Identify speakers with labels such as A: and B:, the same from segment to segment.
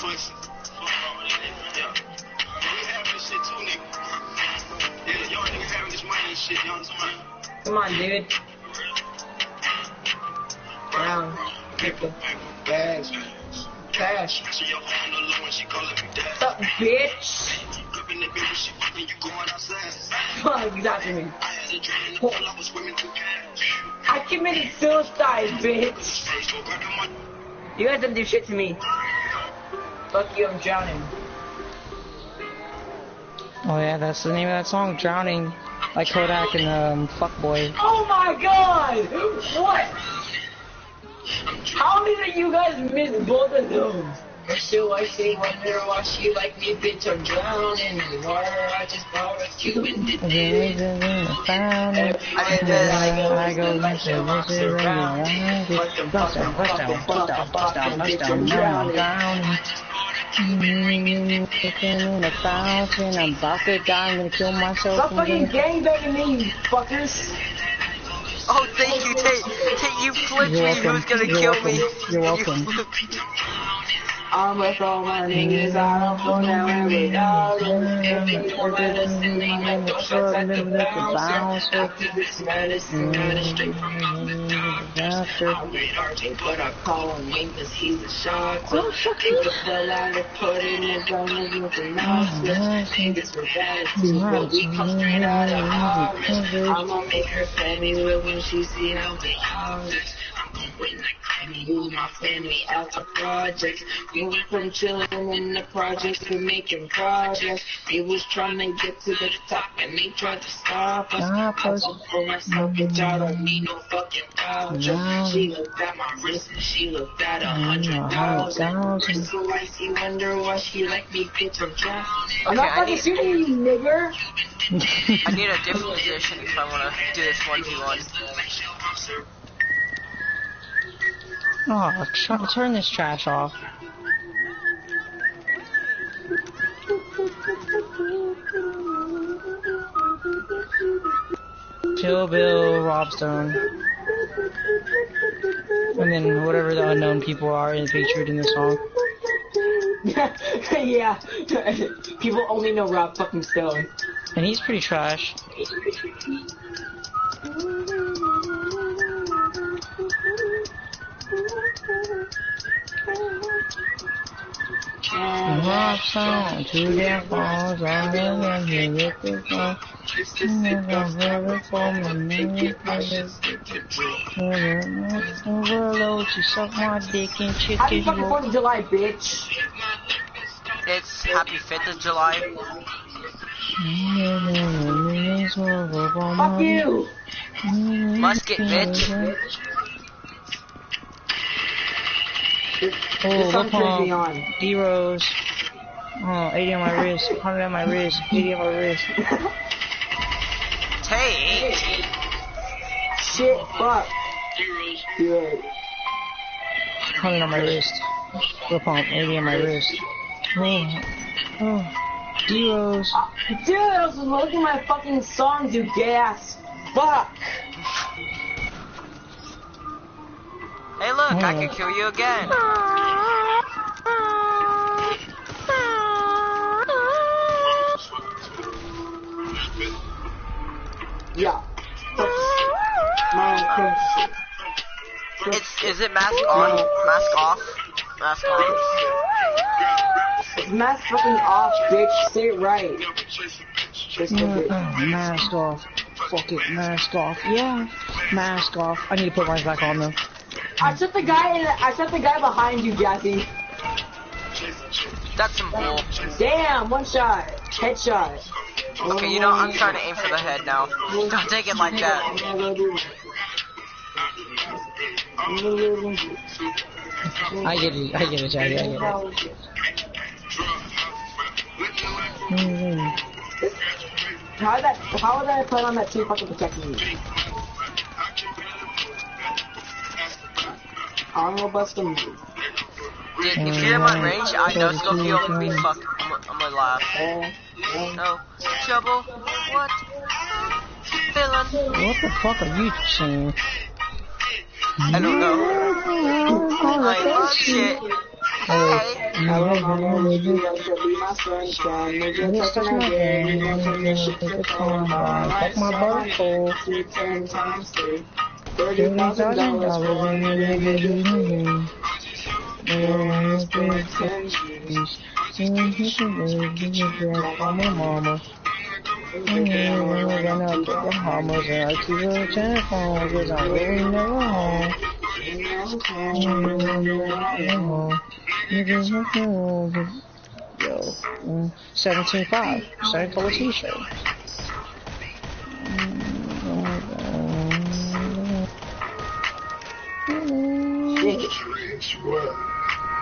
A: Come on, dude. Down. Cash. Cash. What's up, bitch? Fuck, he's after me. I committed suicide, bitch. You guys don't do shit to me. Fuck you, I'm drowning.
B: Oh yeah, that's the name of that song, Drowning. Like Kodak and Fuckboy.
A: Oh my god! What? How did you guys miss both of those? So I say, wonder why she like me, bitch, I'm drowning in the water, I just barbecue in the day.
B: I go like the wizard around. Bust down, drowning. In the fountain, I'm about to die, I'm gonna kill myself.
A: Stop fucking gangbanging me, you fuckers.
C: Oh, thank you, Tate. Tate, you flipped me. Who's gonna kill me?
B: You're welcome.
A: I'm with all my niggas, I don't go now and with all of them. If you don't let us in, they like the shots at the bounce. After this medicine, got it straight from my doctor. I made RJ, but I call him Wayne cause he's a shot. So keep the fell out and put it in guns with the monsters. Niggas were bad too, but we come straight out of Harvest. I'ma make her family real when she see how we harvest. When I move my family out to projects. We went from chilling in the projects to making progress. We was trying to get to the top and they tried to stop us. I vote for myself, bitch, I don't need no fucking voucher. She looked at my wrist and she looked at 100,000. So I see wonder why she like me, bitch, I'm drowning. I'm not fucking shooting you, nigger.
C: I need a different position if I wanna do this 1v1.
B: Oh, turn this trash off. Kill Bill, Robstone. And then whatever the unknown people are featured in the song.
A: Yeah, people only know Rob fucking Stone.
B: And he's pretty trash. Rock song to their falls on the young with the song. Never for my name. Overload, you suck my dick and chicken.
A: Happy fucking 4th of July, bitch.
C: It's happy 5th of July.
A: Fuck you.
C: Musket, bitch.
B: Oh, look on. D-Rose. Oh, 80 on my wrist. 100 on my wrist. 80 on my wrist.
C: Tate.
A: Shit, fuck. Good.
B: 100 on my wrist. Look on, 80 on my wrist. Oh. D-Rose.
A: Dude, I was looking at my fucking songs, you gay ass. Fuck.
C: Hey, look, I can kill you again.
A: Yeah.
C: Is it mask on? Mask off? Mask on?
A: It's mask fucking off, bitch. Say it right.
B: Mask off. Fuck it, mask off. Yeah, mask off. I need to put mine back on though.
A: I shot the guy behind you, Jazzy.
C: That's some bull.
A: Damn, one shot. Headshot.
C: Okay, you know, I'm trying to aim for the head now. Don't take it like that.
B: I get it, Jazzy, I get it.
A: How would I plan on that team fucking protecting me? I'm gonna bust them.
C: Dude, if you're in my range, I know scope you over me. Fuck, I'm gonna laugh. No trouble. What? Villain.
B: What the fuck are you saying?
C: I don't know. Like, oh shit. Hey.
A: Hello, mama, would you like to be my sunshine? Nigga, touching my game, you gon' turn this shit to Columbine.
B: Fuck my butthole.
A: 10 times 3.
B: $30,000
A: $30,000
B: in
A: for a nigga,
B: the game.
A: It's been 10 years.
B: On my mama. When I get the hammers and I keep the telephone because I'm really never home. Yo, 17.5. Same color t-shirt.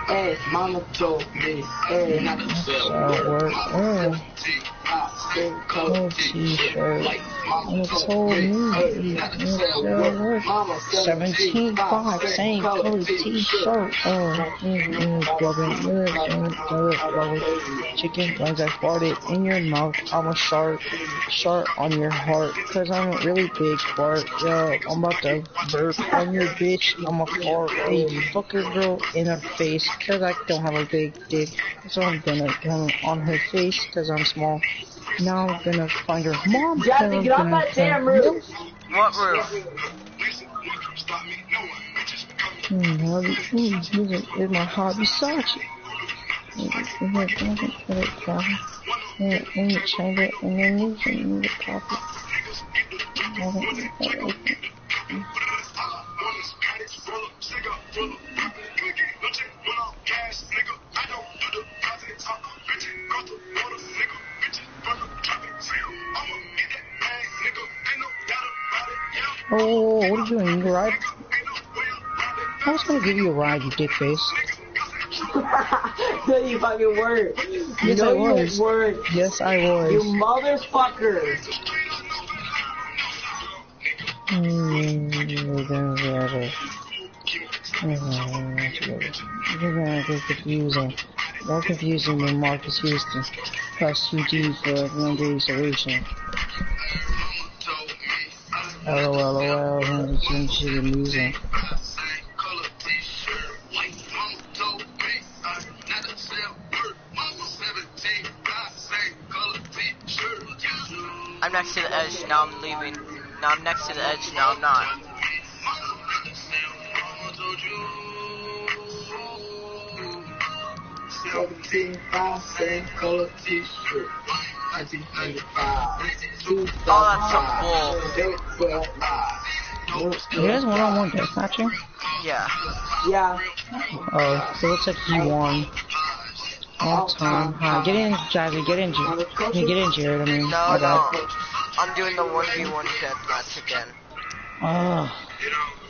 A: Hey, mama told me, hey, not to sell work.
B: Color t-shirt. And it told me it's 17.5. Same color t-shirt. Chicken guns I farted in your mouth. I'm a shark on your heart. Cause I'm a really big fart. Yo, I'm about to burp on your bitch. I'm a fart. Hey, fuck your girl in her face. Cause I don't have a big dick. So I'm gonna come on her face. Cause I'm small. Now I'm gonna find your mom.
A: Jazzy, get off that damn roof.
C: What roof?
B: Is my hobby Sachi. In the chamber, and then you can copy. Oh, what are you doing? You ride? I was gonna give you a ride, you dick face.
A: No, you fucking were.
B: Yes,
A: no,
B: I was.
A: You weren't.
B: Yes, I was.
A: You motherfucker.
B: You're gonna get confusing. More confusing than Marcus Houston. Plus 2G for one day solution. LOL, some shit amusing.
C: I'm next to the edge, now I'm leaving. Now I'm next to the edge, now I'm not. Oh, that's some bull.
B: You guys one-on-one deathmatching?
C: Yeah.
A: Yeah.
B: Oh, so it looks like he won. Oh, Tom. Hi. Get in, Jazzy. Get in, Jared. Get in, Jared. I mean,
C: No, no. I'm doing the 1v1 deathmatch again.
B: Oh,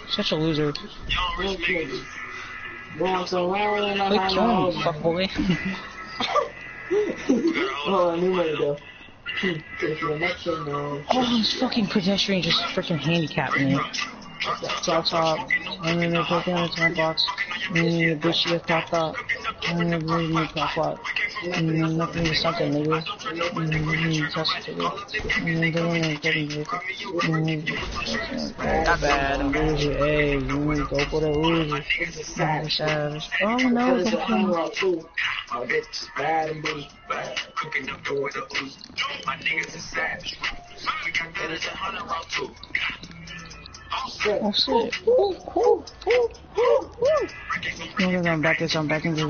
B: such a loser. Quit killing me, fuckboy.
A: Oh, I knew my though.
B: Oh, this fucking pedestrian just freaking handicapped me. Top, and then they're taking on the top box, and then the bitch just popped up, and then they're bringing me top up, and then nothing to something, nigga, and then you touch it, and then they're getting it, and then that's bad, and bougie, hey, you need to go for the Uzi, savage. Oh no,
A: oh, it's bad and bougie, bad, my niggas is savage,
B: oh shit. No, I'm back into the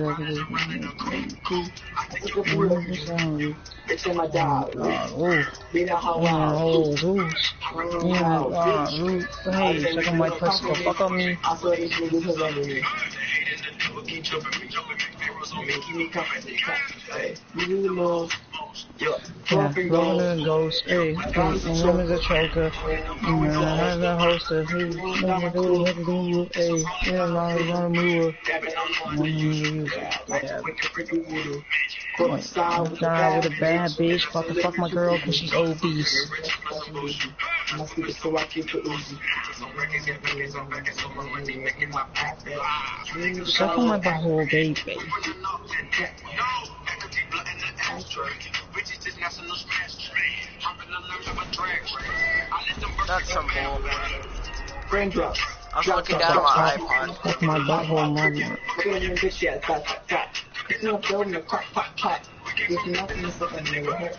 A: it's in my dog. Be that how
B: hey, second white person, go fuck on me.
A: I saw these niggas under me. You know.
B: Yeah, Governor and Ghost, hey, and him is a choker, and I have a hostess, who's gonna do, hey, yeah, I'm gonna move her, guy with a bad bitch, about to fuck my girl, cause she's obese. Suck on my butthole, baby.
C: That's some bull.
A: Raindrop.
C: I was looking down at my iPod.
B: Fuck my butthole, mama.
A: It's not building a pop, pop, pop. There's nothing to fucking do with it.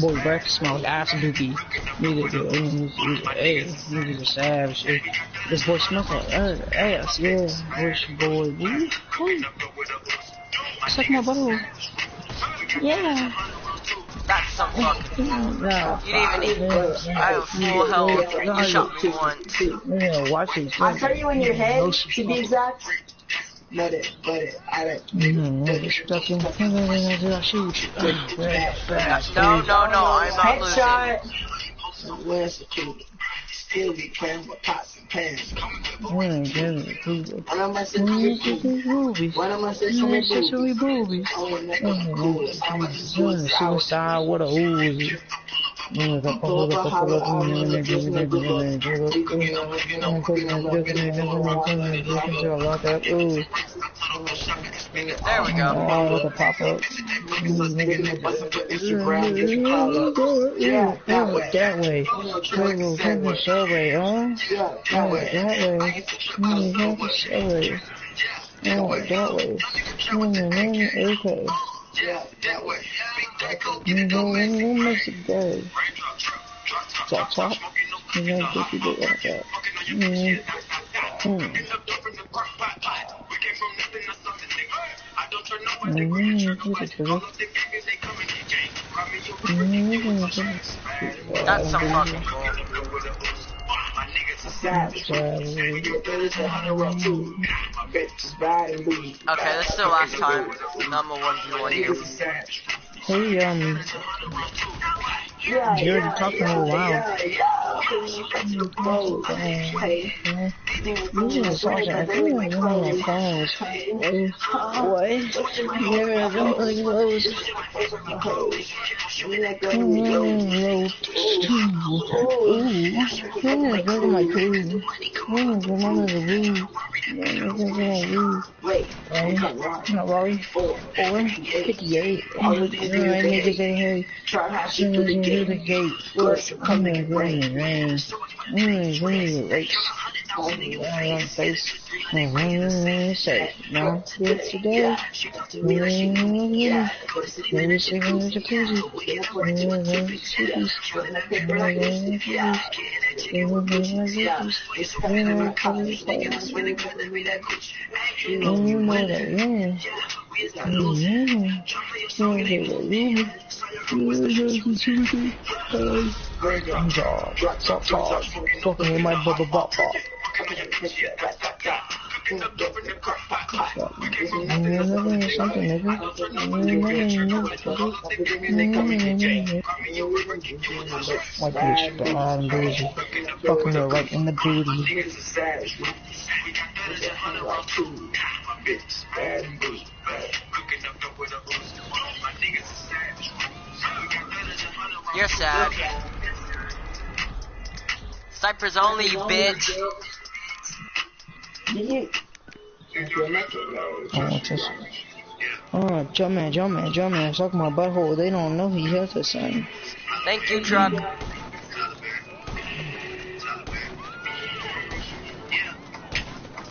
B: Boy, breath smells ass doopy. Hey, niggas a savage. This boy smells like ass, yeah. Bush boy, woo. Suck my butthole. Yeah.
C: That's some fucking. You didn't even need. I have full health. You shot me once.
B: Yeah, watch it.
A: I saw you in your head, to be exact. Let it. I let it.
C: No, I'm not losing.
A: Headshot. Where's the two? Still be playing with pots and pans. One of my sesame boobies.
B: Suicide with a Uzi.
C: There we go.
B: Oh, with a pop up.
A: Yeah,
B: that way. Subway, huh?
A: That way.
B: Okay. What makes it go? Top. You know, what you do like that.
C: That's some fucking bull. Okay, this is the last time. Number 1v1 you.
B: Hey, you're talking a little loud.
A: Wait,
B: not Rory. 458. Niggas ain't here.
A: try
B: Soon as you do the gate, come in, rain. Race. On face. Say, now it's today. Maybe singing in the jacuzzi. Fucking with my bubba bop bop. Something, nigga. My bitch, bad and bougie. Fucking her right in the booty.
C: You're sad. Cypress only, you bitch.
B: Oh, Jumpman, suck my butthole. They don't know he has a son.
C: Thank you, truck.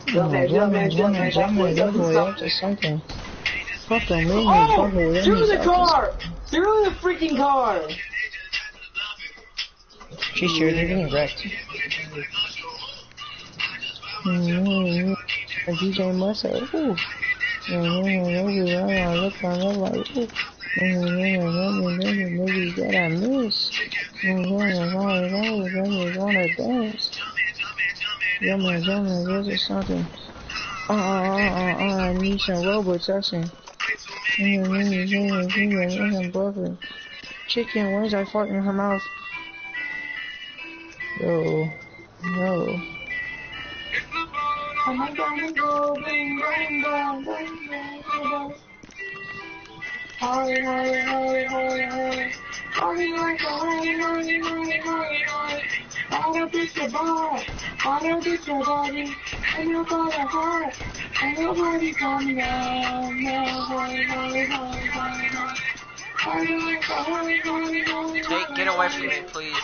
B: Jumpman, that boy up to something. Fuck them, leave me, butthole.
A: Through the car! Through the freaking car!
B: She's sure they're getting wrecked. And DJ Musa, ooh. Look on her like, ooh. Maybe that I miss. Wanna dance. Jumpman, this is something. I need some robot touching. Chicken wings, I fart in her mouth. Yo.
A: Oh my God, go, bing, bing, bong, bing, bing, bing. Hurry. I'll beat your bar, I'll beat your body, and you'll go to heart, and nobody's coming down.
C: Get away from me, please.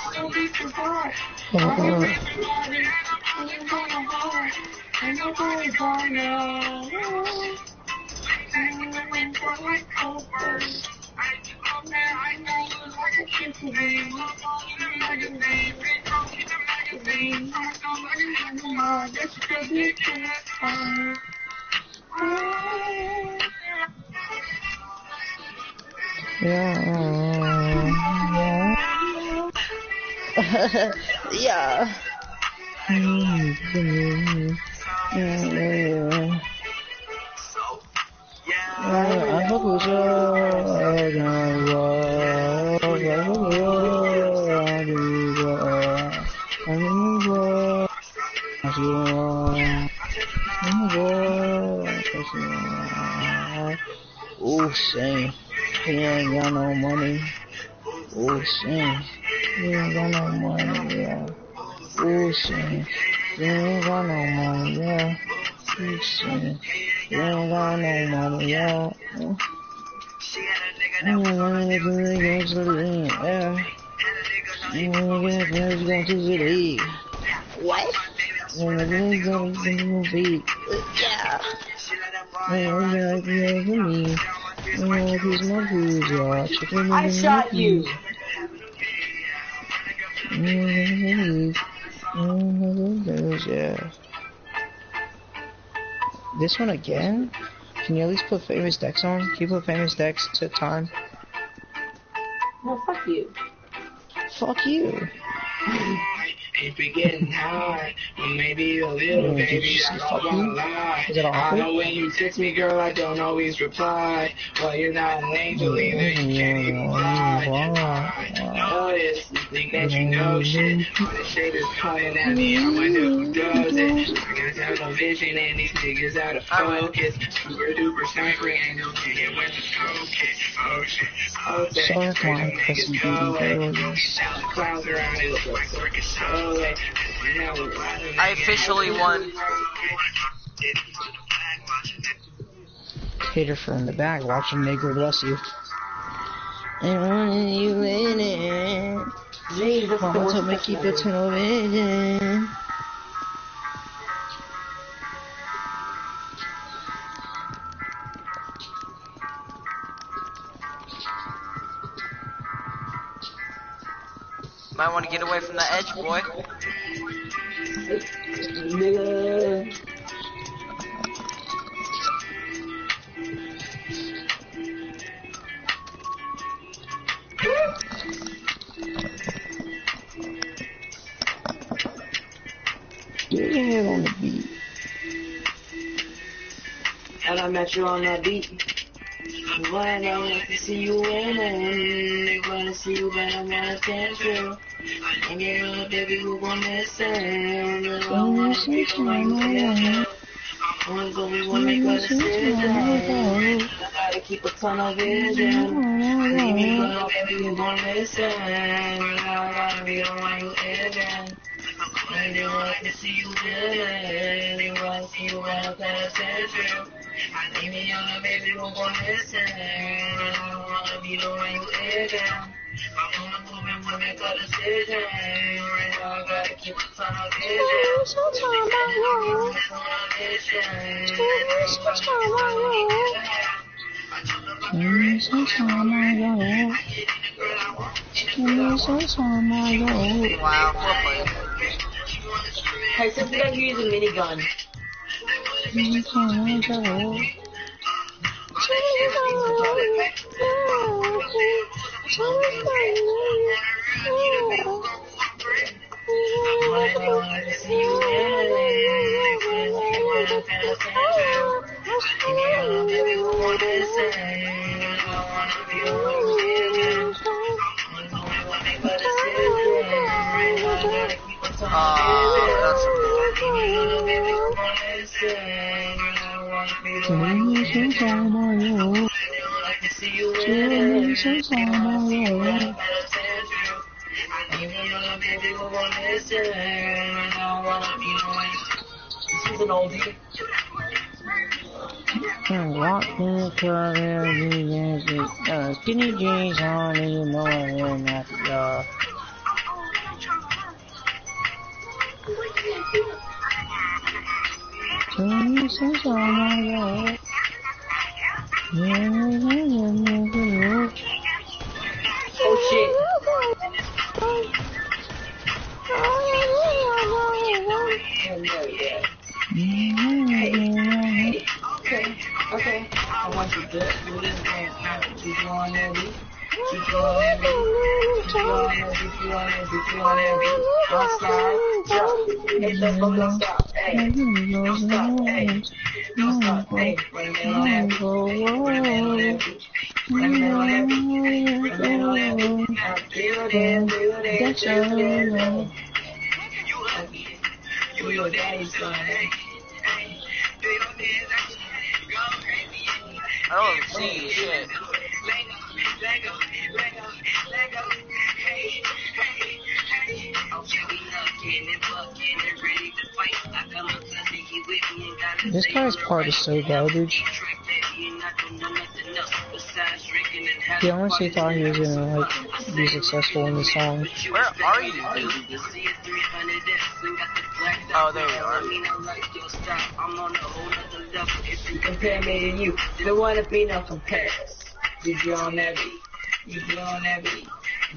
B: Yeah. I hope it's oh, shame. He ain't got no money. Oh, shame. He ain't got no money, yeah. Oh, shame. He ain't got no money, yeah. Oh, shame. He ain't got no money, yeah. I'm gonna do the games to the league, yeah. I'm gonna go to the league. What? I'm gonna go to the league. Yeah. I'm gonna go to me. I'm gonna piece my booze, yeah. Chicken
A: I shot you.
B: Yeah. This one again? Can you at least put famous decks on? Can you put famous decks to time?
A: Well, fuck you.
B: Fuck you.
D: If we getting high, well, maybe a little, baby, I don't wanna lie. I know when you text me, girl, I don't always reply. Well, you're not an angel either, you can't even fly. Know this, you think that you know shit. When the shade is coming at me, I wonder who does it. I got tunnel vision and these niggas out of focus. Super duper sniper angel, can't win the focus. Oh shit, oh shit, straight up niggas go away. Now the clouds around it look like circus show.
C: I officially won.
B: Hater from the back, watching Negro bless you. And when you winning, want to make keep the tunnel vision.
C: Might want to get away from the edge, boy.
A: Nigga.
B: Get your head on the beat.
A: And I met you on that beat. When I want to see you winning, they wanna see you, but I wanna stand true. And you know, baby, we gon' listen. I wanna be the one you listen. We wanna make a decision. I gotta keep a tunnel vision. Leave me go, baby, we gon' listen. I gotta be the one you listen. And they want to see you winning. They wanna see you, but I wanna stand true. Leave me alone, baby, we're gonna listen. I don't wanna be the one you live in. I'm gonna move and make a decision. Right now, I gotta keep a tunnel vision.
C: Wow, well played.
A: Hey, since we got you use a minigun.
C: That's
A: She's an oldie.
B: Walk in the club and skinny jeans on and you know I'm not
A: Oh shit. Okay. I want you to do you want that beat? Outside, jump. Hit the fucking stop. Hey, don't stop. Hey, don't stop. Hey, run on that beat. Run on that beat. Run on that beat. Run on that beat. Feel it, feel it. You your daddy's son. Hey, do your dance. Go crazy.
C: I don't see shit.
B: This guy's part is so garbage. He honestly thought he was gonna like be successful in the song.
C: Where are you, dude? Oh, there you are.
A: Compare me to you, there wanna be no comparison. Did you on that beat? Did you on that beat?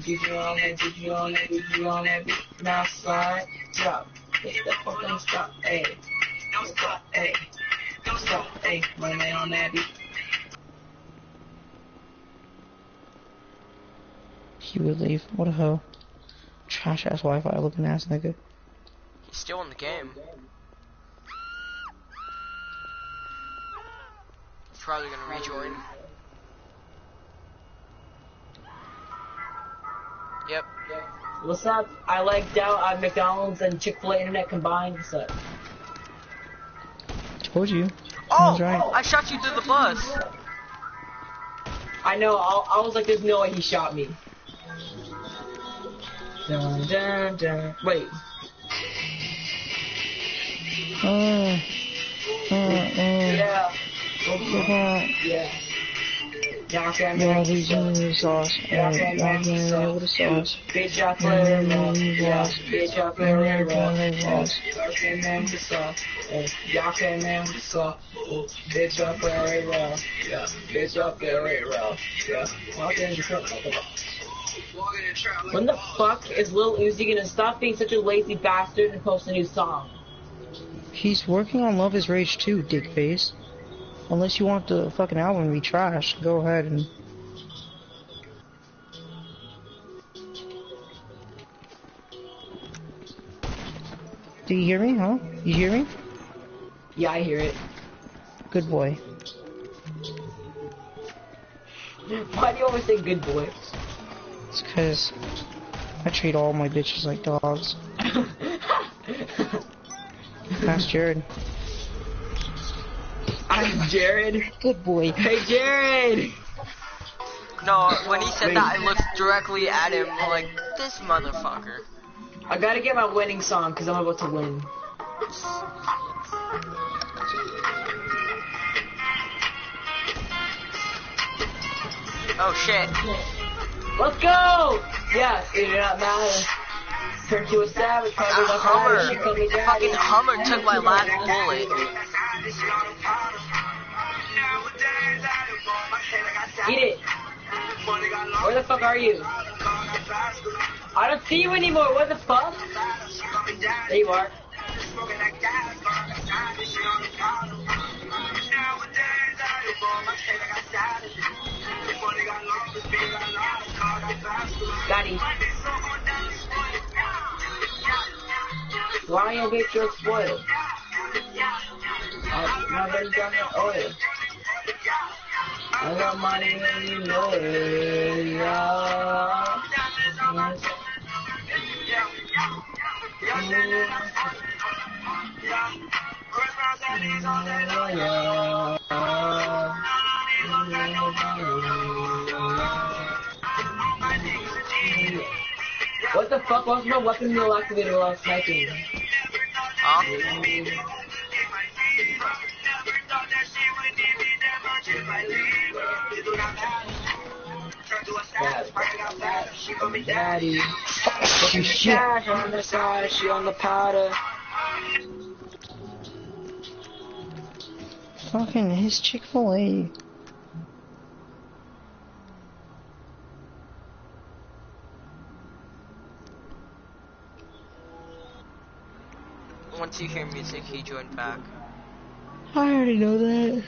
A: Did you on that? Did you on that? Did you on that beat? Now slide, drop, hit the fucking stop, ayy. Don't stop, ayy. Don't stop, ayy. When they on that beat.
B: He would leave. What a hoe. Trash ass Wi-Fi looking ass nigga.
C: He's still in the game. He's probably gonna rejoin. Yep.
A: What's up? I legged out at McDonald's and Chick-fil-A internet combined. What's up?
B: Told you.
C: Oh!
B: Right.
C: I shot you through the bus!
A: I know, I was like, there's no way he shot me. Dun, dun, dun. Wait.
B: Yeah.
A: Yeah. Y'all can
B: Yeah, he's in the sauce.
A: Y'all can
B: Walking in there with the sauce.
A: Bitch, y'all flavor roll. Yeah. Bitch, y'all flavor roll. Y'all can man with the sauce. Y'all can man with the sauce. Bitch, y'all flavor roll. Yeah. Bitch, y'all flavor roll. Yeah. Walk in the truck. When the fuck is Lil Uzi gonna stop being such a lazy bastard and post a new song?
B: He's working on Love is Rage 2, dickface. Unless you want the fucking album to be trash, go ahead and... Do you hear me, huh? You hear me?
A: Yeah, I hear it.
B: Good boy.
A: Why do you always say good boy?
B: It's cause I treat all my bitches like dogs. Ask Jared.
A: I'm Jared.
B: Good boy.
A: Hey, Jared!
C: No, when he said that, I looked directly at him like, this motherfucker.
A: I gotta get my winning song because I'm about to win.
C: Oh shit.
A: Let's go! Yeah, it did not matter. Turned to a savage, probably not matter. She called me
C: The
A: daddy.
C: fucking Hummer took my last bullet.
A: Eat it. Where the fuck are you? I don't see you anymore. What the fuck? There you are. Got him. Why you get your spoiled? Nobody's got no oil. I got money and you know it, yeah. What the fuck? What's my weapon still activated while I was sniping?
C: Huh?
A: Daddy. She cash on the side, she on the powder.
B: fucking his Chick-fil-A.
C: Once you hear music, he joined back.
B: I already know that.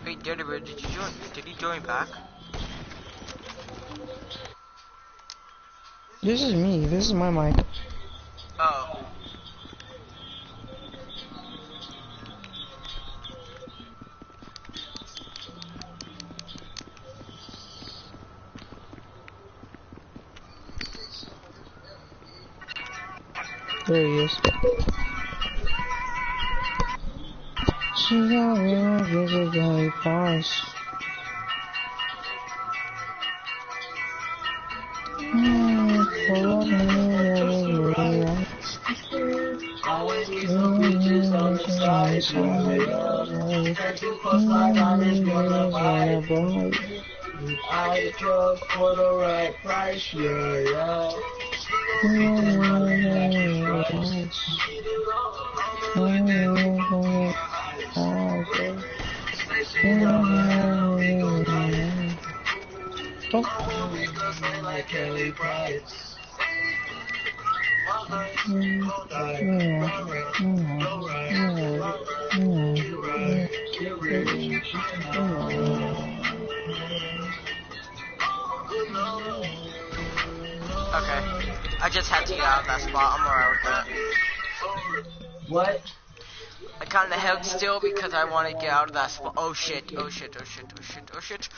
C: Wait, Daredevil, did you join? Did he join back?
B: This is me. This is my mic.
C: Oh.
B: There he is. She's not real, this is very fast.
D: Always get some bitches on the side, yeah. Turn too close like I'm just gonna buy. I the drug for the right price, yeah, yeah.
C: Okay. I just had to get out of that spot. I'm alright with that.
D: What?
C: I kinda held still because I want to get out of that spot. Oh shit, oh shit, oh shit, oh shit, oh shit.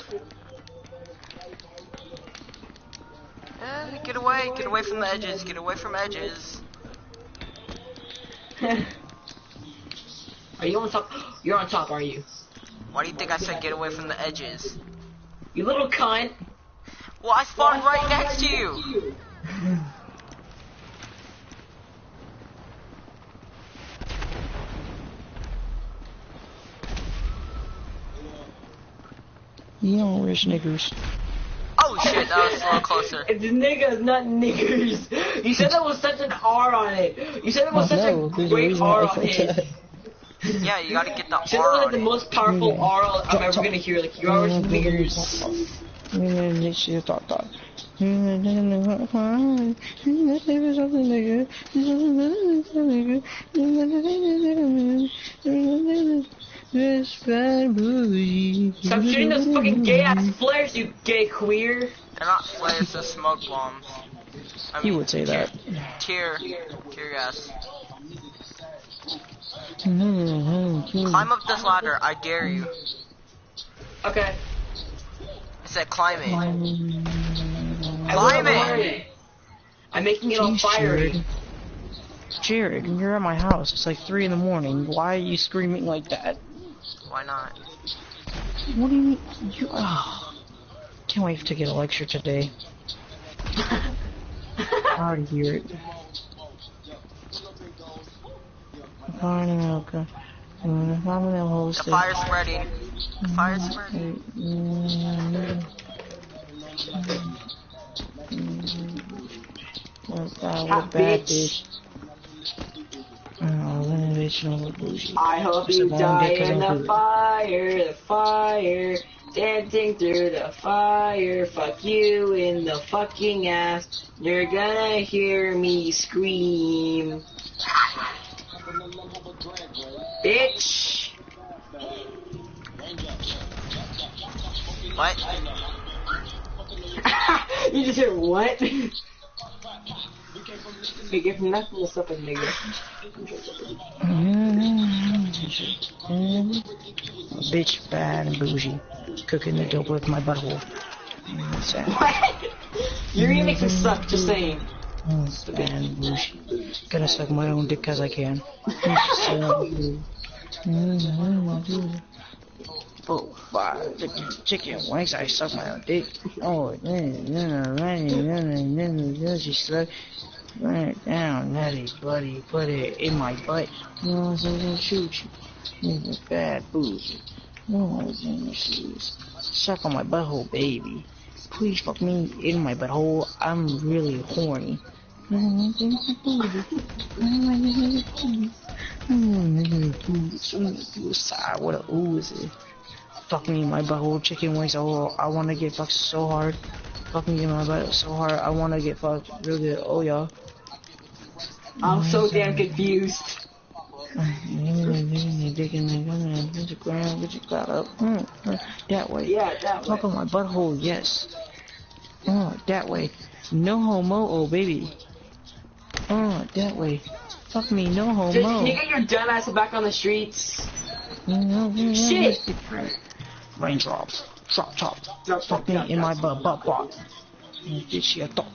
C: Get away from the edges, get away from edges.
D: Are you on top? You're on top, are you?
C: Why do you think I said get away from the edges?
D: You little cunt.
C: Well, I spawned right next to you.
B: You don't wish niggers.
C: Oh shit, that was a little closer.
D: It's niggas, not niggers. You said there was such an R on it. You said there was such a great R on it.
C: Yeah, you gotta get the
D: You said it
C: R
D: was like
C: on
D: the
C: it.
D: most powerful R I'm ever gonna hear. Like, you are niggers. Stop shooting those fucking gay ass flares, you gay queer.
C: They're not flares, they're smoke bombs. I
B: He would say that.
C: Tear gas. Climb up this ladder, I dare you.
D: Okay.
C: I said climb it.
D: Climb it! I'm making it on fire.
B: Jared, you're at my house. It's like 3 in the morning. Why are you screaming like that?
C: Why not?
B: What do you mean? Can't wait to get a lecture today. I already hear it.
C: The fire's spreading. The fire's spreading.
D: Hot bitch. I hope you die in the fire, dancing through the fire. Fuck you in the fucking ass. You're gonna hear me scream. Bitch.
C: What?
D: You just hear what? We give nothing to suck a nigga.
B: Bitch, bad and bougie. Cooking the dope with my butthole.
A: Your remixes suck, just saying.
B: And gonna suck my own dick cause I can. Oh, fuck. Chicken wings, I suck my own dick. Oh, she suck. Run it down, nutty buddy, put it in my butt. You know what I'm saying? Shoot you. Bad booty. No, suck on my butthole, baby. Please fuck me in my butthole. I'm really horny. What a ooh is it? Fuck me in my butthole, chicken wings. Oh, I wanna get fucked so hard. Fuck me in my butt so hard. I wanna get fucked real good. Oh, yeah.
A: I'm so damn confused.
B: That way.
A: Yeah, that
B: Fuck
A: way.
B: on my butthole, yes. Oh, that way. No homo, oh baby. Oh, that way. Fuck me, no homo.
A: Can you get your dumb ass back on the streets? Shit!
B: Raindrops. Drop top.
A: Fuck
B: me in my butt. Bitch, yeah, dot.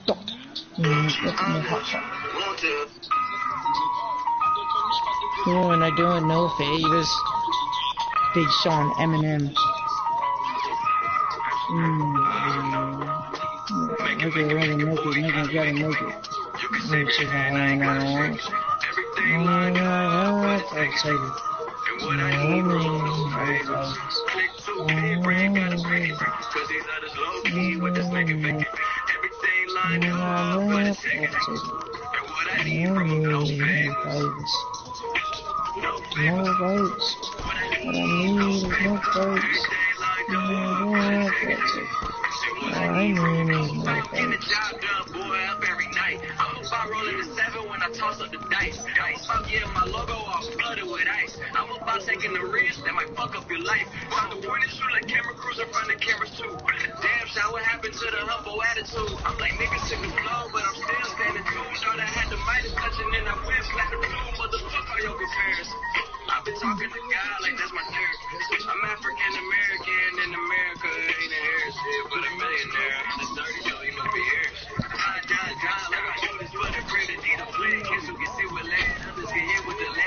B: And I doing no favors. Big Sean Eminem. Make it, gotta make it. No votes. What I need is no votes. I need no votes. I roll in the 7 when I toss up the dice. I'm about getting my logo all flooded with ice. I'm about taking the risk that might fuck up your life. Time to point and shoot like camera crews in front of cameras too. Damn, shot, what happened to the humble attitude? I'm like niggas took the flow, but I'm still standing true. Thought I had the Midas touching and I went flat the blue. Motherfucker, all your repairs. I've been talking to God like that's my nerd. I'm African American in America, ain't a hair shit, but a millionaire. I'm the 30, yo, you must be here.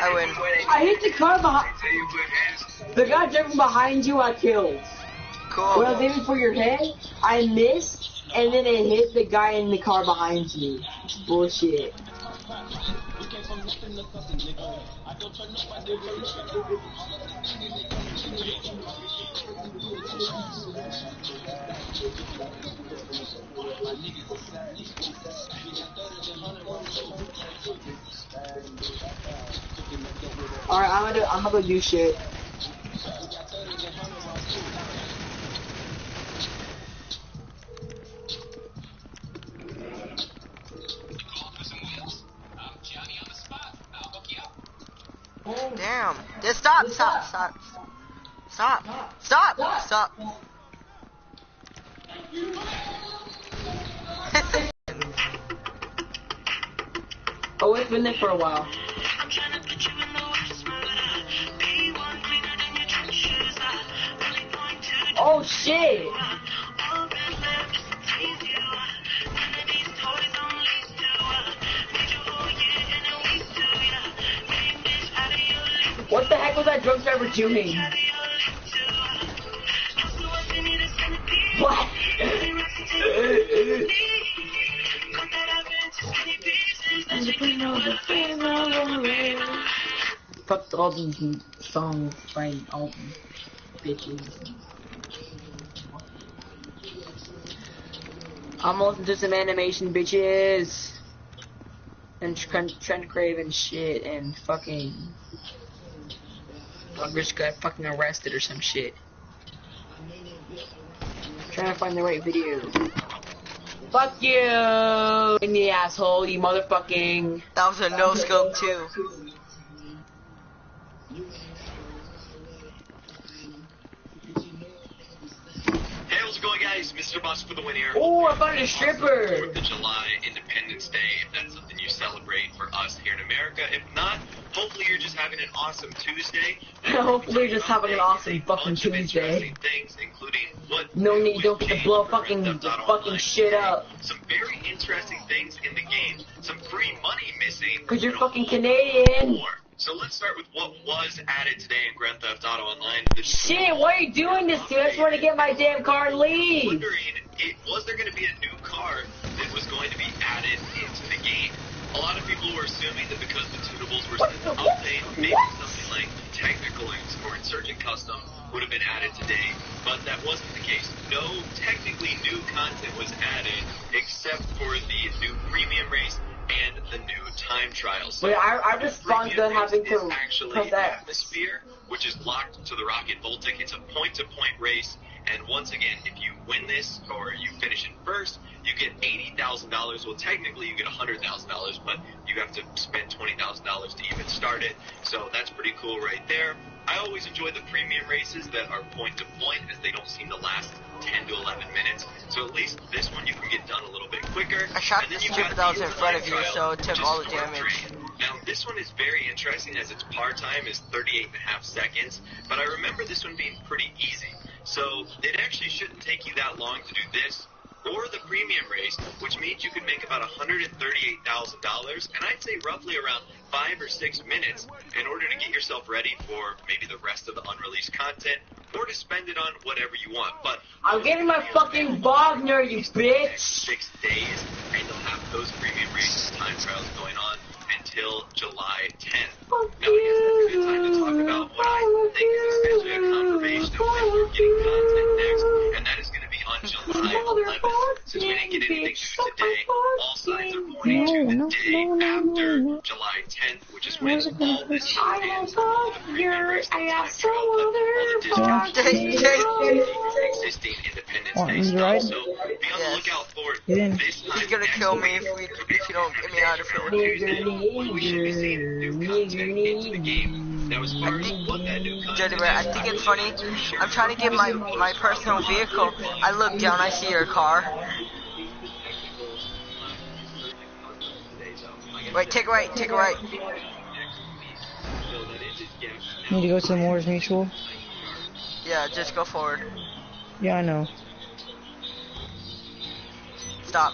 C: I win.
A: I hit the car behind. The guy jumping behind you, I killed.
C: Cool.
A: When I was aiming for your head, I missed, and then it hit the guy in the car behind you. Bullshit. Alright, I'm gonna go do shit.
C: Damn. Just stop.
A: Oh, it's been there for a while. Oh shit! What the heck was that drunk driver doing? What? Fuck all these songs by all bitches. I'm listening to some animation, bitches. And Trent Crave and shit, and fucking Rich got fucking arrested or some shit. Trying to find the right video. Fuck you in the asshole, you motherfucking.
C: That was a no scope too.
E: Hey, how's it going, guys? Mr. Boss for the win here.
A: Oh, I found a stripper.
E: 4th of July, Independence Day, if that's something you celebrate for us here in America. If not, Hopefully you're just having an awesome Tuesday.
D: Hopefully you're just having an awesome fucking Tuesday.
E: Things, including what
D: No need, don't get to blow fucking shit up.
E: Some very interesting things in the game. Some free money missing.
D: Cause you're fucking Canadian.
E: So let's start with what was added today in Grand Theft Auto Online.
D: Shit, why are you doing this, dude? I just want to get my damn car and leave.
E: Wondering, was there going to be a new car that was going to be added into the game? A lot of people were assuming that because the tunables were still updated, maybe something like Technical or Insurgent Custom would have been added today, but that wasn't the case. No technically new content was added except for the new premium race and the new time trials.
D: Wait, I respond to having to
E: actually atmosphere, which is locked to the Rocket Voltic. It's a point-to-point race, and once again, if you win this or you finish in first, you get $80,000. Well, technically you get $100,000, but you have to spend $20,000 to even start it. So that's pretty cool right there. I always enjoy the premium races that are point-to-point, as they don't seem to last 10 to 11 minutes. So at least this one you can get done a little bit quicker.
C: I shot the stupid that was in front of you, so it took all the damage.
E: Now this one is very interesting, as its par time is 38.5 seconds, but I remember this one being pretty easy. So it actually shouldn't take you that long to do this or the premium race, which means you could make about $138,000, and I'd say roughly around 5 or 6 minutes in order to get yourself ready for maybe the rest of the unreleased content, or to spend it on whatever you want. But
D: I'm getting my fucking Wagner, you bitch!
E: 6 days, and you'll have those premium races and time trials going on until July 10th. Now, I guess that's a good time to talk about what I think is essentially a confirmation of when we're getting content next, and that is going to be on July 11th. Since we didn't get anything new today, all signs are pointing to the day after July 10th, which is when all this ends. All the premium races and time trials, all the discounts, existing Independence Day stuff. So be on the lookout for this time.
C: He's gonna kill me if you don't get me out of here.
E: We should be seeing new content into the game. Now, as far as what that new content
C: I think it's funny. I'm trying to get my personal vehicle. I look down, I see your car. Wait, take a right, take a right.
B: Need to go to the Moors Mutual?
C: Yeah, just go forward.
B: Yeah, I know.
C: Stop.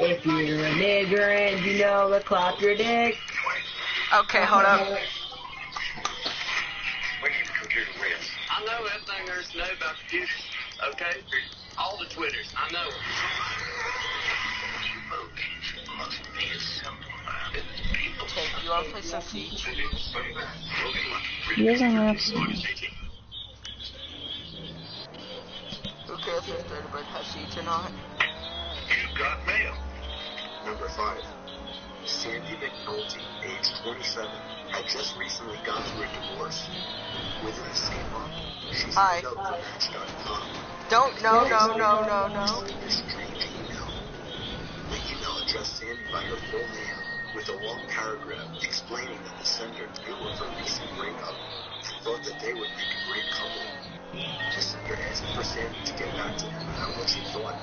D: If you're a nigger and you know to clap your dick.
C: Okay, hold up.
E: When you computer wins.
F: I know everything there is to know about computers, okay? All the Twitters, I know.
C: Okay, you wanna play some Siege?
B: He doesn't have to.
C: Who cares if Thunderbird has Siege or not?
E: You got mail.
G: Number 5. Sandy McNulty, age 27, had just recently gone through a divorce. Within the same month, she signed up for Match.com.
C: No.
G: A strange email. The email addressed Sandy by her full name, with a long paragraph explaining that the sender knew of her recent breakup and thought that they would make a great couple. The sender asked for Sandy to get back to him about what she thought.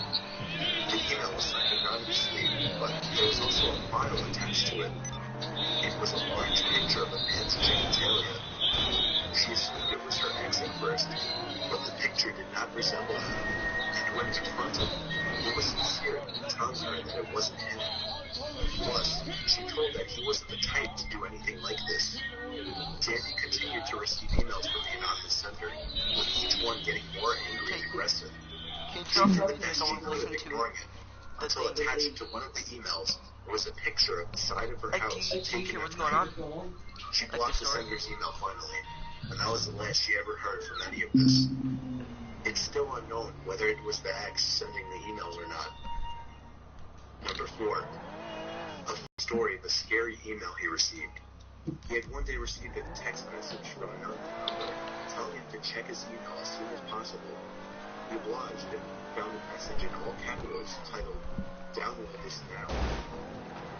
G: The email was signed anonymously, but there was also a file attached to it. It was a large picture of a man's genitalia. She assumed it was her ex at first, but the picture did not resemble him, and when confronted, he was sincere in telling her that it wasn't him. Plus, she told that he wasn't the type to do anything like this. Sandy continued to receive emails from the anonymous sender, with each one getting more angry and aggressive. She did the best she could of ignoring it, until attached to one of the emails was a picture of the side of her house taken at night. She blocked the sender's email finally, and that was the last she ever heard from any of this. It's still unknown whether it was the ex sending the emails or not. Number 4. A story of a scary email he received. He had one day received a text message from an unknown number telling him to check his email as soon as possible. He obliged and found a message in all capitals titled, "Download this now."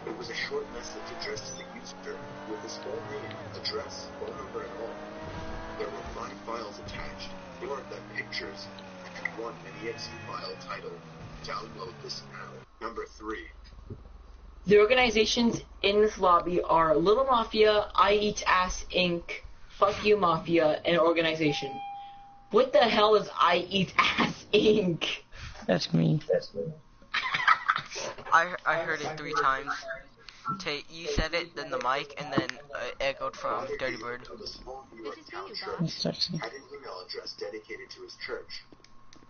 G: It was a short message addressed to the user with his full name, address, phone number, and all. There were 5 files attached, 4 of them pictures, and one an exe file titled Download this now. Number 3.
H: The organizations in this lobby are Little Mafia, I Eat Ass Inc., Fuck You Mafia, and Organization. What the hell is I Eat Ass Inc.?
B: That's me.
C: I heard it 3 times. You said it, then the mic, and then it echoed from Dirty Bird.
G: Of a small New York town church
B: That's sexy.
G: had an email address dedicated to his church.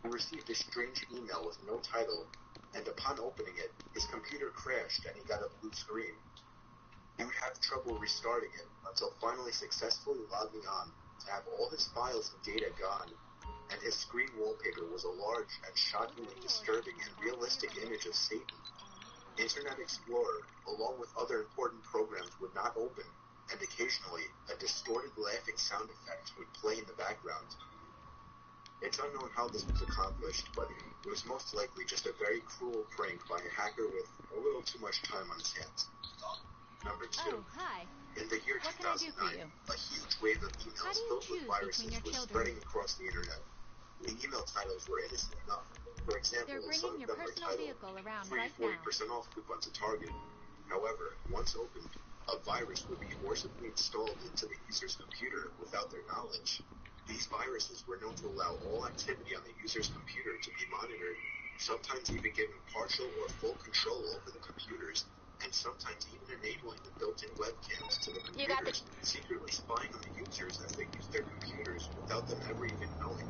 G: He received a strange email with no title, and upon opening it, his computer crashed and he got a blue screen. He would have trouble restarting it until finally successfully logging on to have all his files and data gone, and his screen wallpaper was a large and shockingly disturbing and realistic image of Satan. Internet Explorer, along with other important programs, would not open, and occasionally a distorted laughing sound effect would play in the background. It's unknown how this was accomplished, but it was most likely just a very cruel prank by a hacker with a little too much time on his hands. Number 2.
I: Oh, hi.
G: In the year
I: What can I do
G: 2009,
I: for you?
G: a huge wave of
I: How
G: emails
I: do you
G: filled with
I: choose
G: viruses
I: between your
G: was
I: children?
G: spreading across the internet. The email titles were innocent enough. For example,
I: They're
G: some
I: bringing
G: of
I: your
G: them were
I: personal
G: titled
I: vehicle around
G: free
I: right now.
G: 40% off coupons at Target. However, once opened, a virus would be forcibly installed into the user's computer without their knowledge. These viruses were known to allow all activity on the user's computer to be monitored, sometimes even giving partial or full control over the computers, and sometimes even enabling the built-in webcams to the computers, secretly spying on the users as they use their computers without them ever even knowing.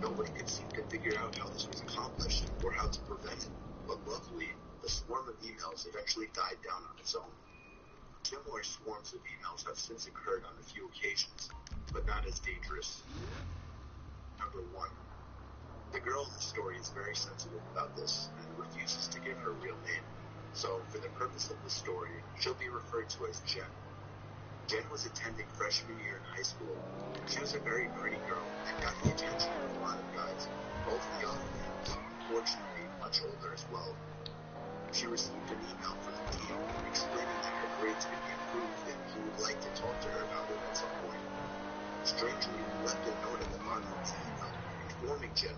G: Nobody could seem to figure out how this was accomplished or how to prevent it, but luckily, the swarm of emails eventually died down on its own. Similar swarms of emails have since occurred on a few occasions, but not as dangerous. Number 1. The girl in the story is very sensitive about this and refuses to give her real name. So, for the purpose of the story, she'll be referred to as Jen. Jen was attending freshman year in high school. She was a very pretty girl and got the attention of a lot of guys, both young and, unfortunately, much older as well. She received an email from the dean explaining that her grades could be improved and he would like to talk to her about it at some point. Strangely, he left a note at the bottom of the email informing Jen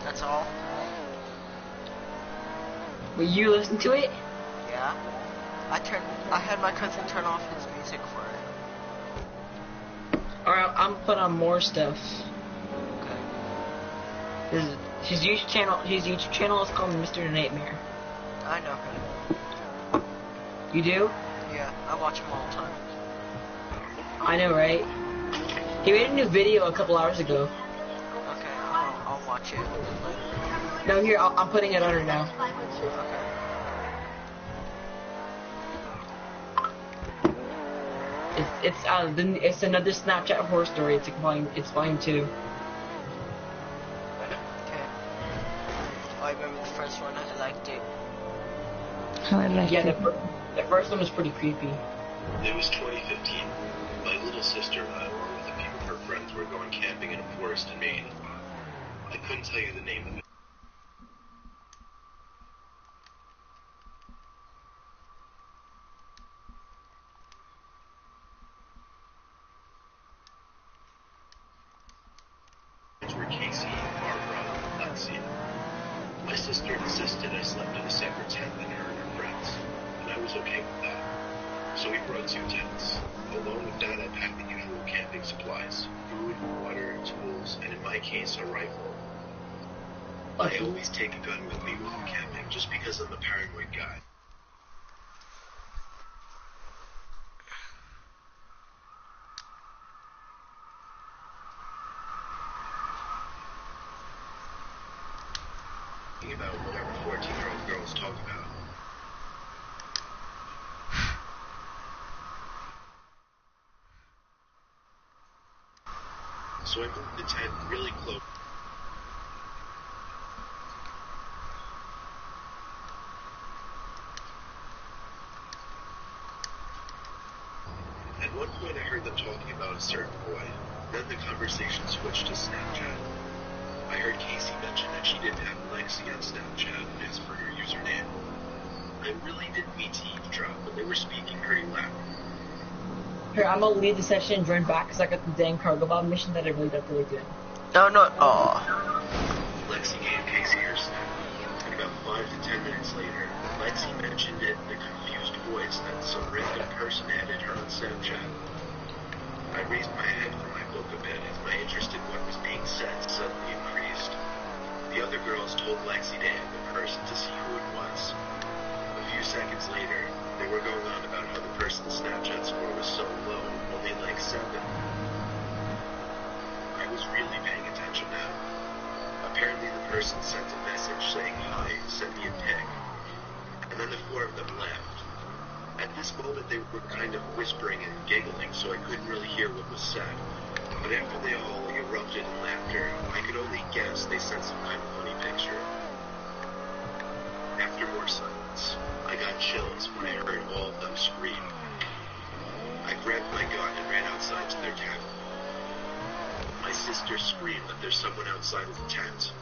C: That's all?
H: Will you listen to it?
C: Yeah. I had my cousin turn off his music for it.
H: Alright, I'm put on more stuff.
C: Okay.
H: His YouTube channel is called Mr. Nightmare.
C: I know him.
H: You do?
C: Yeah, I watch him all the time.
H: I know, right? He made a new video a couple hours ago.
C: Okay, I'll watch it later.
H: No, here, I'm putting it under now.
C: Okay.
H: It's another Snapchat horror story. It's volume 2.
C: Okay. I remember the first one, I liked it.
B: I like
H: Yeah,
B: it.
H: the first one was pretty creepy.
E: It was 2015. My little sister and I, along with a few of her friends, were going camping in a forest in Maine. I couldn't tell you the name of it. Were Casey, Barbara, and Lexi. My sister insisted I slept in a separate tent than her and her friends, and I was okay with that. So we brought 2 tents. Along with that, I packed the usual camping supplies: food, water, tools, and in my case, a rifle. I always take a gun with me when I'm camping, just because I'm a paranoid guy.
G: talk about. So I moved the tent really close. At one point I heard them talking about a certain boy. Then the conversation switched to Snapchat. I heard Casey mention that she didn't have Lexi on Snapchat as for her username. I really didn't mean to eavesdrop, but they were speaking pretty loud.
H: Here, I'm gonna leave the session and join back because I got the dang cargo bomb mission that I really don't feel like doing.
C: No, no, oh.
G: Lexi gave Casey her snap, and about 5 to 10 minutes later, Lexi mentioned it in a confused voice that some random person added her on Snapchat. I raised my head from my book a bit as my interest in what was being said suddenly increased. The other girls told Lexi to add the person to see who it was. A few seconds later, they were going on about how the person's Snapchat score was so low, only like 7. I was really paying attention now. Apparently the person sent a message saying hi, send me a pic. And then the 4 of them left. At this moment they were kind of whispering and giggling, so I couldn't really hear what was said. But after they all erupted in laughter, I could only guess they sent some kind of funny picture. After more silence, I got chills when I heard all of them scream. I grabbed my gun and ran outside to their tent. My sister screamed that there's someone outside of the tent.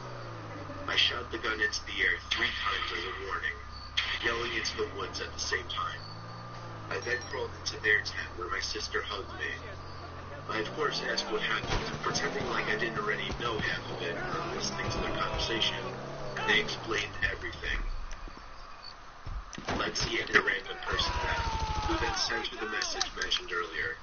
G: I shot the gun into the air 3 times as a warning, yelling into the woods at the same time. I then crawled into their tent where my sister hugged me. I of course asked what happened, pretending like I didn't already know half of it from listening to their conversation. They explained everything. Lexi added a random person back, who then sent her the message mentioned earlier.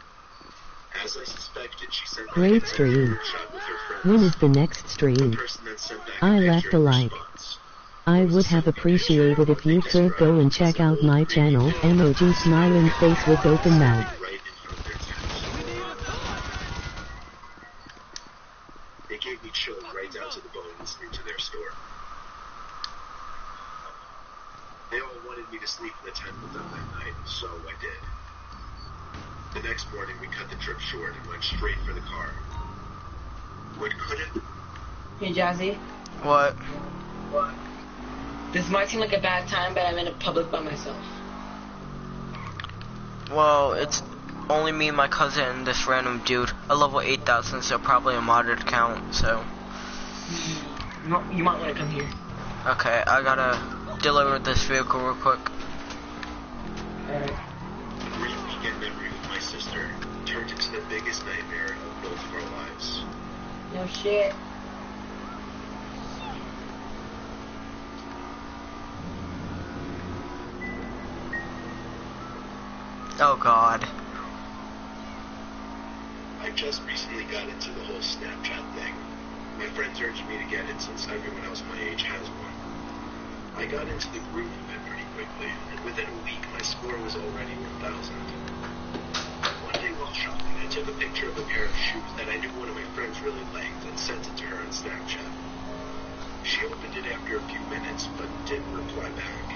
G: As I suspected, she sent back
I: Great
G: a
I: stream.
G: shot with her friends.
I: When is the next stream?
G: The person then sent back
I: I
G: a
I: left
G: picture
I: a
G: in
I: like.
G: response.
I: I would have appreciated if you could go and check out my channel, emoji smiling face with open mouth.
G: Right in front of their tent. They gave me chills right down to the bone listening to their story. They all wanted me to sleep in the tent with them that night, so I did. The next morning we cut the trip short and went straight for the car. What could have...
H: Hey, Jazzy.
C: What?
H: What? This might seem like a bad time, but I'm in a public by myself.
C: Well, it's only me, my cousin, and this random dude. A level 8,000, so probably a modded account, so...
H: You might want to come here.
C: Okay, I gotta deliver this vehicle real quick.
H: Alright.
G: A brief weekend memory with my sister turned into the biggest nightmare of both of our lives.
H: No shit.
C: Oh god.
G: I just recently got into the whole Snapchat thing. My friends urged me to get it since everyone else my age has one. I got into the groove of it pretty quickly, and within a week my score was already 1,000. One day while shopping, I took a picture of a pair of shoes that I knew one of my friends really liked and sent it to her on Snapchat. She opened it after a few minutes, but didn't reply back.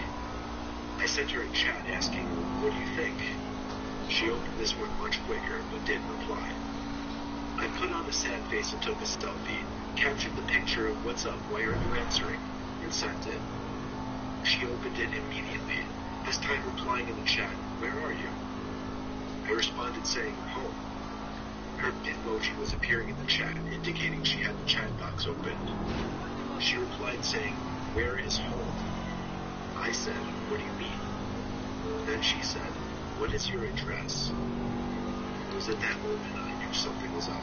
G: I sent her a chat asking, "What do you think?" She opened this one much quicker, but didn't reply. I put on a sad face and took a selfie, captured the picture of "What's up, why aren't you answering?" and sent it. She opened it immediately, this time replying in the chat, "Where are you?" I responded saying, "Home." Her Bitmoji was appearing in the chat, indicating she had the chat box opened. She replied saying, "Where is home?" I said, "What do you mean?" Then she said, "What is your address?" It was at that moment I knew something was up.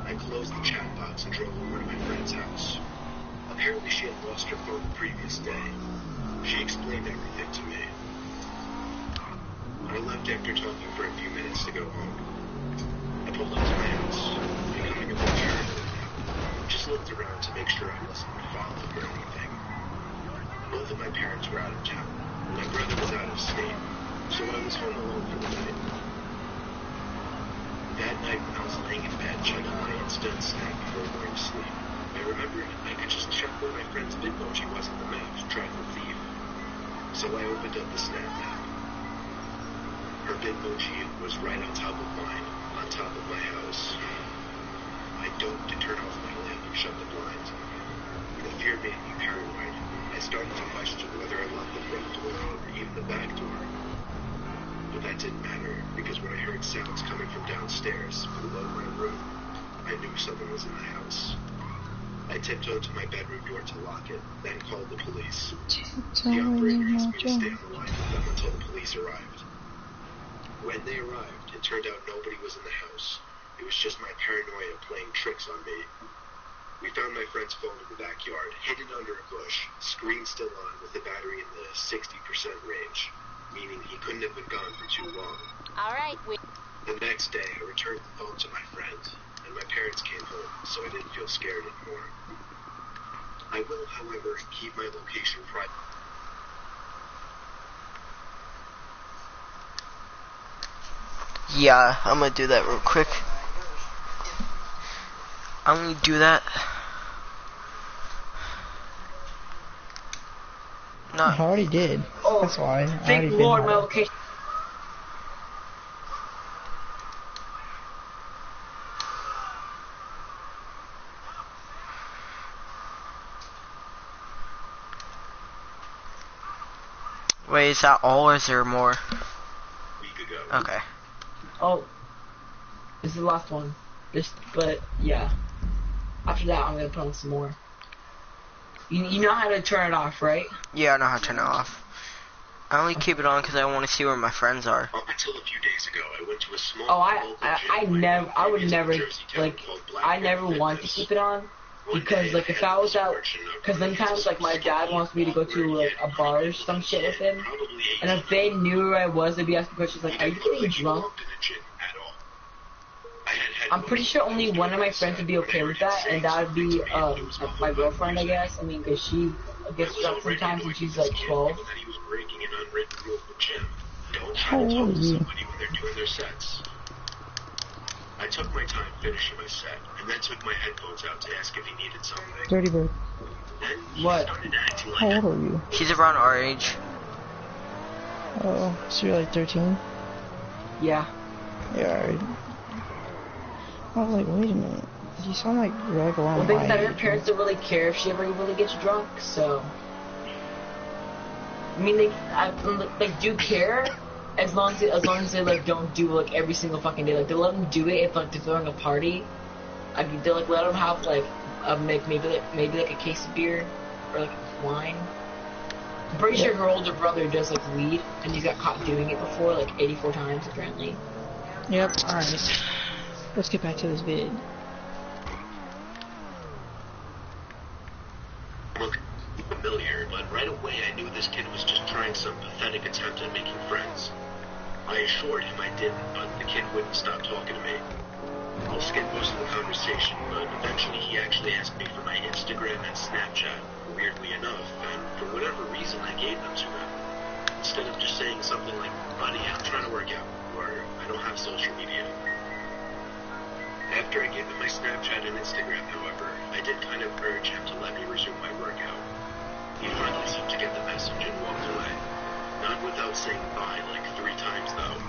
G: I closed the chat box and drove over to my friend's house. Apparently she had lost her phone the previous day. She explained everything to me. I left after talking for a few minutes to go home. I pulled up to my house, becoming a bit paranoid now. Just looked around to make sure I wasn't followed or anything. Both of my parents were out of town. My brother was out of state, so I was home alone for the night. That night when I was laying in bed checking my instant snap before going to sleep, I remembered I could just check where my friend's Bitmoji was on the map to try to leave. So I opened up the Snap app. Her Bitmoji was right on top of mine, on top of my house. I doped to turn off my lamp and shut the blinds. The fear made me paranoid. I started to question whether I locked the front door or even the back door. But that didn't matter, because when I heard sounds coming from downstairs, below my room, I knew someone was in the house. I tiptoed to my bedroom door to lock it, then called the police. The operator asked me to stay on the line with them until the police arrived. When they arrived, it turned out nobody was in the house. It was just my paranoia playing tricks on me. We found my friend's phone in the backyard, hidden under a bush, screen still on with the battery in the 60% range, meaning he couldn't have been gone for too long.
J: All right,
G: The next day, I returned the phone to my friend, and my parents came home, so I didn't feel scared anymore. I will, however, keep my location private.
C: Yeah, I'm gonna do that real quick. I'm gonna do that.
B: I already did.
H: Oh,
B: That's why. I
H: thank
B: already
H: Lord
B: did
H: my
B: that.
H: location.
C: Wait, is that all or is there more?
G: Week ago.
C: Okay.
H: Oh, this is the last one. But yeah. After that, I'm gonna put on some more. You know how to turn it off, right?
C: Yeah, I know how to turn it off. I only keep it on because I want to see where my friends are.
G: Until a few days ago, I went to a small
H: Oh,
G: local gym
H: I would
G: in
H: never,
G: Jersey town
H: like,
G: called Black
H: I
G: Bear
H: never want to
G: Fitness.
H: keep it on.
G: One
H: Because,
G: day,
H: like, if
G: had
H: I was
G: the
H: out,
G: misfortune of
H: because
G: running
H: sometimes,
G: into
H: like, my
G: some
H: dad wants me to go to, like, a bar or some shit with him.
G: probably
H: And if they knew where I was, they'd be asking questions like, are you getting drunk? I'm pretty sure only one of my friends would be okay with that, and that would be, my girlfriend, I guess. I mean, because she gets drunk sometimes and she's, like, 12.
B: How old are you?
G: I took my time finishing my set, and then took my headphones out to ask if he needed something.
B: Dirty Bird.
G: Then he
H: What?
G: started acting
B: How
G: like
B: old are you?
C: He's around our age.
B: Oh, so you're like 13?
H: Yeah.
B: Yeah, alright. I was like, wait a minute. You sound like you're like around
H: Well, they
B: my
H: said her
B: age.
H: parents don't really care if she ever really gets drunk, so. I mean, they do care as long as they like don't do like every single fucking day. Like they let them do it if like they're throwing a party. Like they like let them have like maybe like a case of beer or like wine. I'm pretty sure her older brother does like weed, and he got caught doing it before like 84 times apparently.
B: Yep, alright. Let's get back to this vid.
G: look familiar, but right away I knew this kid was just trying some pathetic attempt at making friends. I assured him I didn't, but the kid wouldn't stop talking to me. I'll skip most of the conversation, but eventually he actually asked me for my Instagram and Snapchat, weirdly enough, and for whatever reason I gave them to him. Instead of just saying something like, buddy, I'm trying to work out, or I don't have social media. After I gave him my Snapchat and Instagram, however, I did kind of urge him to let me resume my workout. He finally seemed to get the message and walked away. Not without saying bye like 3 times, though.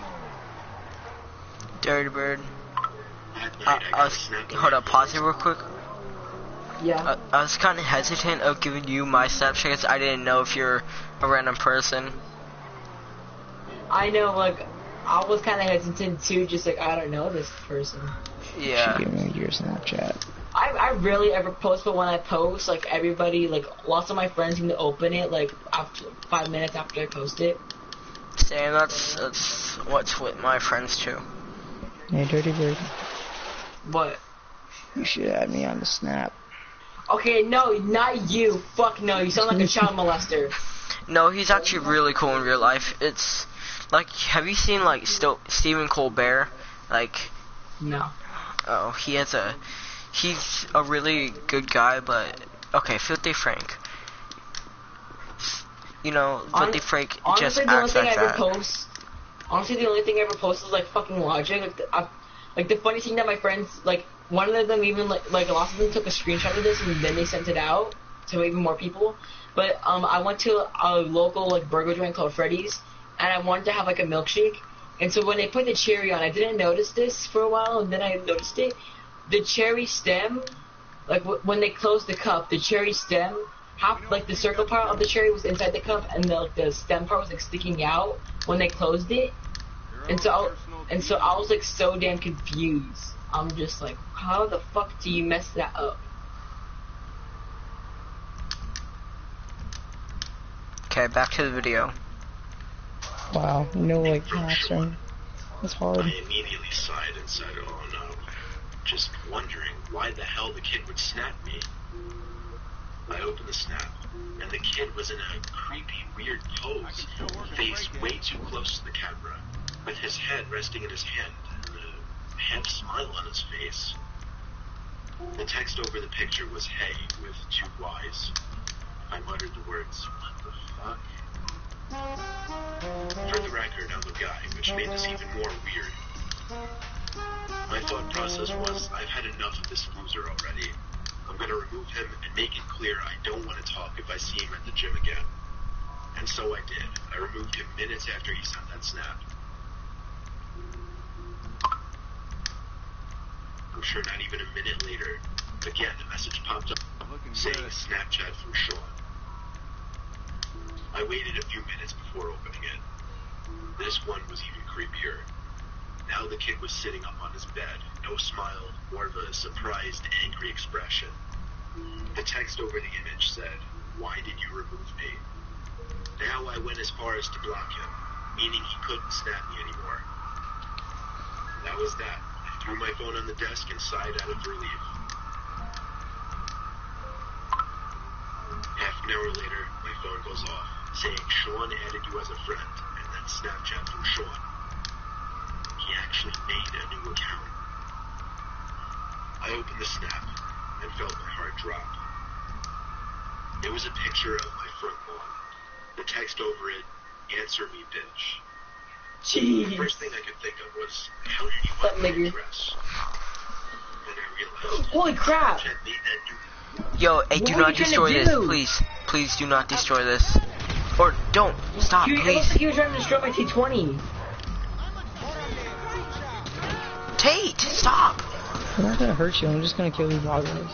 C: Dirty Bird.
G: That night, I got a snap on
C: Hold
G: my
C: up, pause it
G: phone.
C: real quick.
H: Yeah.
C: I was kind of hesitant of giving you my Snapchat because I didn't know if you're a random person.
H: I know, like, I was kind of hesitant too, just like, I don't know this person.
C: Yeah.
B: She gave me your Snapchat.
H: I rarely ever post, but when I post, like, everybody, like, lots of my friends seem to open it, like, after 5 minutes after I post it.
C: Same, that's what's with my friends too.
B: Hey, Dirty Bird.
H: What?
B: You should add me on the Snap.
H: Okay, no, not you. Fuck no, you sound like a child molester.
C: No, he's actually really cool in real life. It's like, have you seen like Stephen Colbert? Like,
H: No.
C: oh, he's a really good guy, but okay, Filthy Frank. You know, Filthy Frank just
H: honestly, the only
C: acts
H: thing
C: like
H: I ever
C: that.
H: post. Honestly, the only thing I ever post is like fucking logic. Like the funny thing that my friends, like one of them even like lots of them took a screenshot of this and then they sent it out. to even more people. But I went to a local like burger joint called Freddy's, and I wanted to have like a milkshake. And so when they put the cherry on, I didn't notice this for a while, and then I noticed it. The cherry stem, like when they closed the cup, the cherry stem, half like the circle part of the cherry was inside the cup, and the stem part was like sticking out when they closed it. And so I was like so damn confused. I'm just like, how the fuck do you mess that up?
C: Okay, back to the video.
B: Wow, no like action. It's hard.
G: I immediately sighed and said, oh no, just wondering why the hell the kid would snap me. I opened the snap, and the kid was in a creepy, weird pose, face way too close to the camera, with his head resting in his hand, and a half smile on his face. The text over the picture was hey, with 2 Y's. I muttered the words, what the fuck? For the record, I'm a guy, which made this even more weird. My thought process was, I've had enough of this loser already. I'm gonna remove him and make it clear I don't want to talk if I see him at the gym again. And so I did. I removed him minutes after he sent that snap. I'm sure not even a minute later, again the message popped up saying Snapchat from Sean. I waited a few minutes before opening it. This one was even creepier. Now the kid was sitting up on his bed, no smile, more of a surprised, angry expression. The text over the image said, why did you remove me? Now I went as far as to block him, meaning he couldn't snap me anymore. That was that. I threw my phone on the desk and sighed out of relief. Half an hour later, my phone goes off, saying Sean added you as a friend, and then Snapchat from Sean. He actually made a new account. I opened the snap and felt my heart drop. It was a picture of my front lawn. The text over it, answer me, bitch.
H: Jeez.
G: The first thing I could think of was, how did you find my address? Then I realized,
H: holy crap!
G: Snapchat made that new.
C: Yo, hey, do not destroy this, please. Please do not destroy this. Or don't. Stop,
H: It looks
C: please.
H: like you were trying to destroy my T20.
C: Tate, stop.
B: I'm not gonna hurt you, I'm just gonna kill these vloggers.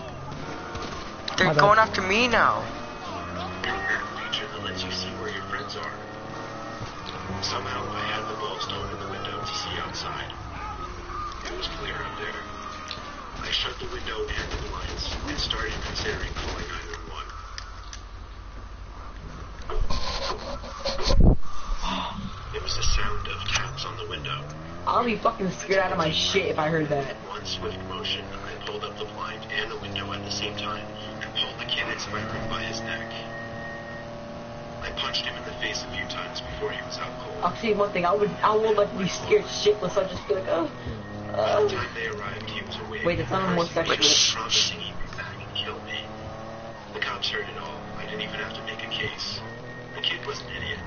C: They're going after me now.
G: Feature that lets you see where your friends are. Somehow I had the balls to open the window to see outside. It was clear up there. I shut the window and the blinds and started considering calling 911. It was the sound of taps on the window.
H: I'll be fucking scared out of my shit if I heard that.
G: In one swift motion, I pulled up the blind and the window at the same time and pulled the kid into my room by his neck. I punched him in the face a few times before he was out cold.
H: I'll say one thing, I would like be scared shitless. I'd just be like, oh.
G: By the time they arrived, he was awake.
H: Wait, it's not more sexual.
G: Promising he'd be back and kill me. The cops heard it all. I didn't even have to make a case. The kid was an idiot.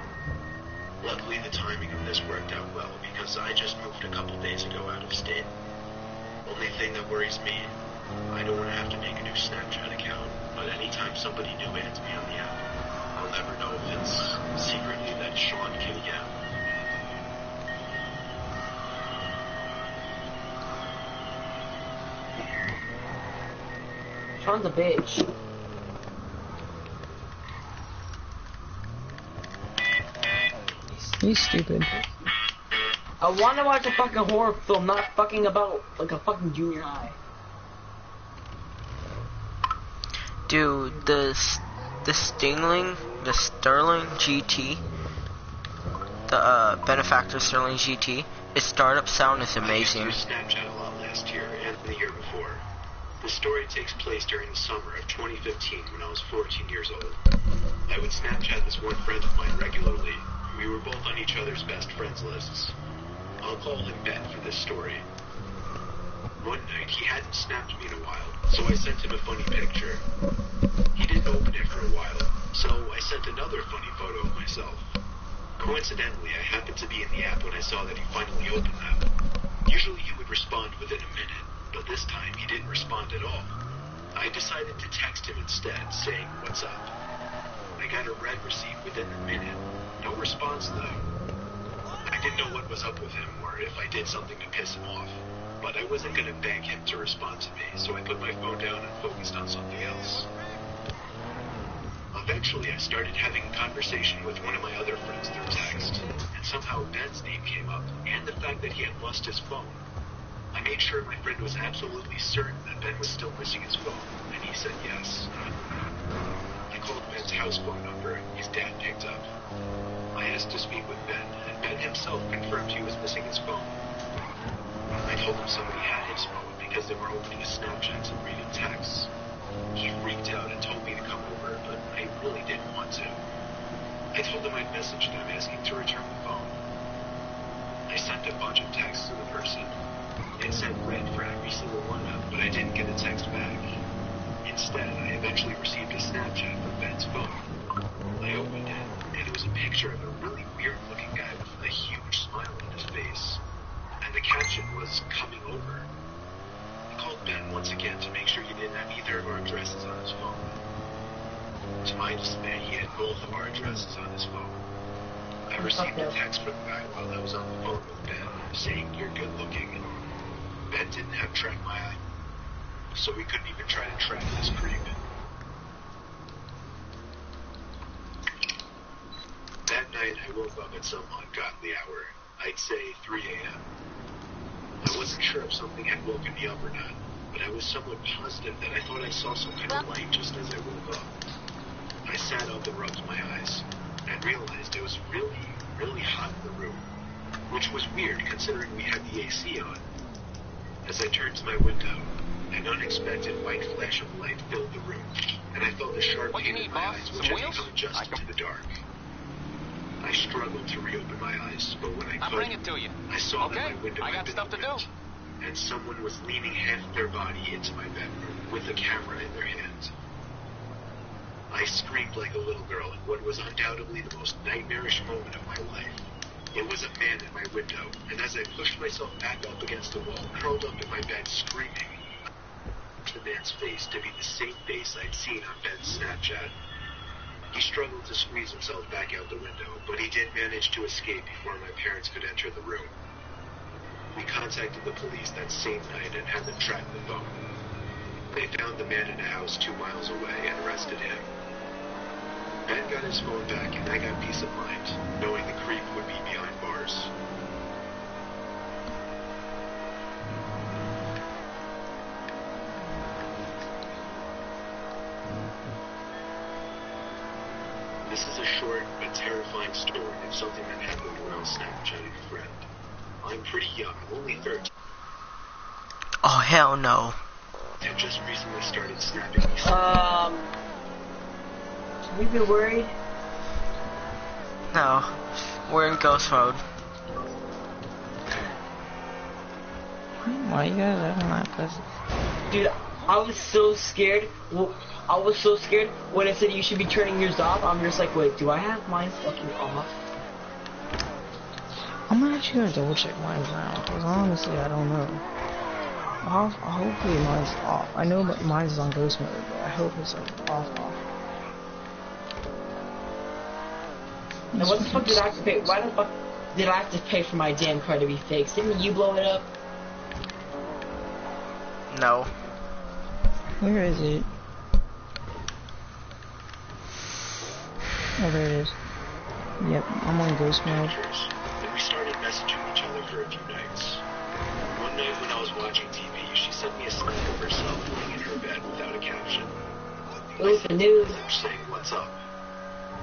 G: Luckily, the timing of this worked out well because I just moved a couple days ago out of state. Only thing that worries me, I don't want to have to make a new Snapchat account, but anytime somebody new adds me on the app, I'll never know if it's secretly that Sean Kim Yap.
H: Sean's a bitch.
B: He's stupid.
H: I want to watch a fucking horror film, not fucking about like a fucking junior high.
C: Dude, the Sterling GT, the Benefactor Sterling GT, its startup sound is amazing.
G: I used Snapchat a lot last year and the year before. The story takes place during the summer of 2015 when I was 14 years old. I would Snapchat this one friend of mine regularly. We were both on each other's best friends lists. I'll call him Ben for this story. One night, he hadn't snapped me in a while, so I sent him a funny picture. He didn't open it for a while, so I sent another funny photo of myself. Coincidentally, I happened to be in the app when I saw that he finally opened that. Usually he would respond within a minute, but this time he didn't respond at all. I decided to text him instead, saying, "What's up?" I got a red receipt within a minute. No response, though. I didn't know what was up with him, or if I did something to piss him off. But I wasn't going to beg him to respond to me, so I put my phone down and focused on something else. Eventually, I started having a conversation with one of my other friends through text, and somehow Ben's name came up, and the fact that he had lost his phone. I made sure my friend was absolutely certain that Ben was still missing his phone, and he said yes. I called Ben's house phone number, and his dad picked up. I asked to speak with Ben, and Ben himself confirmed he was missing his phone. I told him somebody had his phone because they were opening his Snapchats and reading texts. He freaked out and told me to come over, but I really didn't want to. I told him I'd messaged them asking to return the phone. I sent a bunch of texts to the person. It said red for every single one of them, but I didn't get a text back. Instead, I eventually received a Snapchat from Ben's phone. I opened it, and it was a picture of a really weird-looking guy with a huge smile on his face. And the caption was, "Coming over." I called Ben once again to make sure he didn't have either of our addresses on his phone. To my dismay, he had both of our addresses on his phone. I received a text from the guy while I was on the phone with Ben, saying, "You're good looking." Ben didn't have Track My Eye, so we couldn't even try to track this creep. That night, I woke up at some ungodly hour. I'd say 3 a.m. I wasn't sure if something had woken me up or not, but I was somewhat positive that I thought I saw some kind of light just as I woke up. I sat up and rubbed my eyes, and realized it was really, really hot in the room, which was weird considering we had the AC on. As I turned to my window, an unexpected white flash of light filled the room, and I felt a sharp pain in my eyes, which had become adjusted to the dark. I struggled to reopen my eyes, but when I could, I saw that my window had been opened, and someone was leaning half their body into my bedroom with a camera in their hand. I screamed like a little girl in what was undoubtedly the most nightmarish moment of my life. It was a man at my window, and as I pushed myself back up against the wall, curled up in my bed screaming, the man's face to be the same face I'd seen on Ben's Snapchat. He struggled to squeeze himself back out the window, but he did manage to escape before my parents could enter the room. We contacted the police that same night and had them track the phone. They found the man in a house 2 miles away and arrested him. Ben got his phone back, and I got peace of mind, knowing the creep would be behind bars. This is a short but terrifying story of something that happened when I was Snapchatting a friend. I'm pretty young, I'm only 13.
C: Oh, hell no.
G: I just recently started snapping these.
H: Should we be worried?
C: No. We're in ghost mode.
B: Why you guys acting like this?
H: Dude, I was so scared. I was so scared when it said you should be turning yours off. I'm just like, wait, do I have mine fucking off?
B: I'm actually gonna double check mine now, because honestly, I don't know. Hopefully mine's off. I know mine's on ghost mode, but I hope it's like off.
H: And what the fuck did I have to pay? Why the fuck did I have to pay for my damn car to be fixed? Didn't you blow it up?
C: No.
B: Where is it? Oh, there it is. Yep, I'm on ghost mode.
G: And we started messaging each other for a few nights. One night when I was watching TV, she sent me a snap of herself laying in her bed without a caption.
H: Ooh, the news.
G: Saying, "What's up?"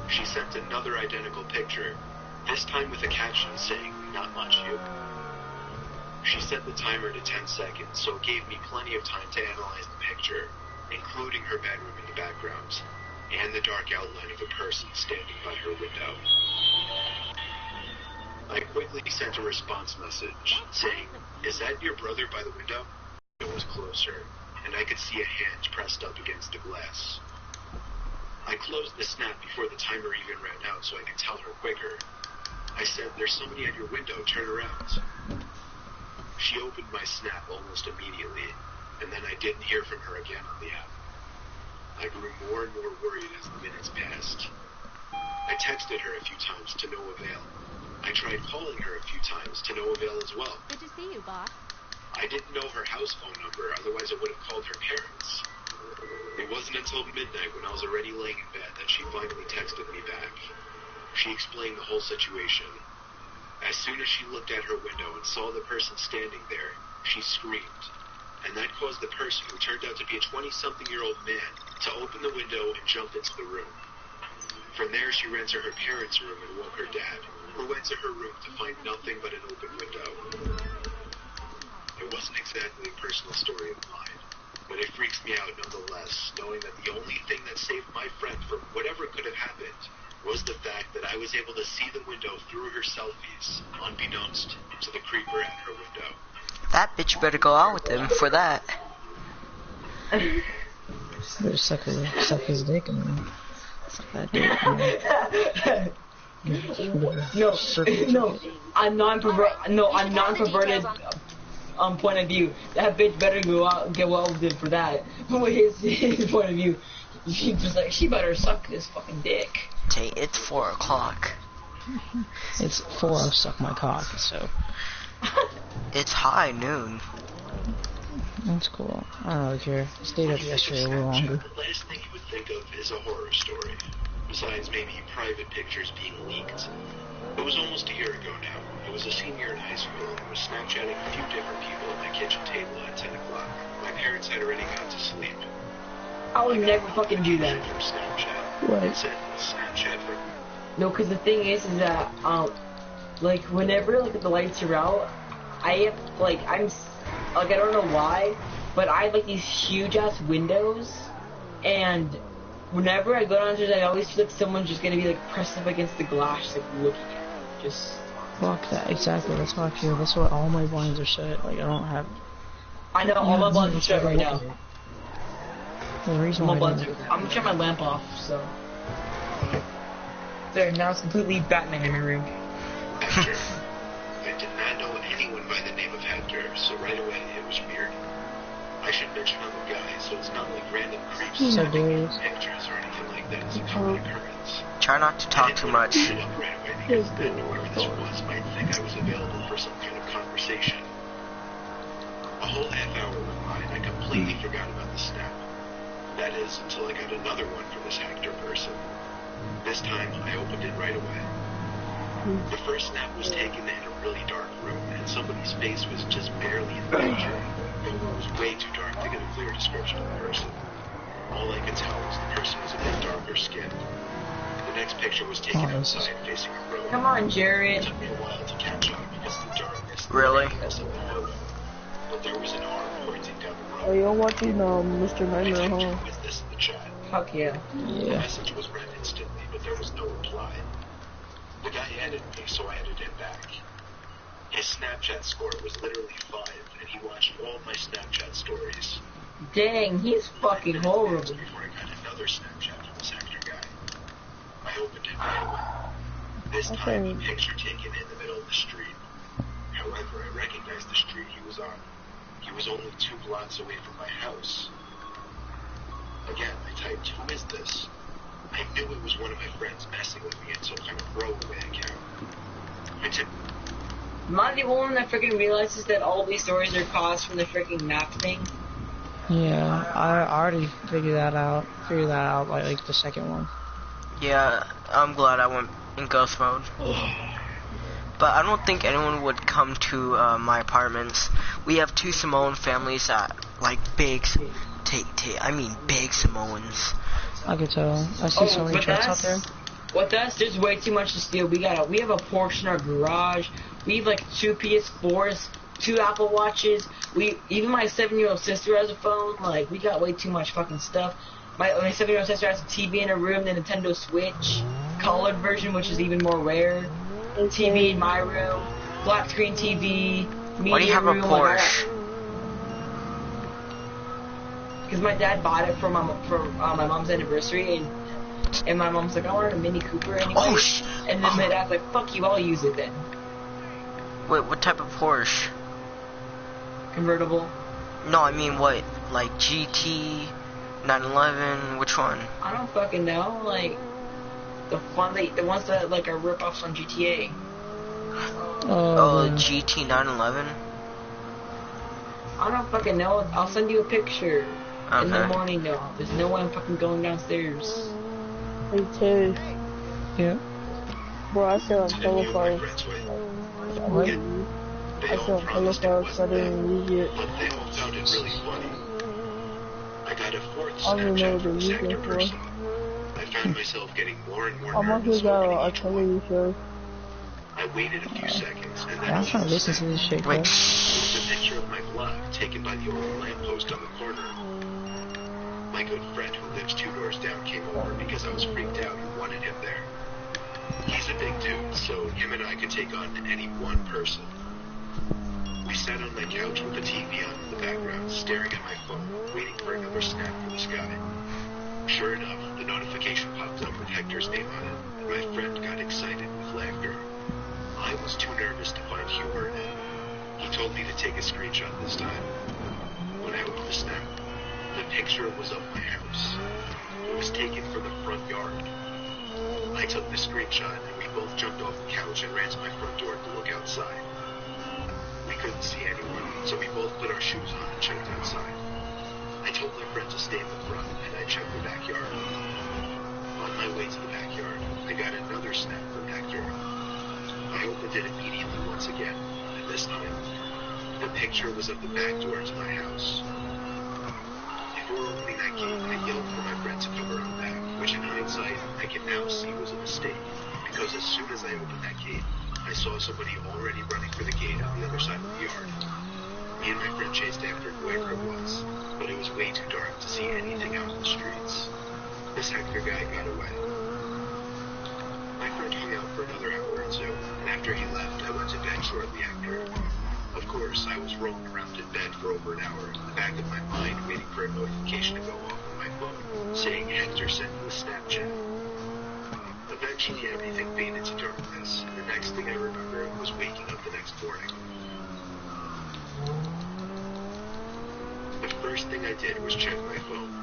G: She sent another identical picture, this time with a caption saying, "Not much, you." She set the timer to 10 seconds, so it gave me plenty of time to analyze the picture, including her bedroom in the background, and the dark outline of a person standing by her window. I quickly sent a response message, saying, "Is that your brother by the window?" It was closer, and I could see a hand pressed up against the glass. I closed the snap before the timer even ran out so I could tell her quicker. I said, "There's somebody at your window, turn around." She opened my snap almost immediately, and then I didn't hear from her again on the app. I grew more and more worried as the minutes passed. I texted her a few times to no avail. I tried calling her a few times to no avail as well.
J: Good to see you, boss.
G: I didn't know her house phone number, otherwise I would have called her parents. It wasn't until midnight when I was already laying in bed that she finally texted me back. She explained the whole situation. As soon as she looked at her window and saw the person standing there, she screamed. And that caused the person, who turned out to be a 20-something-year-old man, to open the window and jump into the room. From there, she ran to her parents' room and woke her dad, who went to her room to find nothing but an open window. It wasn't exactly a personal story of mine, but it freaks me out nonetheless, knowing that the only thing that saved my friend from whatever could have happened was the fact that I was able to see the window through her selfies, unbeknownst to the creeper at her window.
C: That bitch better go out with him for that.
B: Better suck his dick and then suck that dick.
H: No, I'm non-perverted point of view. That bitch better go out, get well with him for that. His point of view, she better suck this fucking dick.
C: It's 4 o'clock.
B: It's 4, suck my cock, so.
C: It's high noon.
B: That's cool. I don't really care. Stayed up yesterday a little longer.
G: The last thing you would think of is a horror story, besides maybe private pictures being leaked. It was almost a year ago now. I was a senior in high school and was Snapchatting a few different people at my kitchen table at 10 o'clock. My parents had already gone to sleep.
H: I would never fucking do that.
G: From Snapchat.
B: What?
G: It said Snapchat from...
H: No, because the thing is that, like, whenever, like, the lights are out, I have, like, I don't know why, but I have, like, these huge-ass windows, and whenever I go downstairs, I always feel like someone's just gonna be, like, pressed up against the glass, like, looking at me. Just...
B: Fuck that, exactly, that's how I feel. That's why all my blinds are shut. Like, I don't have...
H: I know, all my blinds are shut right now.
B: The reason
H: I'm
B: why
H: gonna turn my lamp off, so... There, now it's completely Batman in my room.
G: Hector. I did not know anyone by the name of Hector, so right away it was weird. I should mention I'm a guy, so it's not like random creeps sending pictures or anything like that. It's a common occurrence.
C: Try not to talk too much.
G: I didn't right away because then whoever this was might think I was available for some kind of conversation. A whole half hour went by and I completely forgot about the snap. That is, until I got another one from this Hector person. This time, I opened it right away. The first snap was taken in a really dark room, and somebody's face was just barely in the picture. It was way too dark to get a clear description of the person. All I could tell was the person was a bit darker skinned. The next picture was taken outside, facing a road.
H: Come on, Jared.
G: It took me a while to catch up because of the darkness.
C: Really?
G: But there was an arm pointing down the road.
A: Oh, you're watching Mr. Nightmare, huh?
G: Who is this in the chat?
H: Fuck yeah.
G: The message was read instantly, but there was no reply. The guy added me, so I added him back. His Snapchat score was literally 5, and he watched all my Snapchat stories.
H: Dang, he's fucking horrible.
G: Before I got another Snapchat from this Hector guy. I opened it right away. This time, a picture taken in the middle of the street. However, I recognized the street he was on. He was only 2 blocks away from my house. Again, I typed, who is this? I knew it was one of my friends messing with me in some kind of throwaway account.
H: Am I the only one that freaking realizes that all these stories are caused from the freaking map thing?
B: Yeah, I already figured that out. Like the second one.
C: Yeah, I'm glad I went in ghost mode. But I don't think anyone would come to my apartments. We have 2 Samoan families that like big Samoans.
B: I could tell. I see so many trucks out there.
H: With us, there's way too much to steal. We have a Porsche in our garage. We have like 2 PS4s, 2 Apple Watches. Even my 7-year-old sister has a phone. Like, we got way too much fucking stuff. My 7-year-old sister has a TV in her room, the Nintendo Switch, colored version, which is even more rare. TV in my room, black screen TV, media
C: Why do you have
H: room.
C: a Porsche?
H: Because my dad bought it for my mom's anniversary, and my mom's like, I wanted a Mini Cooper anyway.
C: Oh,
H: and then my dad's like, fuck you, I'll use it then.
C: Wait, what type of Porsche?
H: Convertible.
C: No, I mean what? Like GT 9/11, which one?
H: I don't fucking know. Like the ones that like are rip-offs on GTA.
C: Oh, GT 9/11.
H: I don't fucking know. I'll send you a picture in the
C: Okay.
H: morning though. There's no way I'm fucking going downstairs.
A: Me too.
B: Yeah.
A: Bro, I still have pillow cards.
B: What?
A: I still have pillow cards, so I didn't use it.
G: But they all found it really funny. I got a fourth
A: I don't even know
G: Snapchat
A: what
G: from
A: they're
G: this
A: using
G: actor
A: for.
G: person. I found myself getting more and more
A: I'm
G: nervous
A: also got
G: opening
A: a
G: each one.
A: TV show.
G: I waited a few seconds and then
B: I'm trying to listen to this shit, bro.
C: Wait.
G: it was a picture of my blood taken by the old lamppost on the corner. My good friend who lives 2 doors down came over because I was freaked out and wanted him there. He's a big dude, so him and I could take on any one person. We sat on my couch with the TV on in the background, staring at my phone, waiting for another snap from the sky. Sure enough, the notification popped up with Hector's name on it, and my friend got excited with laughter. I was too nervous to find humor in it. He told me to take a screenshot this time. When I opened the snap, the picture was of my house. It was taken from the front yard. I took the screenshot and we both jumped off the couch and ran to my front door to look outside. We couldn't see anyone, so we both put our shoes on and checked outside. I told my friend to stay in the front and I checked the backyard. On my way to the backyard, I got another snap from Hector. I opened it immediately once again, and this time, the picture was of the back door to my house. Before opening that gate, I yelled for my friend to come around back, which in hindsight, I can now see was a mistake, because as soon as I opened that gate, I saw somebody already running for the gate on the other side of the yard. Me and my friend chased after whoever it was, but it was way too dark to see anything out in the streets. This Hector guy got away. My friend hung out for another hour or two, and after he left, I went to bed shortly after. Of course, I was rolling around in bed for over an hour, in the back of my mind waiting for a notification to go off on my phone, saying Hector sent me a Snapchat. Eventually, everything faded to darkness, and the next thing I remember was waking up the next morning. The first thing I did was check my phone.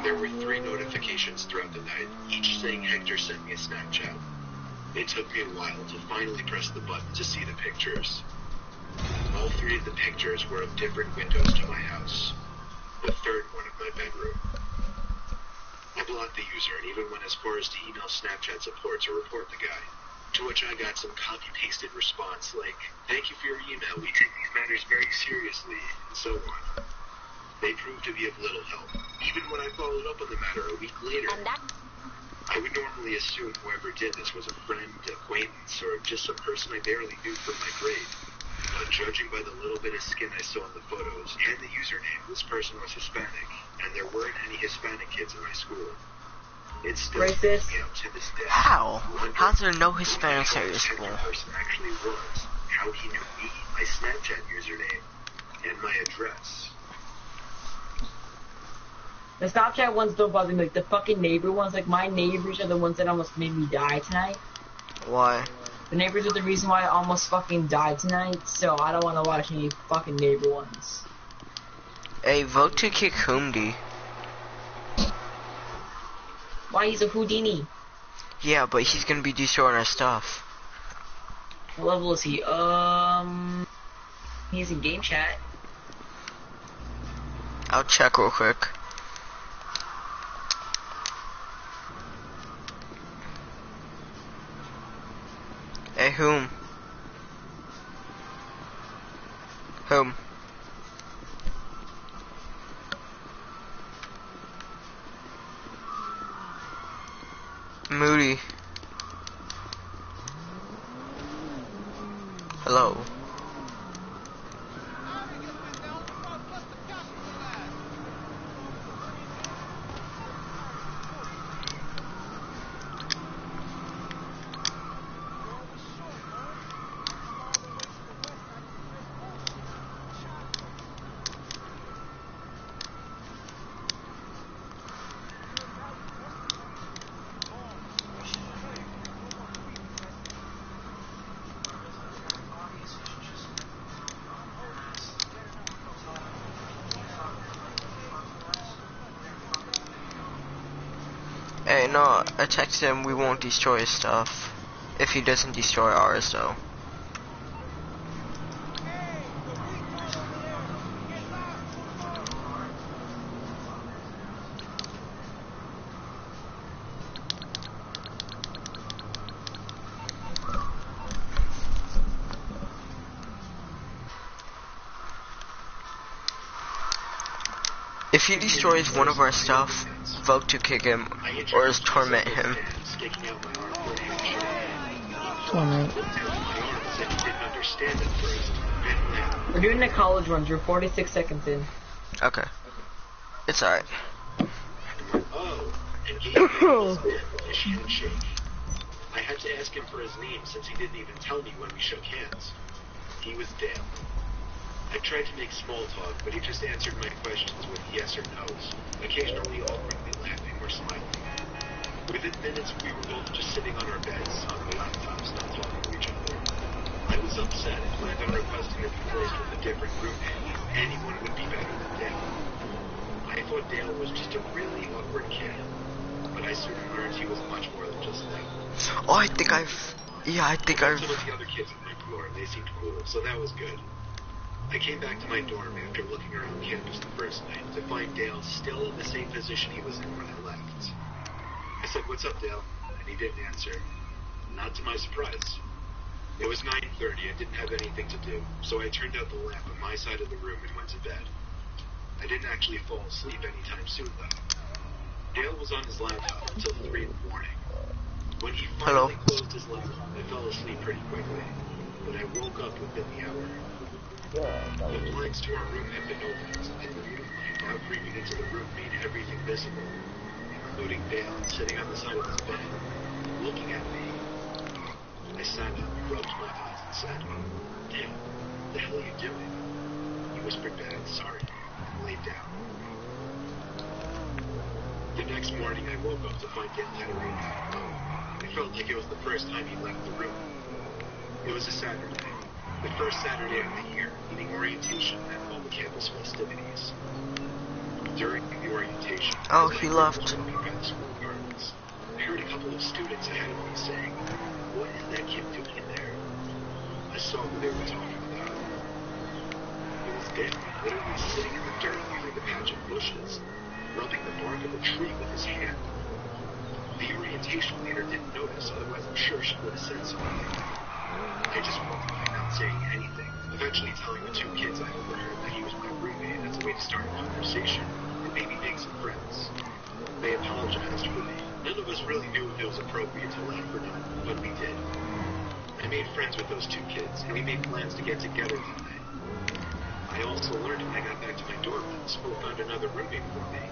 G: There were 3 notifications throughout the night, each saying Hector sent me a Snapchat. It took me a while to finally press the button to see the pictures. All 3 of the pictures were of different windows to my house. The third one of my bedroom. I blocked the user and even went as far as to email Snapchat support to report the guy. To which I got some copy-pasted response like, "Thank you for your email, we take these matters very seriously," and so on. They proved to be of little help, even when I followed up on the matter a week later. I would normally assume whoever did this was a friend, acquaintance, or just some person I barely knew from my grade. But judging by the little bit of skin I saw in the photos and the username, this person was Hispanic, and there weren't any Hispanic kids in my school. It still freaks me out to this day.
C: How? How's there no Hispanics at your
G: Who
C: school?
G: this person actually was, how he knew me, my Snapchat username, and my address.
H: The Snapchat ones don't bother me. Like the fucking neighbor ones, like my neighbors are the ones that almost made me die tonight.
C: Why?
H: The neighbors are the reason why I almost fucking died tonight, so I don't want to watch any fucking neighbor ones.
C: Hey, vote to kick Humdi.
H: Why, he's a Houdini?
C: Yeah, but he's gonna be destroying our stuff.
H: What level is he? He's in game chat.
C: I'll check real quick. Hey, whom? Whom? Moody. Hello. Okay, no, I texted him we won't destroy his stuff. If he doesn't destroy ours, though. If he destroys one of our stuff, vote to kick him or just torment him.
B: Torment.
H: We're doing the college ones. We're 46 seconds in.
C: Okay. It's alright.
G: I had to ask him for his name since he didn't even tell me when we shook hands. He was Dale. I tried to make small talk, but he just answered my questions with yes or no's, occasionally awkwardly laughing or smiling. Within minutes, we were both just sitting on our beds, on our laptops, not talking to each other. I was upset and planned on requesting to be placed with a different roommate. Anyone would be better than Dale. I thought Dale was just a really awkward kid, but I soon learned he was much more than just that.
C: Oh, I think I've...
G: Some of the other kids on my floor, and they seemed cool, so that was good. I came back to my dorm after looking around campus the first night to find Dale still in the same position he was in when I left. I said, "What's up, Dale?" And he didn't answer. Not to my surprise. It was 9:30. I didn't have anything to do, so I turned out the lamp on my side of the room and went to bed. I didn't actually fall asleep anytime soon, though. Dale was on his laptop until 3 in the morning. When he finally closed his laptop, I fell asleep pretty quickly, but I woke up within the hour. The blinds to our room had been opened, and the moonlight now creeping into the room made everything visible, including Dale sitting on the side of his bed, looking at me. I sat up, rubbed my eyes, and said, "Dale, what the hell are you doing?" He whispered back, "Sorry," and laid down. The next morning, I woke up to find Dale had a roommate. I felt like it was the first time he left the room. It was a Saturday. The first Saturday of the year, meaning orientation and all the campus festivities. During the orientation,
C: he left.
G: Walking by the school gardens, I heard a couple of students ahead of me saying, "What is that kid doing in there?" I saw who they were talking about. It was Dale, literally sitting in the dirt behind a patch of bushes, rubbing the bark of a tree with his hand. The orientation leader didn't notice, otherwise I'm sure she would have said something. I just walked by, not saying anything, eventually telling the two kids I overheard that he was my roommate as a way to start a conversation and maybe make some friends. They apologized for me. None of us really knew if it was appropriate to laugh or not, but we did. I made friends with those two kids, and we made plans to get together that night. I also learned when I got back to my dorm that the school found another roommate for me.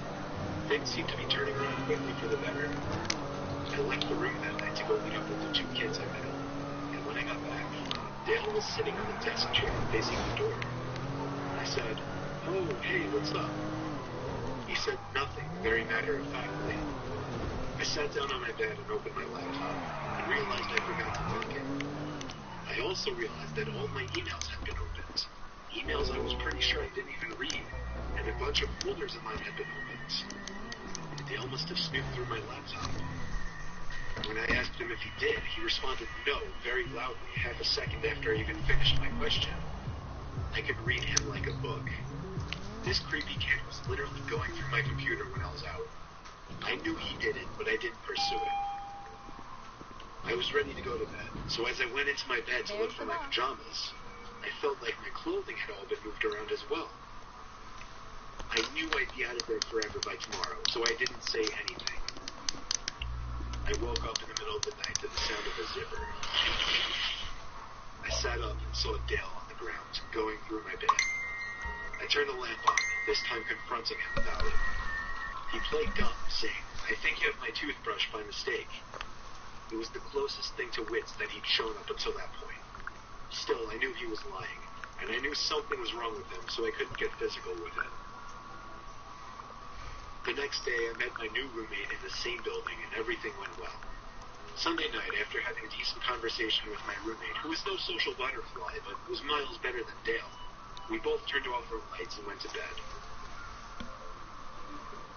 G: Things seemed to be turning around quickly for the better. I left the room that night to go meet up with the two kids I met. And when I got back, Dale was sitting on the desk chair facing the door. I said, "Oh, hey, what's up?" He said nothing, very matter-of-factly. I sat down on my bed and opened my laptop and realized I forgot to lock it. I also realized that all my emails had been opened. Emails I was pretty sure I didn't even read, and a bunch of folders of mine had been opened. Dale must have snooped through my laptop. When I asked him if he did, he responded no very loudly, half a second after I even finished my question. I could read him like a book. This creepy kid was literally going through my computer when I was out. I knew he did it, but I didn't pursue it. I was ready to go to bed, so as I went into my bed to look for my pajamas, I felt like my clothing had all been moved around as well. I knew I'd be out of bed forever by tomorrow, so I didn't say anything. I woke up in the middle of the night to the sound of a zipper. I sat up and saw Dale on the ground, going through my bed. I turned the lamp on, this time confronting him about it. He played dumb, saying, "I think you have my toothbrush by mistake." It was the closest thing to wits that he'd shown up until that point. Still, I knew he was lying, and I knew something was wrong with him, so I couldn't get physical with it. The next day, I met my new roommate in the same building, and everything went well. Sunday night, after having a decent conversation with my roommate, who was no social butterfly, but was miles better than Dale, we both turned off our lights and went to bed.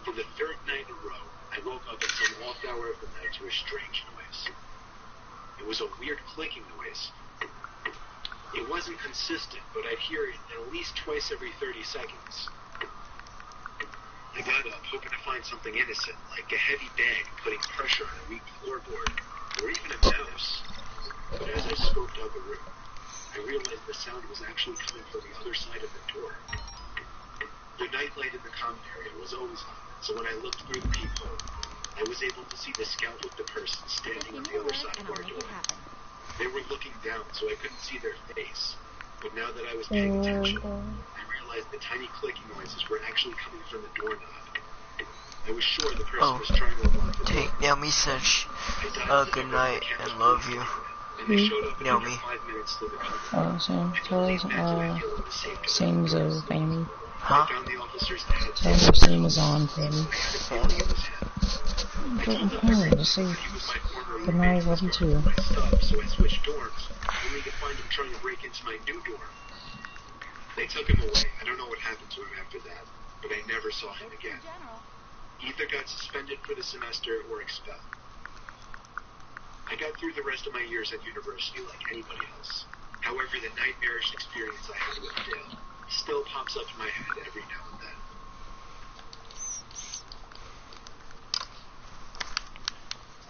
G: For the third night in a row, I I woke up at some off hour of the night to a strange noise. It was a weird clicking noise. It wasn't consistent, but I'd hear it at least twice every 30 seconds. I got up, hoping to find something innocent, like a heavy bag putting pressure on a weak floorboard, or even a mouse. But as I scoped out the room, I realized the sound was actually coming from the other side of the door. The nightlight in the common area was always on, so when I looked through the peephole, I was able to see the scalp of the person standing on the other side of our door. They were looking down, so I couldn't see their face. But now that I was paying attention, I realized the tiny clicking noises were actually coming from the doorknob. I was sure the person was trying to unlock the door.
C: Take Naomi says, good night and love you.
G: And they showed up in
C: Naomi.
G: 5 minutes to the cover.
B: Same as a family.
C: Huh?
G: I found the officer's head.
B: Tell them same as on family. Just say good night, love you too.
G: So I switched dorms, only to find him trying to break into my new dorm. They took him away. I don't know what happened to him after that, but I never saw him again. He either got suspended for the semester or expelled. I got through the rest of my years at university like anybody else. However, the nightmarish experience I had with Dale still pops up in my head every now and then.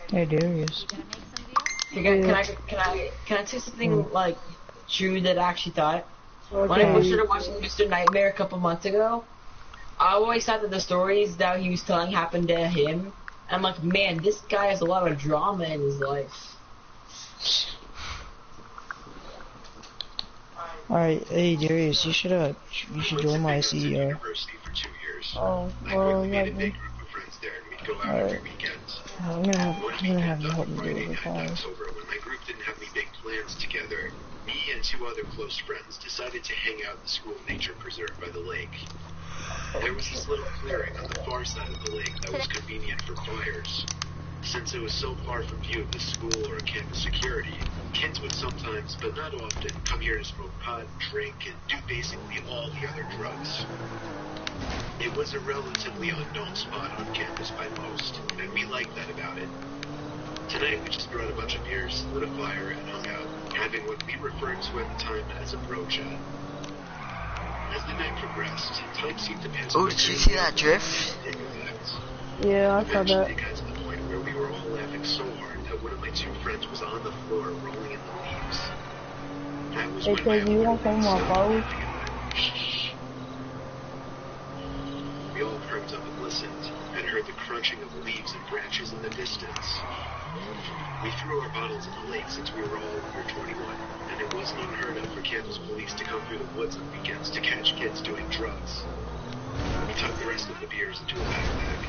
B: Hey Darius.
H: Can I say something like true that I actually thought? When I first started watching Mr. Nightmare a couple months ago, I always thought that the stories that he was telling happened to him. I'm like, man, this guy has a lot of drama in his life.
B: Alright, hey Darius, you should join my CEO.
G: Oh, well, like me. Alright.
B: I'm gonna have you help me do it before.
G: When my group didn't have any big plans together, me and 2 other close friends decided to hang out in the school nature preserve by the lake. There was this little clearing on the far side of the lake that was convenient for fires. Since it was so far from view of the school or campus security, kids would sometimes, but not often, come here to smoke pot, drink, and do basically all the other drugs. It was a relatively unknown spot on campus by most, and we liked that about it. Tonight we just brought a bunch of beers, lit a fire, and hung out, having what we referred to at the time as a bro chat. As the night progressed, time seemed to pass.
C: Oh, did you see that drift?
A: Yeah, I saw that.
G: It got to the point where we were all laughing so hard that one of my 2 friends was on the floor rolling in the leaves. That was when
A: Because you want some more bows?
G: We all perked up and listened, and heard the crunching of leaves and branches in the distance. We threw our bottles in the lake since we were all under 21, and it wasn't unheard of for campus police to come through the woods on weekends to catch kids doing drugs. We tucked the rest of the beers into a backpack.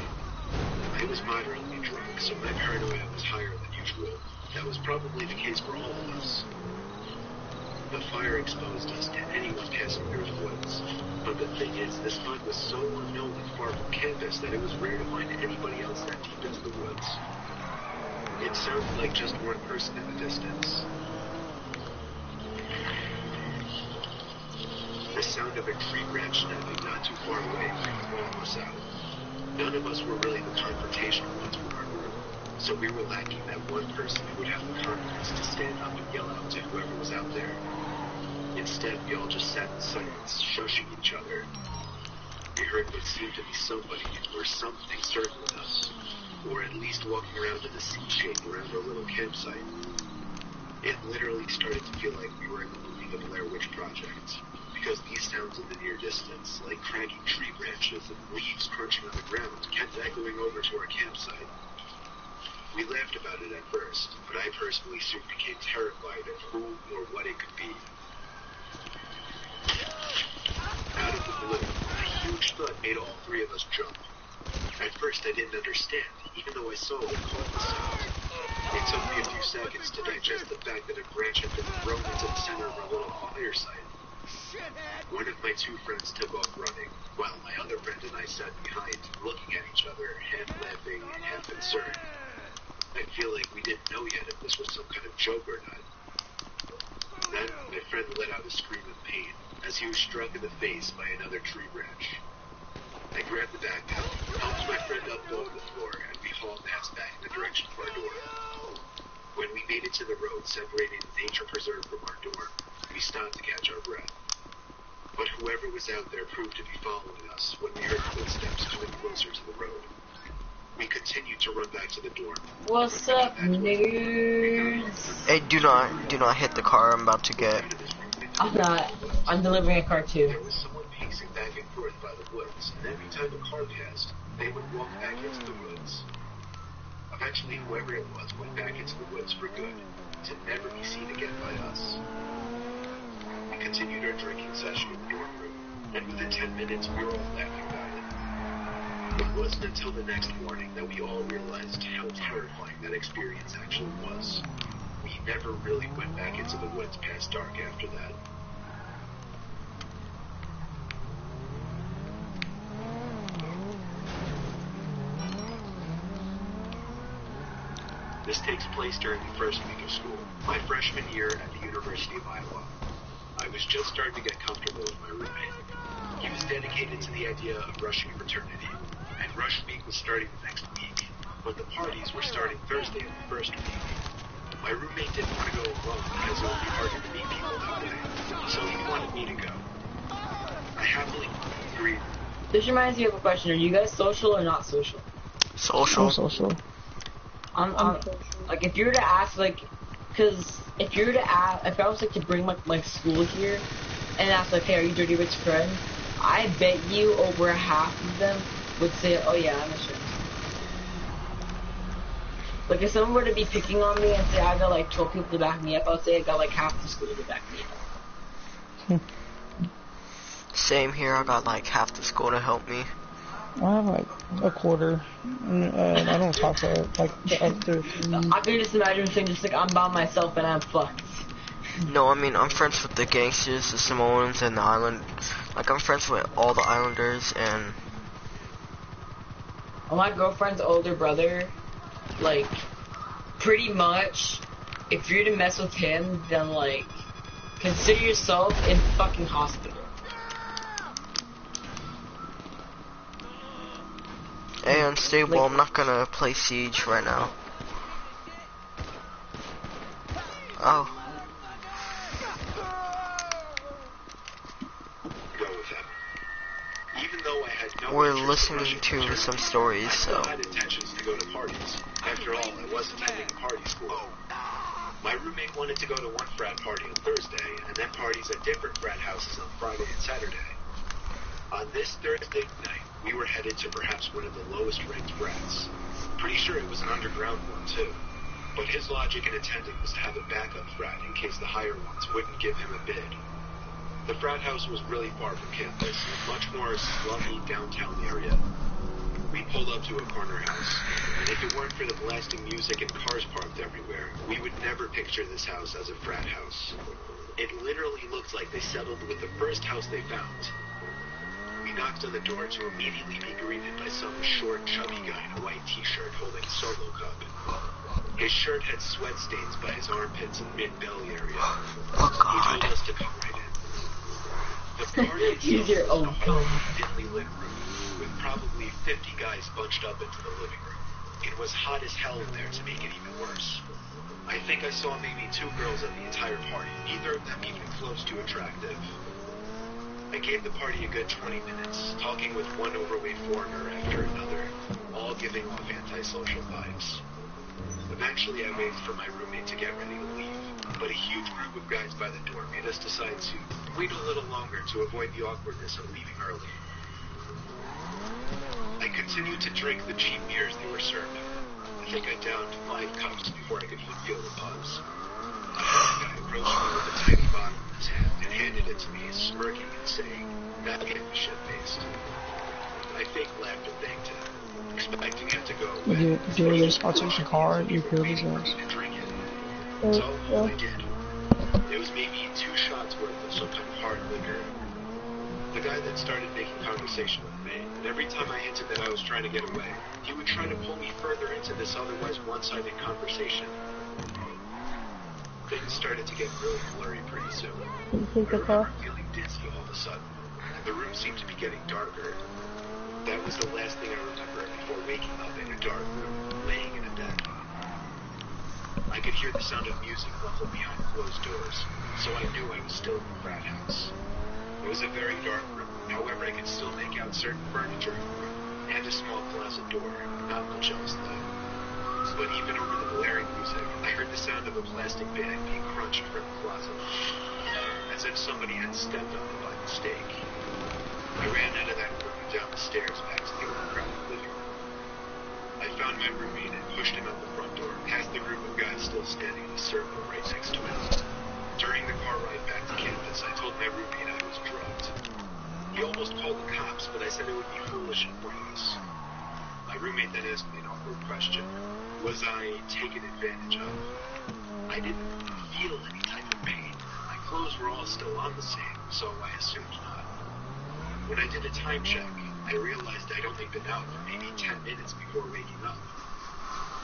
G: I was moderately drunk, so my paranoia was higher than usual. That was probably the case for all of us. The fire exposed us to anyone passing through the woods. But the thing is, this spot was so unknown and far from campus that it was rare to find anybody else that deep into the woods. It sounded like just one person in the distance. The sound of a tree branch snapping not too far away freaked all of us out. None of us were really the confrontational ones from our group, so we were lacking that one person who would have the confidence to stand up and yell out to whoever was out there. Instead, we all just sat in silence, shushing each other. We heard what seemed to be somebody or something circling us, or at least walking around in a C shape around our little campsite. It literally started to feel like we were in the movie The Blair Witch Project, because these sounds in the near distance, like cracking tree branches and leaves crunching on the ground, kept echoing over to our campsite. We laughed about it at first, but I personally soon became terrified of who or what it could be. Out of the blue, a huge thud made all 3 of us jump. At first I didn't understand, even though I saw what caused the sound. It took me a few seconds to digest the fact that a branch had been thrown into the center of our little fire site. One of my 2 friends took off running, while my other friend and I sat behind, looking at each other, half laughing, half concerned. I feel like we didn't know yet if this was some kind of joke or not. Then, my friend let out a scream of pain, as he was struck in the face by another tree branch. I grabbed the backpack, helped my friend up over the floor, and we haul mats back in the direction of our dorm. When we made it to the road separating the nature preserve from our dorm, we stopped to catch our breath. But whoever was out there proved to be following us when we heard footsteps coming closer to the road. We continued to run back to the dorm.
H: What's up, nerds?
C: Hey, do not hit the car I'm about to get.
H: I'm not. I'm delivering a car too.
G: There was someone pacing back and forth by the woods, and every time a car passed, they would walk back into the woods. Eventually, whoever it was went back into the woods for good, to never be seen again by us. We continued our drinking session in the dorm room, and within 10 minutes, we were all laughing about it. It wasn't until the next morning that we all realized how terrifying that experience actually was. We never really went back into the woods past dark after that. This takes place during the first week of school, my freshman year at the University of Iowa. I was just starting to get comfortable with my roommate. He was dedicated to the idea of rushing fraternity, and rush week was starting the next week, but the parties were starting Thursday of the first week. My roommate didn't want to go alone because it would be harder to meet people that way, so he wanted me to go. I happily agreed.
H: This reminds me of a question. Are you guys social or not social?
C: Social.
B: I'm social.
H: I'm like, if you were to ask, like, because if you were to ask, if I was like to bring my school here and ask, like, hey, are you Dirty Rich friend? I bet you over half of them would say, oh yeah, I'm a friend. Like, if someone were to be picking on me and say I got like 12 people to back me up, I would say I got like half the school to back me up.
C: Same here. I got like half the school to help me.
B: I have like a quarter. I don't talk to like the other.
H: I can just imagine saying just like I'm by myself and I'm fucked.
C: No, I mean I'm friends with the gangsters, the Samoans, and the island. Like I'm friends with all the islanders and.
H: Well, my girlfriend's older brother, like, pretty much, if you're to mess with him, then like, consider yourself in fucking hospital.
C: Hey, unstable, I'm not gonna play Siege right now. Oh.
G: Go with him. Even though I had no
C: We're
G: interest in
C: listening
G: rushing
C: to
G: fraternity,
C: some stories,
G: I still
C: so.
G: had intentions to go to parties. After all, I was attending a party school. My roommate wanted to go to one frat party on Thursday, and then parties at different frat houses on Friday and Saturday. On this Thursday night, we were headed to perhaps one of the lowest ranked frats. Pretty sure it was an underground one, too. But his logic in attending was to have a backup frat in case the higher ones wouldn't give him a bid. The frat house was really far from campus, much more slummy downtown area. We pulled up to a corner house, and if it weren't for the blasting music and cars parked everywhere, we would never picture this house as a frat house. It literally looked like they settled with the first house they found. We knocked on the door to immediately be greeted by some short, chubby guy in a white t-shirt holding a solo cup. His shirt had sweat stains by his armpits and mid-belly area.
C: Oh
G: He told
C: God.
G: us to come right in. The party itself was in a whole dimly lit room, with probably 50 guys bunched up into the living room. It was hot as hell in there to make it even worse. I think I saw maybe 2 girls at the entire party, neither of them even close to attractive. I gave the party a good 20 minutes, talking with one overweight foreigner after another, all giving off antisocial vibes. Eventually I waited for my roommate to get ready to leave, but a huge group of guys by the door made us decide to wait a little longer to avoid the awkwardness of leaving early. I continued to drink the cheap beers they were serving. I think I downed 5 cups before I could even feel the buzz. A guy approached me with a tiny bottle in his hand and handed it to me, smirking and saying, "That made me shit-faced." I fake laughed and thanked him, expecting him to go away.
B: Do you just hot your car? You feel this ass.
G: So, I did. It was maybe 2 shots worth of some kind of hard liquor. The guy then started making conversation with me, and every time I hinted that I was trying to get away, he would try to pull me further into this otherwise one-sided conversation. Things started to get really blurry pretty soon. I remember feeling dizzy all of a sudden, and the room seemed to be getting darker. That was the last thing I remember before waking up in a dark room, laying in a bed. I could hear the sound of music muffled behind closed doors, so I knew I was still in the frat house. It was a very dark room, however I could still make out certain furniture in the room, and a small closet door, not much else though. But even over the blaring music, I heard the sound of a plastic bag being crunched from the closet, as if somebody had stepped on it by mistake. I ran out of that room and down the stairs back to the overcrowded living room. I found my roommate and pushed him out the front door, past the group of guys still standing in a circle right next to him. During the car ride back to campus, I told my roommate I was drugged. He almost called the cops, but I said it would be foolish and pointless. My roommate then asked me an awkward question. Was I taken advantage of? I didn't feel any type of pain. My clothes were all still on the same, so I assumed not. When I did a time check, I realized I'd only been out for maybe 10 minutes before waking up.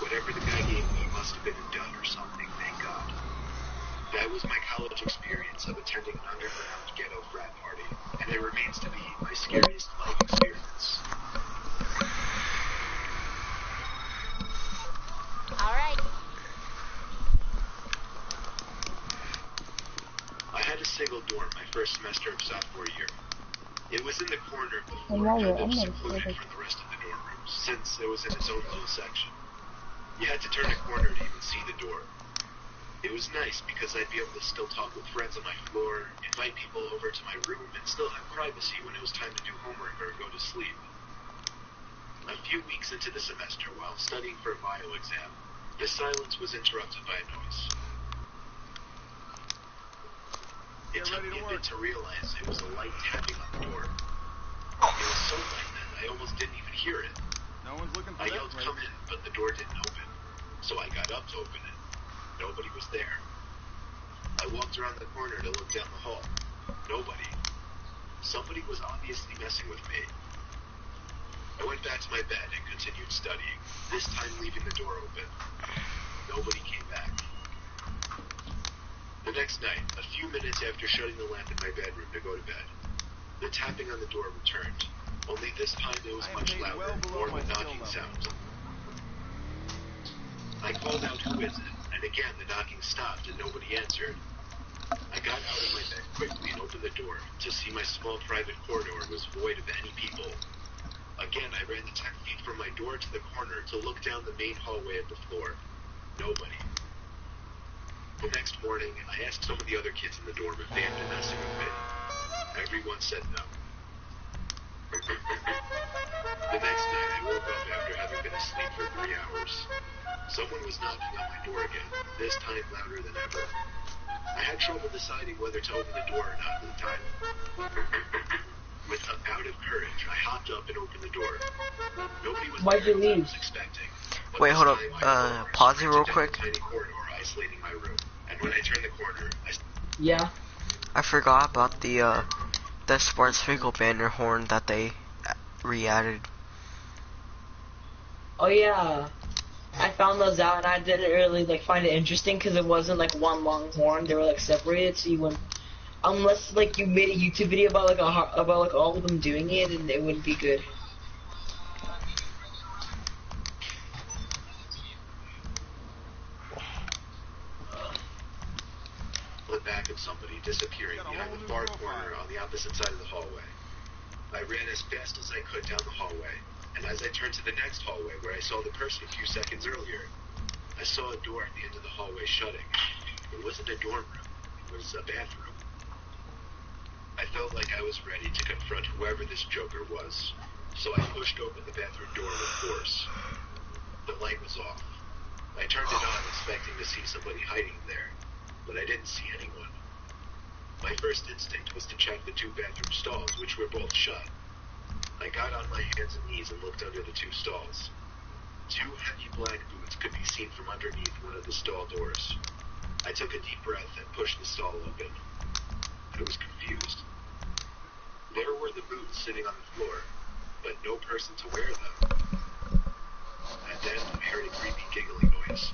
G: Whatever the guy gave me must have been a dud or something, thank God. That was my college experience of attending an underground ghetto frat party, and it remains to be my scariest life experience.
J: Alright.
G: I had a single dorm my first semester of sophomore year. It was in the corner of the
A: And
G: floor,
A: while
G: kind
A: we're
G: of
A: on the
G: secluded
A: topic,
G: from the rest of the dorm rooms, since it was in its own little section. You had to turn a corner to even see the door. It was nice because I'd be able to still talk with friends on my floor, invite people over to my room, and still have privacy when it was time to do homework or go to sleep. A few weeks into the semester, while studying for a bio exam, the silence was interrupted by a noise. It took me a bit to realize it was a light tapping on the door. It was so light that I almost didn't even hear it.
K: No one's looking for
G: I
K: that
G: yelled,
K: place.
G: "Come in," but the door didn't open. So I got up to open it. Nobody was there. I walked around the corner to look down the hall. Nobody. Somebody was obviously messing with me. I went back to my bed and continued studying, this time leaving the door open. Nobody came back. The next night, a few minutes after shutting the lamp in my bedroom to go to bed, the tapping on the door returned, only this time it was much louder, more of a knocking sound. I called out, "Who is it?" And again the knocking stopped and nobody answered. I got out of my bed quickly and opened the door to see my small private corridor was void of any people. Again, I ran the 10 feet from my door to the corner to look down the main hallway at the floor. Nobody. The next morning, I asked some of the other kids in the dorm if they had been messing with me. Everyone said no. The next night, I woke up after having been asleep for 3 hours. Someone was knocking on my door again, this time louder than ever. I had trouble deciding whether to open the door or not at the time. With a bout of courage, I hopped up and opened the door. Nobody was
H: Why'd
G: there
H: you
G: as I
H: leave?
G: was expecting. But
C: Wait,
G: this
C: hold up.
G: time I
C: Pause it real
G: sprinted down
C: quick.
G: the tiny corridor isolating my room. And when I turned the corner,
H: Yeah.
C: I forgot about the Sports Fickle banner horn that they re-added.
H: Oh yeah. I found those out and I didn't really like find it interesting because it wasn't like one long horn. They were like separated, so you wouldn't, unless like you made a YouTube video about like about like all of them doing it, and it wouldn't be good.
G: looked back at somebody disappearing behind the far corner on the opposite side of the hallway. I ran as fast as I could down the hallway, and as I turned to the next hallway where I saw the person a few seconds earlier, I saw a door at the end of the hallway shutting. It wasn't a dorm room, it was a bathroom. I felt like I was ready to confront whoever this joker was, so I pushed open the bathroom door with force. The light was off. I turned it on expecting to see somebody hiding there, but I didn't see anyone. My first instinct was to check the 2 bathroom stalls, which were both shut. I got on my hands and knees and looked under the 2 stalls. 2 heavy black boots could be seen from underneath one of the stall doors. I took a deep breath and pushed the stall open. I was confused. There were the boots sitting on the floor, but no person to wear them. And then I heard a creepy giggling noise.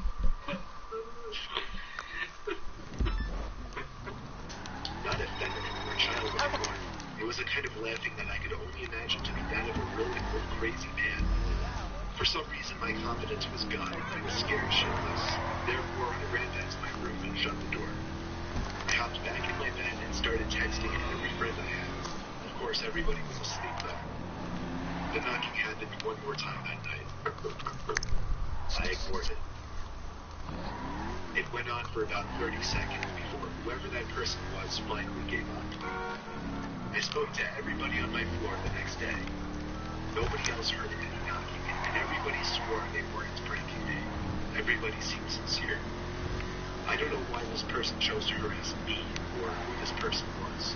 G: Not a feminine or childish one. It was a kind of laughing that I could only imagine to be that of a really old crazy man. For some reason, my confidence was gone, and I was scared shitless. Therefore, I ran back to my room and shut the door. I hopped back in my bed and started texting every friend I had. Of course, everybody was asleep though. The knocking happened one more time that night. I ignored it. It went on for about 30 seconds before whoever that person was finally gave up. I spoke to everybody on my floor the next day. Nobody else heard any knocking, and everybody swore they weren't pranking me. Everybody seemed sincere. I don't know why this person chose to harass me, or who this person was.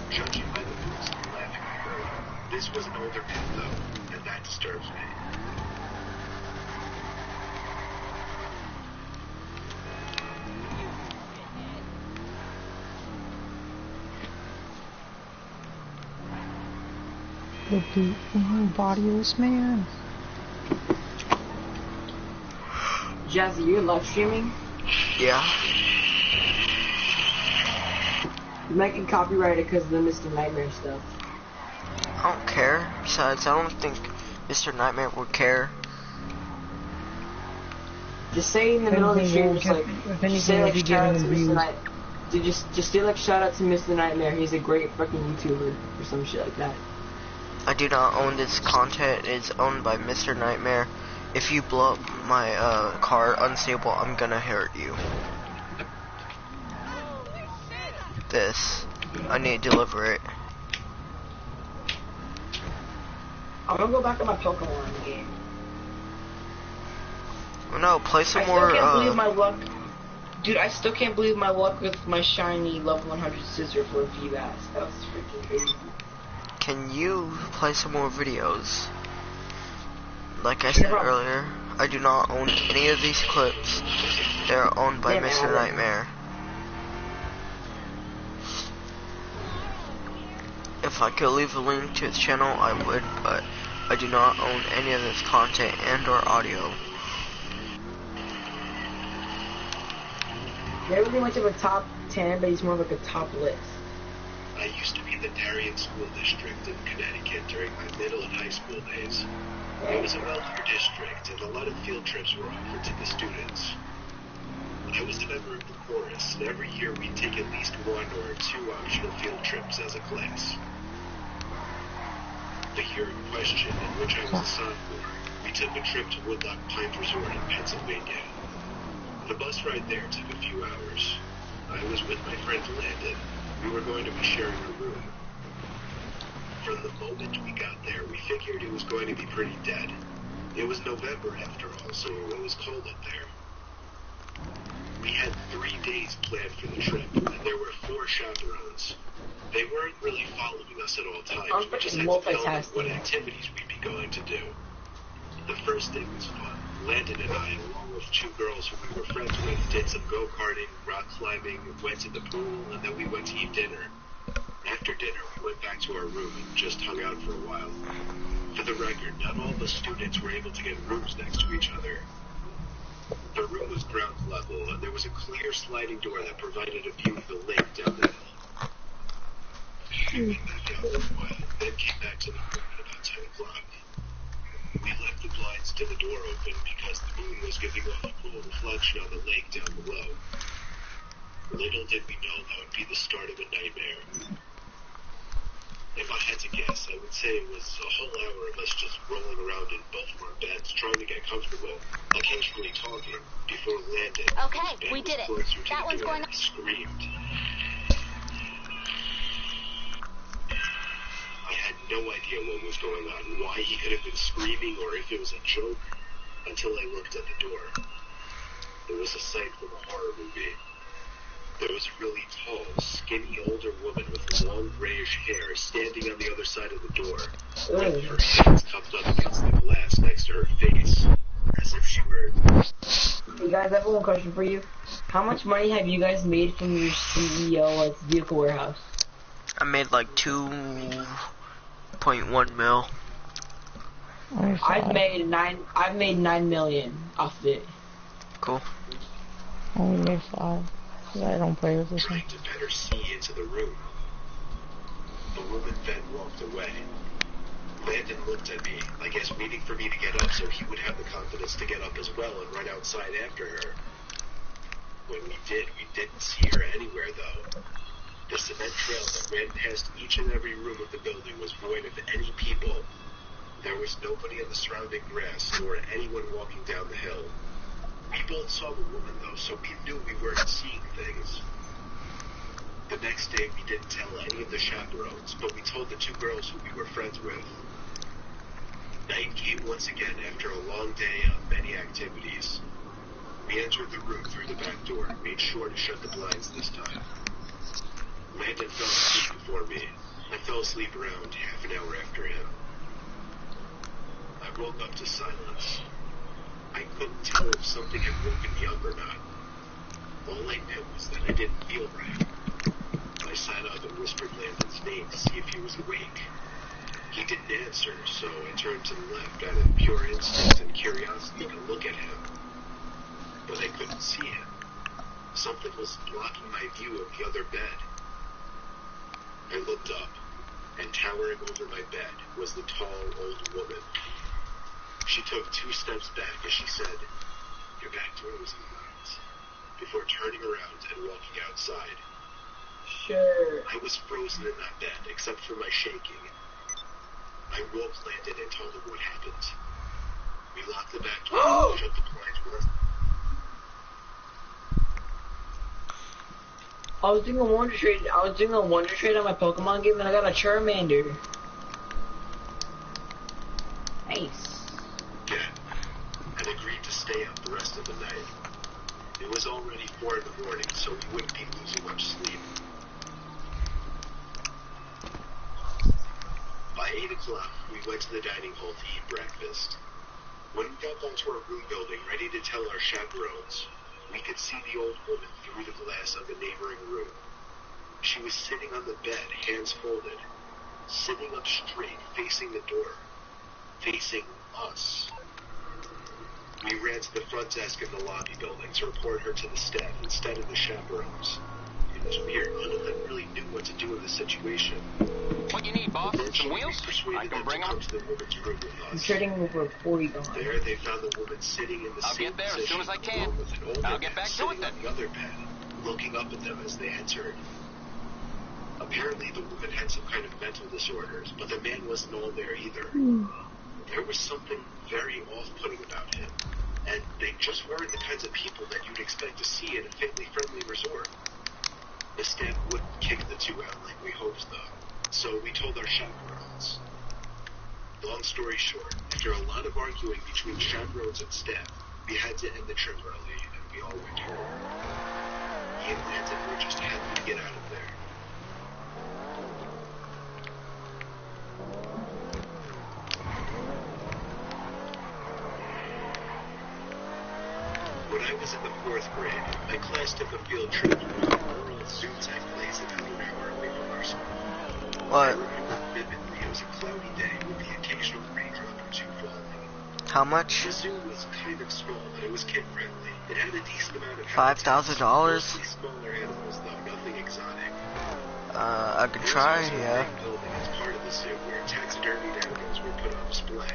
G: Judging by the moves and the laughing I heard, this was an older man though, and that disturbs me.
B: The bodiless man.
H: Jazzy, you're live streaming?
C: Yeah.
H: You might get copyrighted because of the Mr. Nightmare stuff.
C: I don't care. Besides, I don't think Mr. Nightmare would care.
H: Just say in the middle of the stream, just like, say like shout out to Mr. Night. Just say like shout out to Mr. Nightmare. He's a great fucking YouTuber or some shit like that.
C: I do not own this content. It's owned by Mr. Nightmare. If you blow up my car unstable, I'm gonna hurt you. This. I need to deliver it.
H: I'm gonna go back to my Pokemon game.
C: No, play some
H: I
C: more.
H: still can't believe my luck. Dude, I still can't believe my luck with my shiny level 100 scissor for a few ass. That was freaking crazy.
C: Can you play some more videos? Like I said earlier, I do not own any of these clips. They're owned by Mr. Nightmare. If I could leave a link to his channel, I would, but I do not own any of his content and or audio.
H: Never really much of a top 10, but he's more like a top list.
G: I used to be in the Darien School District in Connecticut during my middle and high school days. It was a wealthier district, and a lot of field trips were offered to the students. I was a member of the chorus, and every year we'd take at least 1 or 2 optional field trips as a class. The year in question, in which I was a sophomore, we took a trip to Woodloch Pines Resort in Pennsylvania. The bus ride there took a few hours. I was with my friend Landon. We were going to be sharing a room. From the moment we got there, we figured it was going to be pretty dead. It was November after all, so it was cold up there. We had 3 days planned for the trip, and there were 4 chaperones. They weren't really following us at all times. We just had to tell them what activities we'd be going to do. The first day was fun. Landon and I, along with 2 girls who we were friends with, did some go-karting, rock climbing, went to the pool, and then we went to eat dinner. After dinner, we went back to our room and just hung out for a while. For the record, not all the students were able to get rooms next to each other. The room was ground level, and there was a clear sliding door that provided a view of the lake down the hill. We went back out for a while, then came back to the room at about 10 o'clock. We left the blinds to the door open because the moon was giving off a cool reflection on the lake down below. Little did we know that would be the start of a nightmare. If I had to guess, I would say it was a whole hour of us just rolling around in both of our beds, trying to get comfortable, occasionally talking, before Landon.
J: Okay, we did it. That one's going on.
G: Screamed. I had no idea what was going on, why he could have been screaming, or if it was a joke, until I looked at the door. It was a sight from a horror movie. There was a really tall, skinny older woman with long grayish hair standing on the other side of the door, with her hands cupped up against the glass next to her face, as if she were...
H: Hey guys, I have one question for you. How much money have you guys made from your CEO at Vehicle Warehouse?
C: I made like 2.1 mil.
H: I've made 9 million off of it.
C: Cool.
B: I only made 5. I don't play with this one.
G: Trying to better see into the room. The woman then walked away. Landon looked at me, I guess waiting for me to get up so he would have the confidence to get up as well and run outside after her. When we didn't see her anywhere though. The cement trail that ran past each and every room of the building was void of any people. There was nobody in the surrounding grass, nor anyone walking down the hill. We both saw the woman though, so we knew we weren't seeing things. The next day we didn't tell any of the chaperones, but we told the two girls who we were friends with. Night came once again after a long day of many activities. We entered the room through the back door and made sure to shut the blinds this time. Landon fell asleep before me. I fell asleep around half an hour after him. I woke up to silence. I couldn't tell if something had woken me up or not. All I knew was that I didn't feel right. I sat up and whispered Landon's name to see if he was awake. He didn't answer, so I turned to the left out of pure instinct and curiosity to look at him. But I couldn't see him. Something was blocking my view of the other bed. I looked up, and towering over my bed was the tall old woman. She took 2 steps back as she said, "Your back door was unlocked," before turning around and walking outside.
H: Sure.
G: I was frozen in that bed, except for my shaking. I woke Landon and told him what happened. We locked the back door and shut the blinds once.
H: I was doing a Wonder Trade on my Pokemon game, and I got a Charmander. Nice.
G: Yeah, and agreed to stay up the rest of the night. It was already 4 in the morning, so we wouldn't be losing much sleep. By 8 o'clock, we went to the dining hall to eat breakfast. When we got back to our room building, ready to tell our chaperones, we could see the old woman through the glass of the neighboring room. She was sitting on the bed, hands folded, sitting up straight, facing the door, facing us. We ran to the front desk in the lobby building to report her to the staff instead of the chaperones. It was weird. None of them really knew what to do in this situation.
K: What you need, boss? Some wheels? I
G: Persuaded
K: can
G: them
K: bring
G: to
K: them.
G: come to the woman's room with
H: I'm
G: us.
H: trading over a Porygon.
G: There, they found the woman sitting in the
K: I'll
G: same
K: get there as
G: position,
K: soon as I can.
G: along with an older
K: I'll get
G: man
K: back to
G: sitting
K: it then.
G: on the other bed, looking up at them as they entered. Apparently, the woman had some kind of mental disorders, but the man wasn't all there either. There was something very off-putting about him, and they just weren't the kinds of people that you'd expect to see at a family-friendly resort. The staff wouldn't kick the two out like we hoped, though, so we told our chaperones. Long story short, after a lot of arguing between chaperones and staff, we had to end the trip early, and we all went home. Me and Landon were just happy to get out of there. When I was in the 4th grade, my class took a field trip to a rural zoo type place about an hour away from our school. I
C: What?
G: remember vividly it was a cloudy day with the occasional raindrop or 2 falling.
C: How much?
G: The zoo was kind of small, but it was kid-friendly. It had a decent amount of
C: $5,000?
G: mostly smaller animals, though nothing exotic.
C: I could
G: There was
C: try,
G: also a
C: yeah.
G: big building as part of the zoo where taxidermied animals were put on display,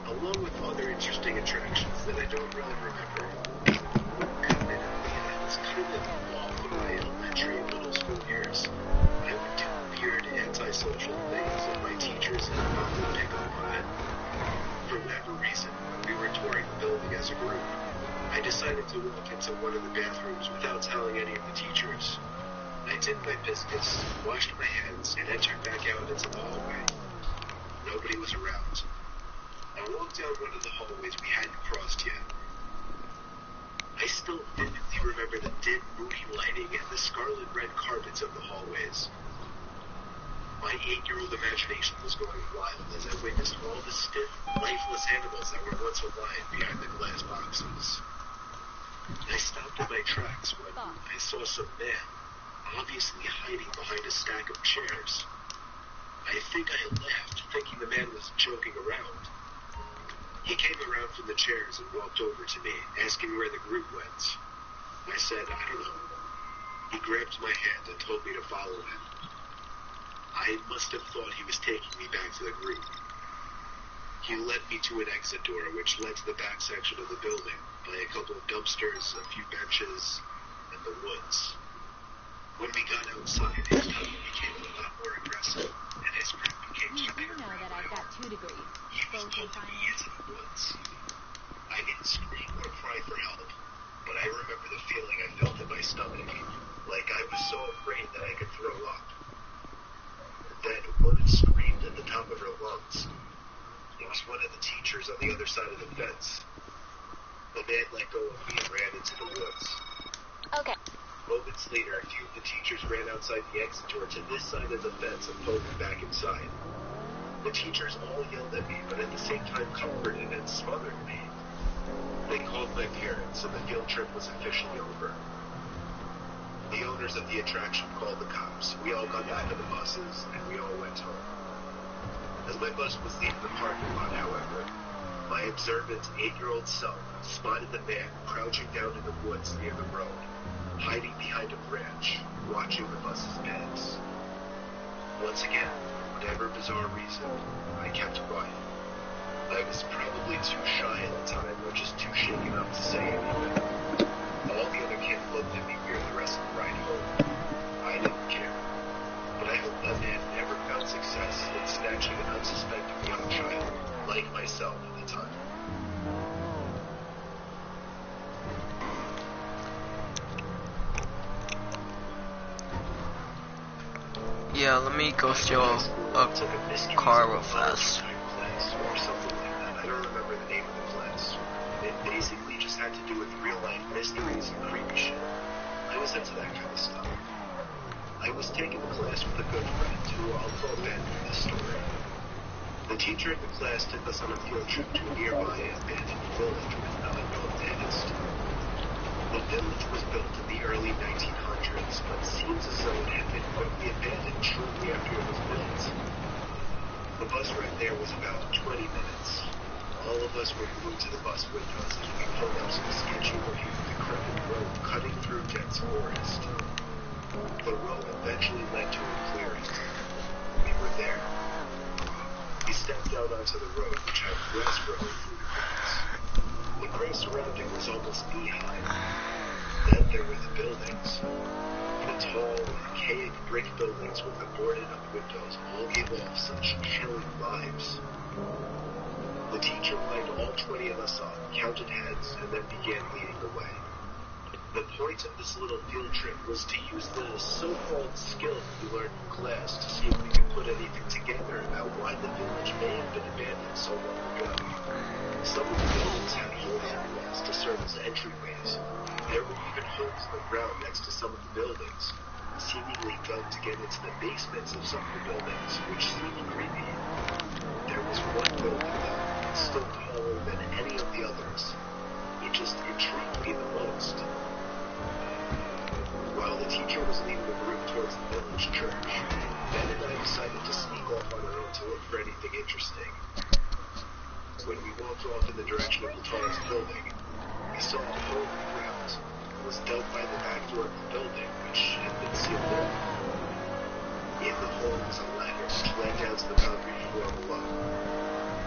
G: along with other interesting attractions that I don't really remember. Admittedly, I was kind of off in my elementary and middle school years. I would do weird antisocial things, and my teachers and mom would pick up on it. For whatever reason, when we were touring the building as a group, I decided to walk into one of the bathrooms without telling any of the teachers. I did my business, washed my hands, and entered back out into the hallway. Nobody was around. I walked down one of the hallways we hadn't crossed yet. I still vividly remember the dim, moody lighting and the scarlet red carpets of the hallways. My 8-year-old imagination was going wild as I witnessed all the stiff, lifeless animals that were once alive behind the glass boxes. I stopped in my tracks when I saw some man, obviously hiding behind a stack of chairs. I think I laughed, thinking the man was joking around. He came around from the chairs and walked over to me, asking where the group went. I said, I don't know. He grabbed my hand and told me to follow him. I must have thought he was taking me back to the group. He led me to an exit door which led to the back section of the building by a couple of dumpsters, a few benches, and the woods. When we got outside, his tongue became a lot more aggressive, and his grip became tighter.
J: You know that I've got 2 degrees.
G: He was pulling me into the woods. I didn't scream or cry for help, but I remember the feeling I felt in my stomach, like I was so afraid that I could throw up. Then a woman screamed at the top of her lungs. It was one of the teachers on the other side of the fence. The man let go of me and ran into the woods.
J: Okay.
G: Moments later, a few of the teachers ran outside the exit door to this side of the fence and pulled me back inside. The teachers all yelled at me, but at the same time comforted and smothered me. They called my parents, and the field trip was officially over. The owners of the attraction called the cops. We all got back on the buses, and we all went home. As my bus was leaving the parking lot, however, my observant 8-year-old self spotted the man crouching down in the woods near the road, hiding behind a branch, watching the bus's pass. Once again, for whatever bizarre reason, I kept quiet. I was probably too shy at the time, or just too shaken up to say anything. All the other kids looked at me weird the rest of the ride home. I didn't care. But I hope that man never found success in snatching an unsuspecting young child, like myself at the time.
C: Yeah, let me go steal a car real fast.
G: Or something like that. I don't remember the name of the class. It basically just had to do with real-life mysteries and creepy shit. I was into that kind of stuff. I was taking the class with a good friend who I'll call Ben for this story. The teacher of the class took us on a field trip to a nearby abandoned village with an unknown dentist. The village was built in the early 1900s, but seems as though it had been quickly abandoned shortly after it was built. The bus ride there was about 20 minutes. All of us were glued to the bus windows as we pulled up some sketchy-looking, decrepit road cutting through dense forest. The road eventually led to a clearing. We were there. We stepped out onto the road, which had grass growing through the cracks. The grass surrounding was almost knee-high. Then there were the buildings. The tall, archaic brick buildings with the boarded-up windows all gave off such chilling vibes. The teacher lined all 20 of us up, counted heads, and then began leading the way. The point of this little field trip was to use the so-called skill we learned in class to see if we could put anything together about why the village may have been abandoned so long ago. Some of the buildings had holes in the walls to serve as entryways. There were even holes in the ground next to some of the buildings, seemingly dug to get into the basements of some of the buildings, which seemed creepy. There was one building, though, that stood taller than any of the others. It just intrigued me the most. While the teacher was leading the group towards the village church, Ben and I decided to sneak off on our own to look for anything interesting. When we walked off in the direction of the tallest building, we saw a hole in the ground. It was dug by the back door of the building, which had been sealed off. In the hole was a ladder which led down to the concrete floor below.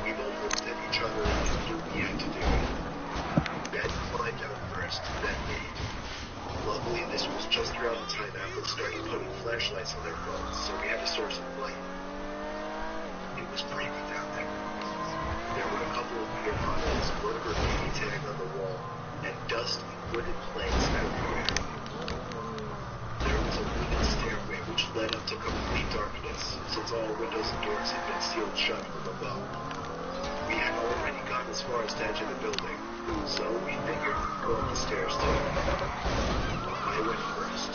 G: We both looked at each other and knew we had to do it. Ben climbed down first, then me. Luckily, this was just around the time Apple started putting flashlights on their phones, so we had a source of light. It was creepy down there. There were a couple of beer bottles, one graffiti tag on the wall, and dusty wooden planks everywhere. There was a wooden stairway which led up to complete darkness, since all windows and doors had been sealed shut from above. We had already gone as far as the edge of the building, so we figured we'd go up the stairs too. I went first,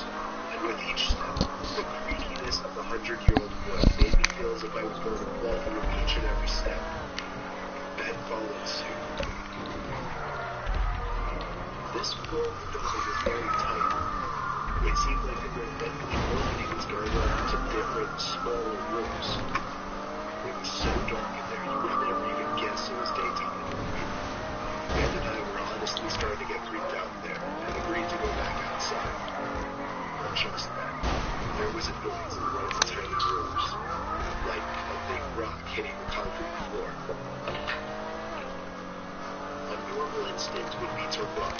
G: and with each step, the creakiness of the 100-year-old wood made me feel as if I was going to fall through each and every step. Ben followed suit. This floor of the building was very tight. It seemed like there were many openings going on into different, smaller rooms. It was so dark in there, you would never even guess it was daytime. Ben and I were honestly starting to get freaked out there, and agreed to go back outside. But just then, there was explosive noise in one of the tiny rooms, like a big rock hitting the concrete floor. A normal instinct would be to run,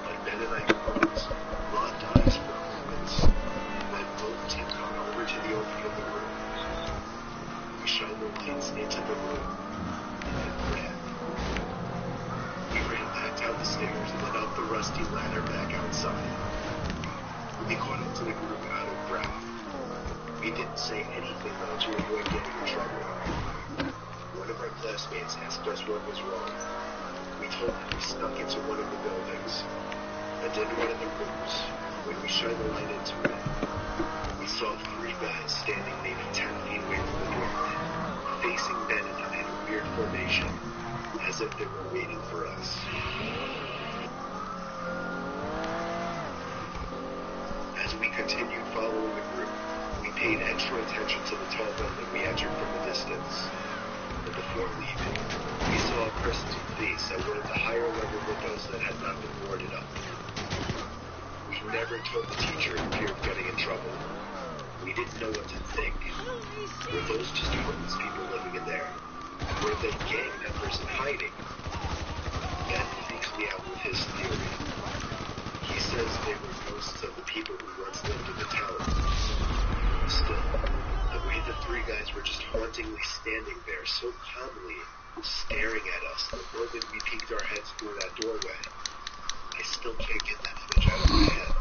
G: but Ben and I froze, locked eyes for moments, then both tiptoed over to the opening of the room. We shined the lights into the room, and ran. We ran back down the stairs and then up the rusty ladder back outside. We caught up to the group out of breath. We didn't say anything though to avoid getting in trouble. One of our classmates asked us what was wrong. We told him we snuck into one of the buildings. And in one of the rooms, when we shined the light into it, we saw 3 guys standing maybe 10 feet away from the doorway, facing Ben and I in a weird formation, as if they were waiting for us. As we continued following the group, we paid extra attention to the tall building we entered from a distance. But before leaving, we saw a person's face at one of the higher level windows that had not been boarded up. We never told the teacher in fear of getting in trouble. We didn't know what to think. Were those just homeless people living in there? Were they gang members in hiding? Ben freaks me out with his theory. He says they were ghosts of the people who once lived in the tower. Still, the way the 3 guys were just hauntingly standing there so calmly, staring at us the moment we peeked our heads through that doorway, I still can't get that image out of my head.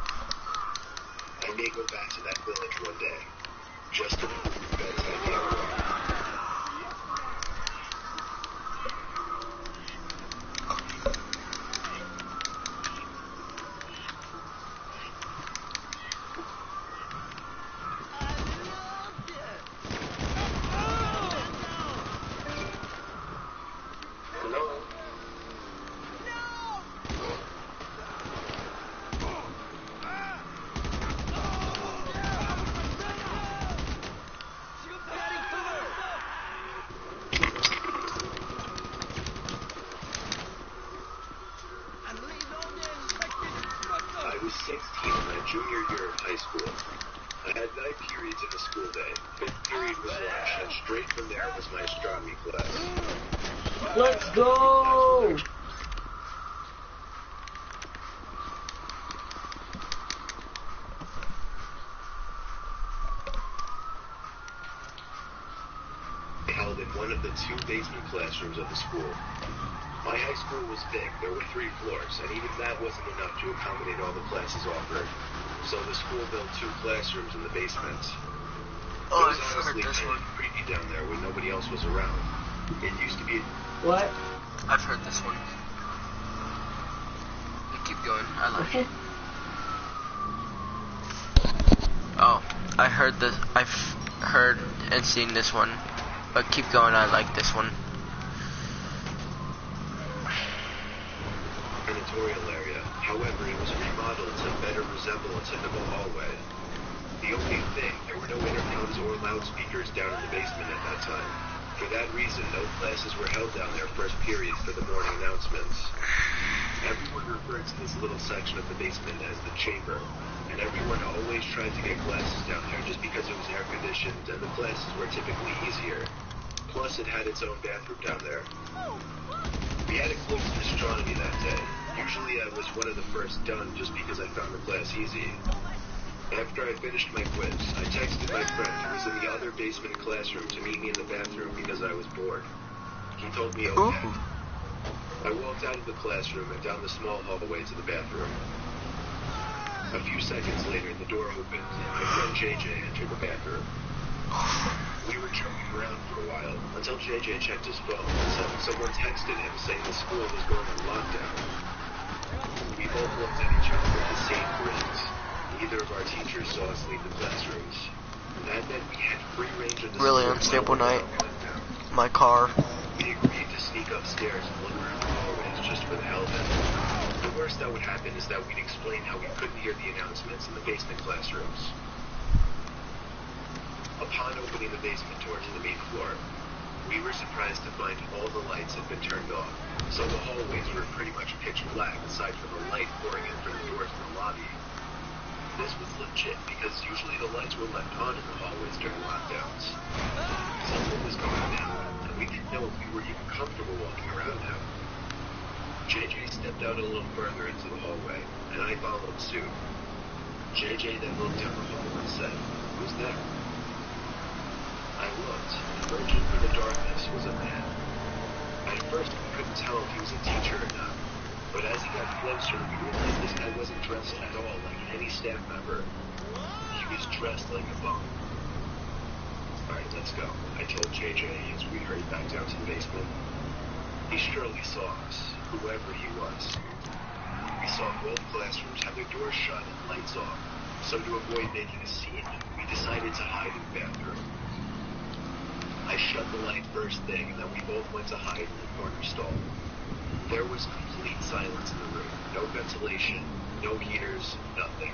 G: I may go back to that village one day, just to prove Ben's idea wrong. I was 16 in my junior year of high school. I had 9 periods in a school day. 5th period was lunch, and straight from there was my astronomy class.
H: Let's go!
G: Held in one of the 2 basement classrooms of the school. My high school was big. There were 3 floors, and even that wasn't enough to accommodate all the classes offered. So the school built 2 classrooms in the basement.
C: Oh,
G: It was
C: I've heard
G: honestly
C: this
G: kind
C: one.
G: of creepy down there when nobody else was around. It used to be...
H: What?
C: I've heard this one. You keep going. I like it. Oh, I heard this. I've heard and seen this one. But keep going. I like this one.
G: Editorial area. However, it was remodeled to better resemble a typical hallway. The only thing, there were no intercoms or loudspeakers down in the basement at that time. For that reason, no classes were held down there first period for the morning announcements. Everyone referred to this little section of the basement as the chamber, and everyone always tried to get classes down there just because it was air conditioned and the classes were typically easier. Plus, it had its own bathroom down there. We had a quiz in astronomy that day. Usually I was one of the first done just because I found the class easy. After I finished my quiz, I texted my friend who was in the other basement classroom to meet me in the bathroom because I was bored. He told me okay. I walked out of the classroom and down the small hallway to the bathroom. A few seconds later, the door opened and my friend JJ entered the bathroom. We were joking around for a while until JJ checked his phone and said someone texted him saying the school was going on lockdown. We both looked at each other with the same grins. Neither of our teachers saw us leave the classrooms. That meant we had free range of the
C: Really
G: school
C: unstable
G: without
C: night.
G: getting down.
C: My car.
G: We agreed to sneak upstairs and look around the hallways just for the hell of it. The worst that would happen is that we'd explain how we couldn't hear the announcements in the basement classrooms. Upon opening the basement door to the main floor, we were surprised to find all the lights had been turned off, so the hallways were pretty much pitch black aside from the light pouring in from the door to the lobby. This was legit because usually the lights were left on in the hallways during lockdowns. Something was going down, and we didn't know if we were even comfortable walking around now. JJ stepped out a little further into the hallway, and I followed suit. JJ then looked down the hall and said, "Who's there?" I looked, and emerging from the darkness was a man. At first, we couldn't tell if he was a teacher or not, but as he got closer, we realized this guy wasn't dressed at all like any staff member. He was dressed like a bum. "Alright, let's go," I told JJ as we hurried back down to the basement. He surely saw us, whoever he was. We saw both classrooms have their doors shut and lights off, so to avoid making a scene, we decided to hide in the bathroom. I shut the light first thing, and then we both went to hide in the corner stall. There was complete silence in the room. No ventilation, no heaters, nothing.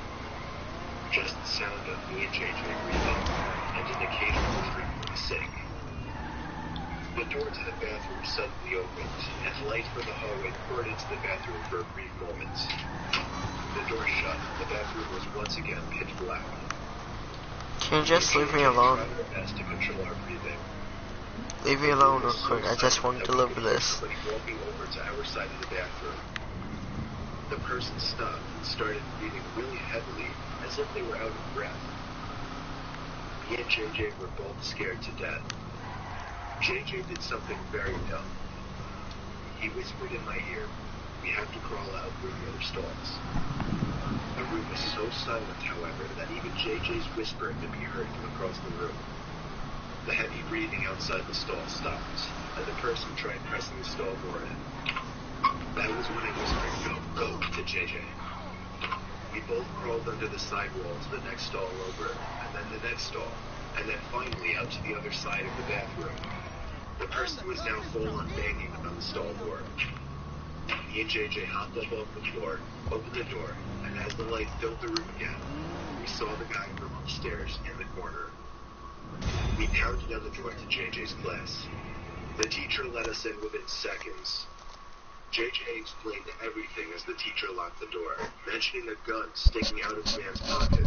G: Just the sound of me and JJ breathing, and an occasional drip from the sink. The door to the bathroom suddenly opened, and light from the hallway poured into the bathroom for a brief moment. The door shut, and the bathroom was once again pitch black.
C: Can you just leave me alone?
G: We tried our best to control our breathing.
C: Leave me alone real quick. I just want to deliver this.
G: Somebody walking over to our side of the bathroom. The person stopped and started breathing really heavily, as if they were out of breath. Me and JJ were both scared to death. JJ did something very dumb. He whispered in my ear, "We have to crawl out through the other stalls." The room was so silent, however, that even JJ's whisper could be heard from across the room. The heavy breathing outside the stall stopped, and the person tried pressing the stall door in. That was when I whispered, "Go, go," to JJ. We both crawled under the sidewall to the next stall over, and then the next stall, and then finally out to the other side of the bathroom. The person was now full on banging on the stall door. Me and JJ hopped up off the floor, opened the door, and as the light filled the room again, we saw the guy from upstairs in the corner. We pounded on the door to JJ's class. The teacher let us in within seconds. JJ explained everything as the teacher locked the door, mentioning a gun sticking out of the man's pocket.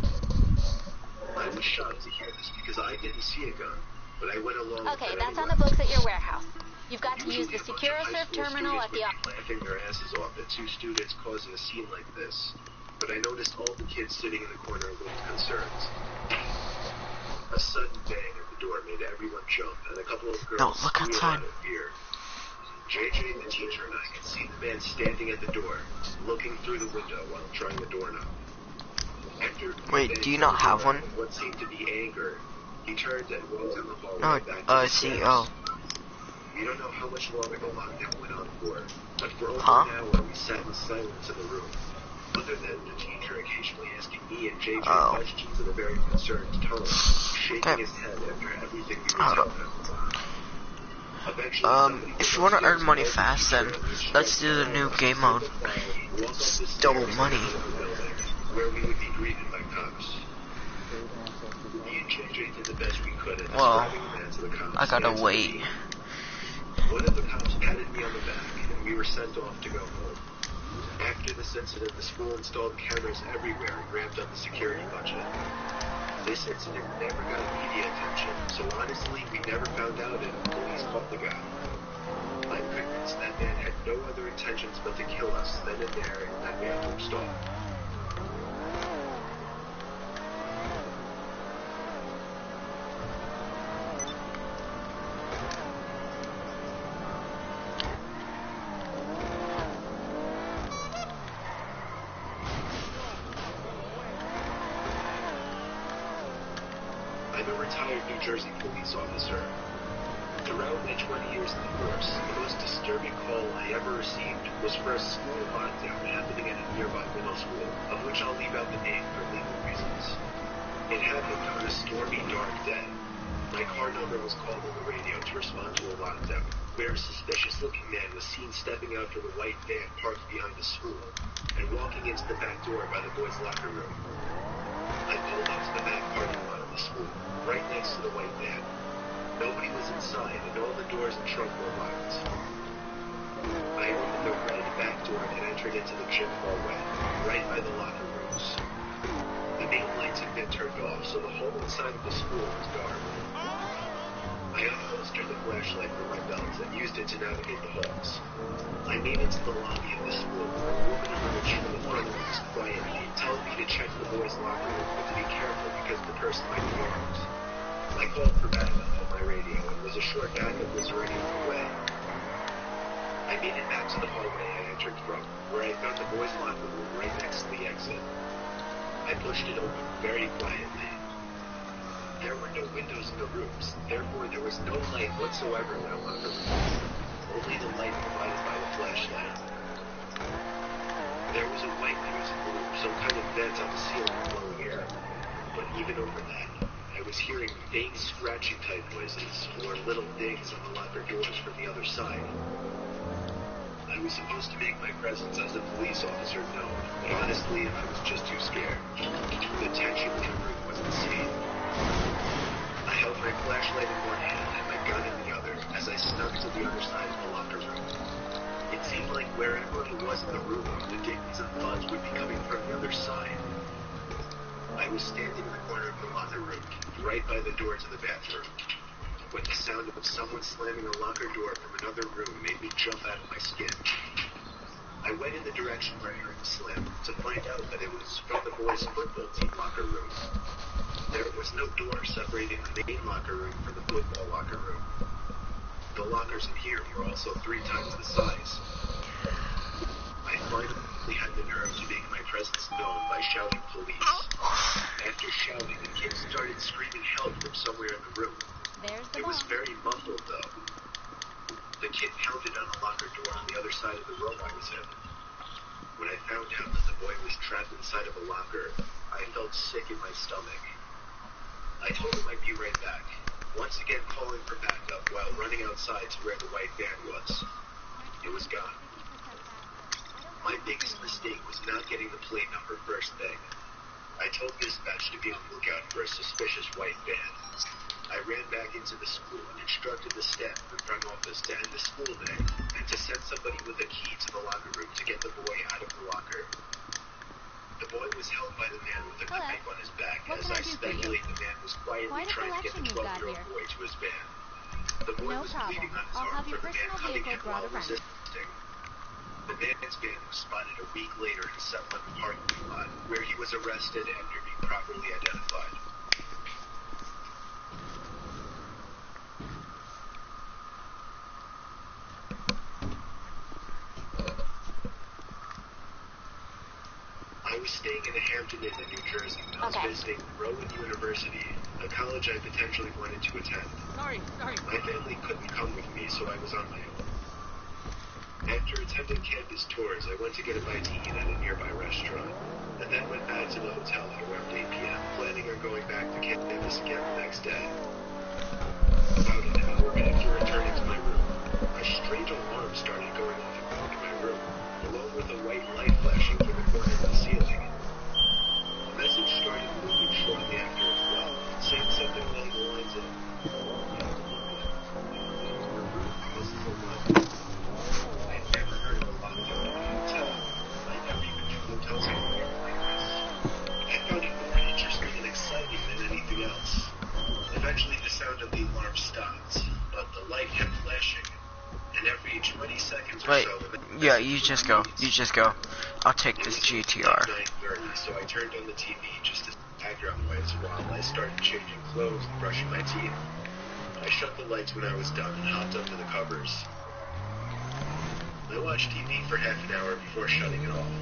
G: I was shocked to hear this because I didn't see a gun, but I went along with
J: Okay,
G: it
J: that's on
G: anyway.
J: the books at your warehouse. You've got to use
G: Usually
J: the
G: a bunch
J: secure
G: of high
J: serve
G: school
J: terminal at
G: students
J: the...
G: would be laughing their asses off at two students causing a scene like this, but I noticed all the kids sitting in the corner looked concerned. A sudden bang at the door made everyone jump, and a couple of girls
C: look
G: squealed
C: outside.
G: out of fear. JJ, the teacher, and I could see the man standing at the door, looking through the window while trying the doorknob. After
C: Wait, do you not have one?
G: with what seemed to be anger, he turned and walked down the hallway
C: No,
G: back to the
C: see,
G: stairs. We don't know how much longer the lockdown went on for, but for over
C: Huh?
G: an hour we sat in silence in the room, other than the teacher occasionally asking me and JJ questions in a very concerned tone, shaking his head after everything we were telling him. Eventually,
C: if you want to earn money fast, then let's do the new game mode. Double money.
G: Where we would be greeted by cops. Me and JJ did the best we could at
C: Well,
G: describing the man to the cops.
C: I gotta wait.
G: One of the cops patted me on the back, and we were sent off to go home. After this incident, the school installed cameras everywhere and ramped up the security budget. This incident never got media attention, so honestly, we never found out if the police caught the guy. I'm convinced that man had no other intentions but to kill us then and there in that bathroom stall. I'm a retired New Jersey police officer. Throughout my 20 years in the force, the most disturbing call I ever received was for a school lockdown happening at a nearby middle school, of which I'll leave out the name for legal reasons. It happened on a stormy, dark day. My car number was called on the radio to respond to a lockdown, where a suspicious-looking man was seen stepping out from a white van parked behind the school and walking into the back door by the boys' locker room. I pulled up to the back parking lot of the school, right next to the white van. Nobody was inside, and all the doors and trunk were locked. I opened the red back door and entered into the gym hallway, right by the locker rooms. The main lights had been turned off, so the whole inside of the school was dark. I unholstered the flashlight from my belt and used it to navigate the halls. I made it to the lobby of the school, where a woman emerged from the front office quietly, telling me to check the boys' locker room, but to be careful because the person might be armed. I called for backup on my radio and was assured backup was already on the way. I made it back to the hallway I entered from, where I found the boys' locker room right next to the exit. I pushed it open very quietly. There were no windows in the rooms, therefore there was no light whatsoever in that locker room. Only the light provided by the flashlight. There was a white fuse in the room, some kind of vent on the ceiling blowing air. But even over that, I was hearing faint scratching type noises, or little dings on the locker doors from the other side. I was supposed to make my presence as a police officer known, but honestly, I was just too scared. The tension in the room was insane. I held my flashlight in one hand and my gun in the other as I snuck to the other side of the locker room. It seemed like wherever I was in the room, the dings and thuds would be coming from the other side. I was standing in the corner of the locker room, right by the door to the bathroom, when the sound of someone slamming a locker door from another room made me jump out of my skin. I went in the direction where I heard the slam to find out that it was from the boys' football team locker room. There was no door separating the main locker room from the football locker room. The lockers in here were also 3 times the size. I finally had the nerve to make my presence known by shouting police. After shouting, the kids started screaming help from somewhere in the room. It was very muffled, though. The kid pounded on a locker door on the other side of the room I was in. When I found out that the boy was trapped inside of a locker, I felt sick in my stomach. I told him I'd be right back, once again calling for backup while running outside to where the white van was. It was gone. My biggest mistake was not getting the plate number first thing. I told dispatch to be on the lookout for a suspicious white van. I ran back into the school and instructed the staff in the front office to end the school day and to send somebody with a key to the locker room to get the boy out of the locker. The boy was held by the man with a knife on his back, as I speculate the man was quietly trying to get the 12-year-old boy to his van. The boy was bleeding on his arm from the man cutting him while resisting. The man's van was spotted a week later in a 7-Eleven parking lot, where he was arrested after being properly identified. I was staying in a Hampton Inn in New Jersey when I was visiting Rowan University, a college I potentially wanted to attend.
K: Sorry.
G: My family couldn't come with me, so I was on my own. After attending campus tours, I went to get a bite to eat at a nearby restaurant, and then went back to the hotel at around 8 p.m., planning on going back to campus again the next day. About an hour after returning to my room, a strange alarm started going off in my room, along with a white light flashing from the corner of the ceiling. A message started moving shortly after as well, saying something along the lines of, "This is a one." I've never heard of a lockdown in a hotel. I never even knew hotels had an alarm like this. I found it more interesting and exciting than anything else. Eventually the sound of the alarm stopped, but the light kept flashing. And every 20 seconds or so...
C: Yeah, you just go. I'll take this GTR.
G: It was 9:30, so I turned on the TV just as background noise while I started changing clothes and brushing my teeth. I shut the lights when I was done and hopped under the covers. I watched TV for half an hour before shutting it off.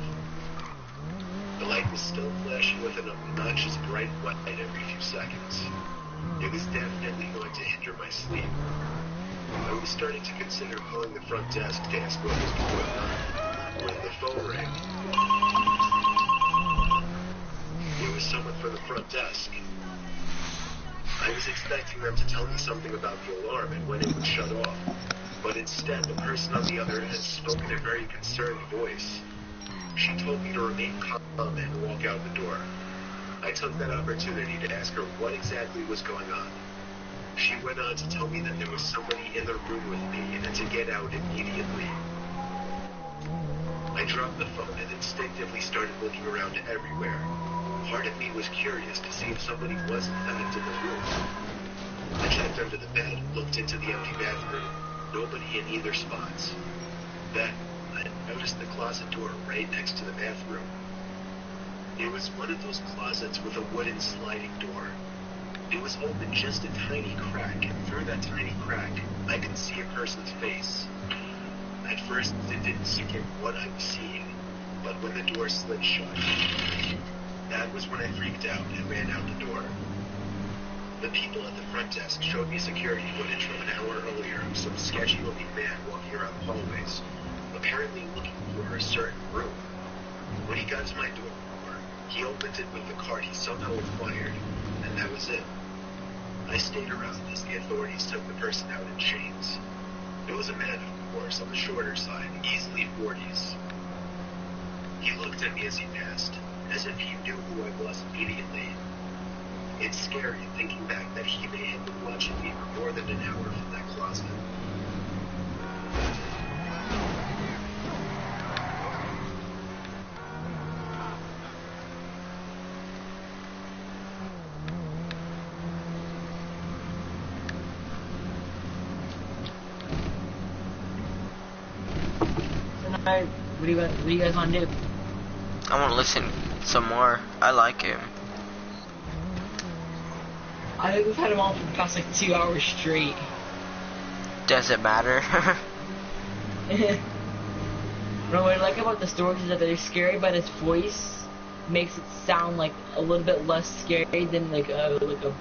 G: The light was still flashing with an obnoxious bright white light every few seconds. It was definitely going to hinder my sleep. I was starting to consider calling the front desk to ask what was going on, when the phone rang. It was someone from the front desk. I was expecting them to tell me something about the alarm and when it would shut off, but instead the person on the other end spoke in a very concerned voice. She told me to remain calm and walk out the door. I took that opportunity to ask her what exactly was going on. She went on to tell me that there was somebody in the room with me and to get out immediately. I dropped the phone and instinctively started looking around everywhere. Part of me was curious to see if somebody was in fact in the room. I checked under the bed, looked into the empty bathroom. Nobody in either spots. Then, I noticed the closet door right next to the bathroom. It was one of those closets with a wooden sliding door. It was open just a tiny crack, and through that tiny crack, I could see a person's face. At first, it didn't sink in what I was seeing, but when the door slid shut, that was when I freaked out and ran out the door. The people at the front desk showed me security footage from an hour earlier of some sketchy-looking man walking around the hallways, apparently looking for a certain room. When he got to my door, he opened it with the card he somehow acquired, and that was it. I stayed around as the authorities took the person out in chains. It was a man, of course, on the shorter side, easily 40s. He looked at me as he passed, as if he knew who I was immediately. It's scary thinking back that he may have been watching me for more than an hour from that closet.
H: Alright, what do you guys want to do?
C: I want to listen some more. I like him.
H: I think we've had him on for the past like 2 hours straight.
C: Does it matter?
H: But what I like about the stories is that they're scary, but his voice makes it sound like a little bit less scary than like anyone else.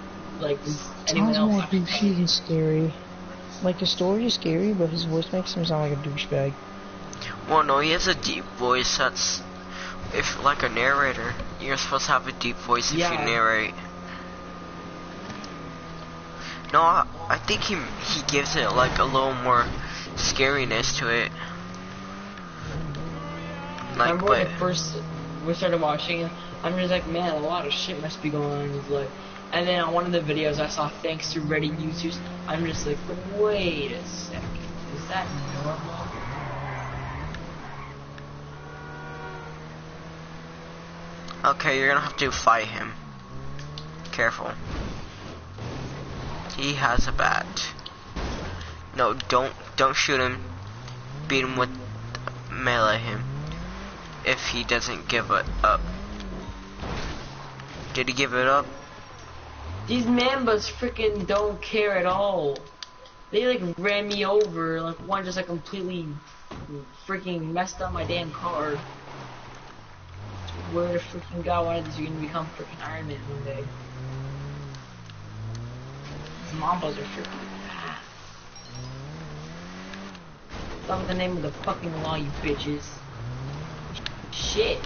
B: Sounds more douchey than scary. Like the story is scary, but his voice makes him sound like a douchebag.
C: Well, no, he has a deep voice. That's if like a narrator. You're supposed to have a deep voice if you narrate. No, I think he gives it like a little more scariness to it. Like,
H: remember when first we started watching it, I'm just like, man, a lot of shit must be going on in his life. And then on one of the videos I saw, thanks to Reddit users, I'm just like, wait a second, is that normal?
C: Okay, you're gonna have to fight him. Careful. He has a bat. No, don't shoot him. Beat him with melee him. If he doesn't give it up. Did he give it up?
H: These members freaking don't care at all. They like ran me over. Like one just like completely freaking messed up my damn car. Where the freaking God wanted this, you're gonna become freaking Iron Man one day. These Mambas are freaking fast. Stop with the name of the fucking law, you bitches. Shit.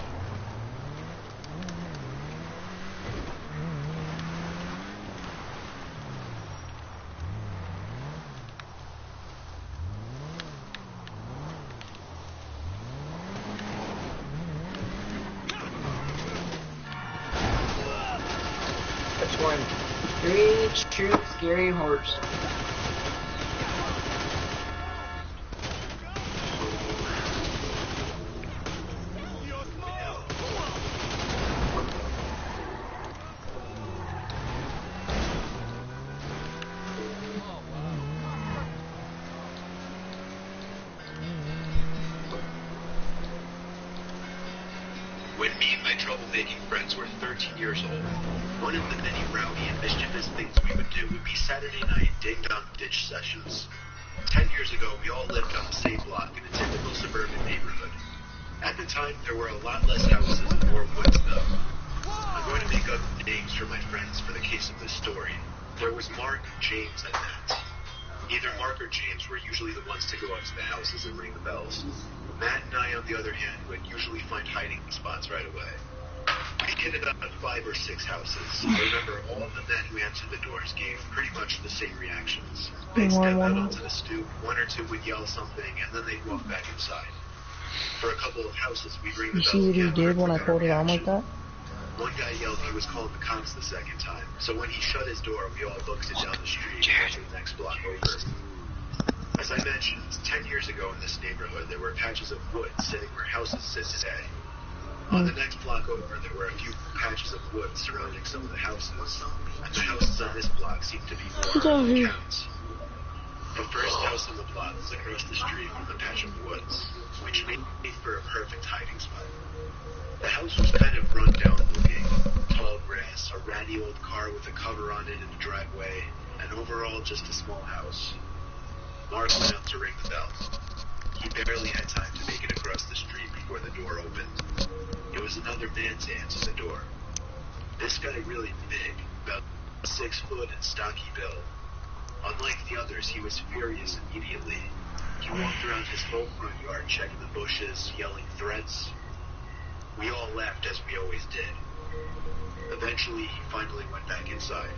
H: Which one? 3 true scary horrors.
G: When me and my troublemaking friends were 13 years old, one of the many rowdy and mischievous things we would do would be Saturday night ding-dong ditch sessions. 10 years ago, we all lived on the same block in a typical suburban neighborhood. At the time, there were a lot less houses and more woods, though. I'm going to make up names for my friends for the case of this story. There was Mark, James, and Matt. Either Mark or James were usually the ones to go up to the houses and ring the bells. Matt and I, on the other hand, would usually find hiding spots right away. We hit about 5 or 6 houses. I remember all of the men who answered the doors gave pretty much the same reactions. They'd step out onto the stoop, one or two would yell something, and then they'd walk back inside. For a couple of houses, we'd ring the bell.
B: You see what he did when I pulled it on like that?
G: One guy yelled he was calling the cops the second time, so when he shut his door, we all booked it down the street and to the next block over. As I mentioned, 10 years ago in this neighborhood, there were patches of wood sitting where houses sit today. On the next block over, there were a few patches of wood surrounding some of the houses, and the houses on this block seemed to be more hard to count. The first house on the block was across the street from the patch of woods, which made for a perfect hiding spot. The house was kind of run down looking, tall grass, a ratty old car with a cover on it in the driveway, and overall just a small house. Mark went up to ring the bell. He barely had time to make it across the street before the door opened. It was another man to answer the door. This guy really big, about 6 foot and stocky build. Unlike the others, he was furious immediately. He walked around his whole front yard, checking the bushes, yelling threats. We all laughed as we always did. Eventually, he finally went back inside.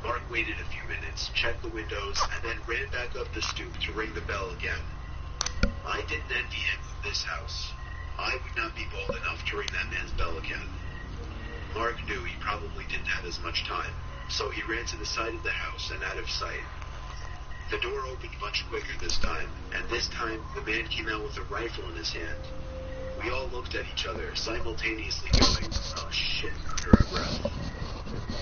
G: Mark waited a few minutes, checked the windows, and then ran back up the stoop to ring the bell again. I didn't envy him of this house. I would not be bold enough to ring that man's bell again. Mark knew he probably didn't have as much time, so he ran to the side of the house and out of sight. The door opened much quicker this time, and this time the man came out with a rifle in his hand. We all looked at each other, simultaneously going, "Oh shit," under our breath.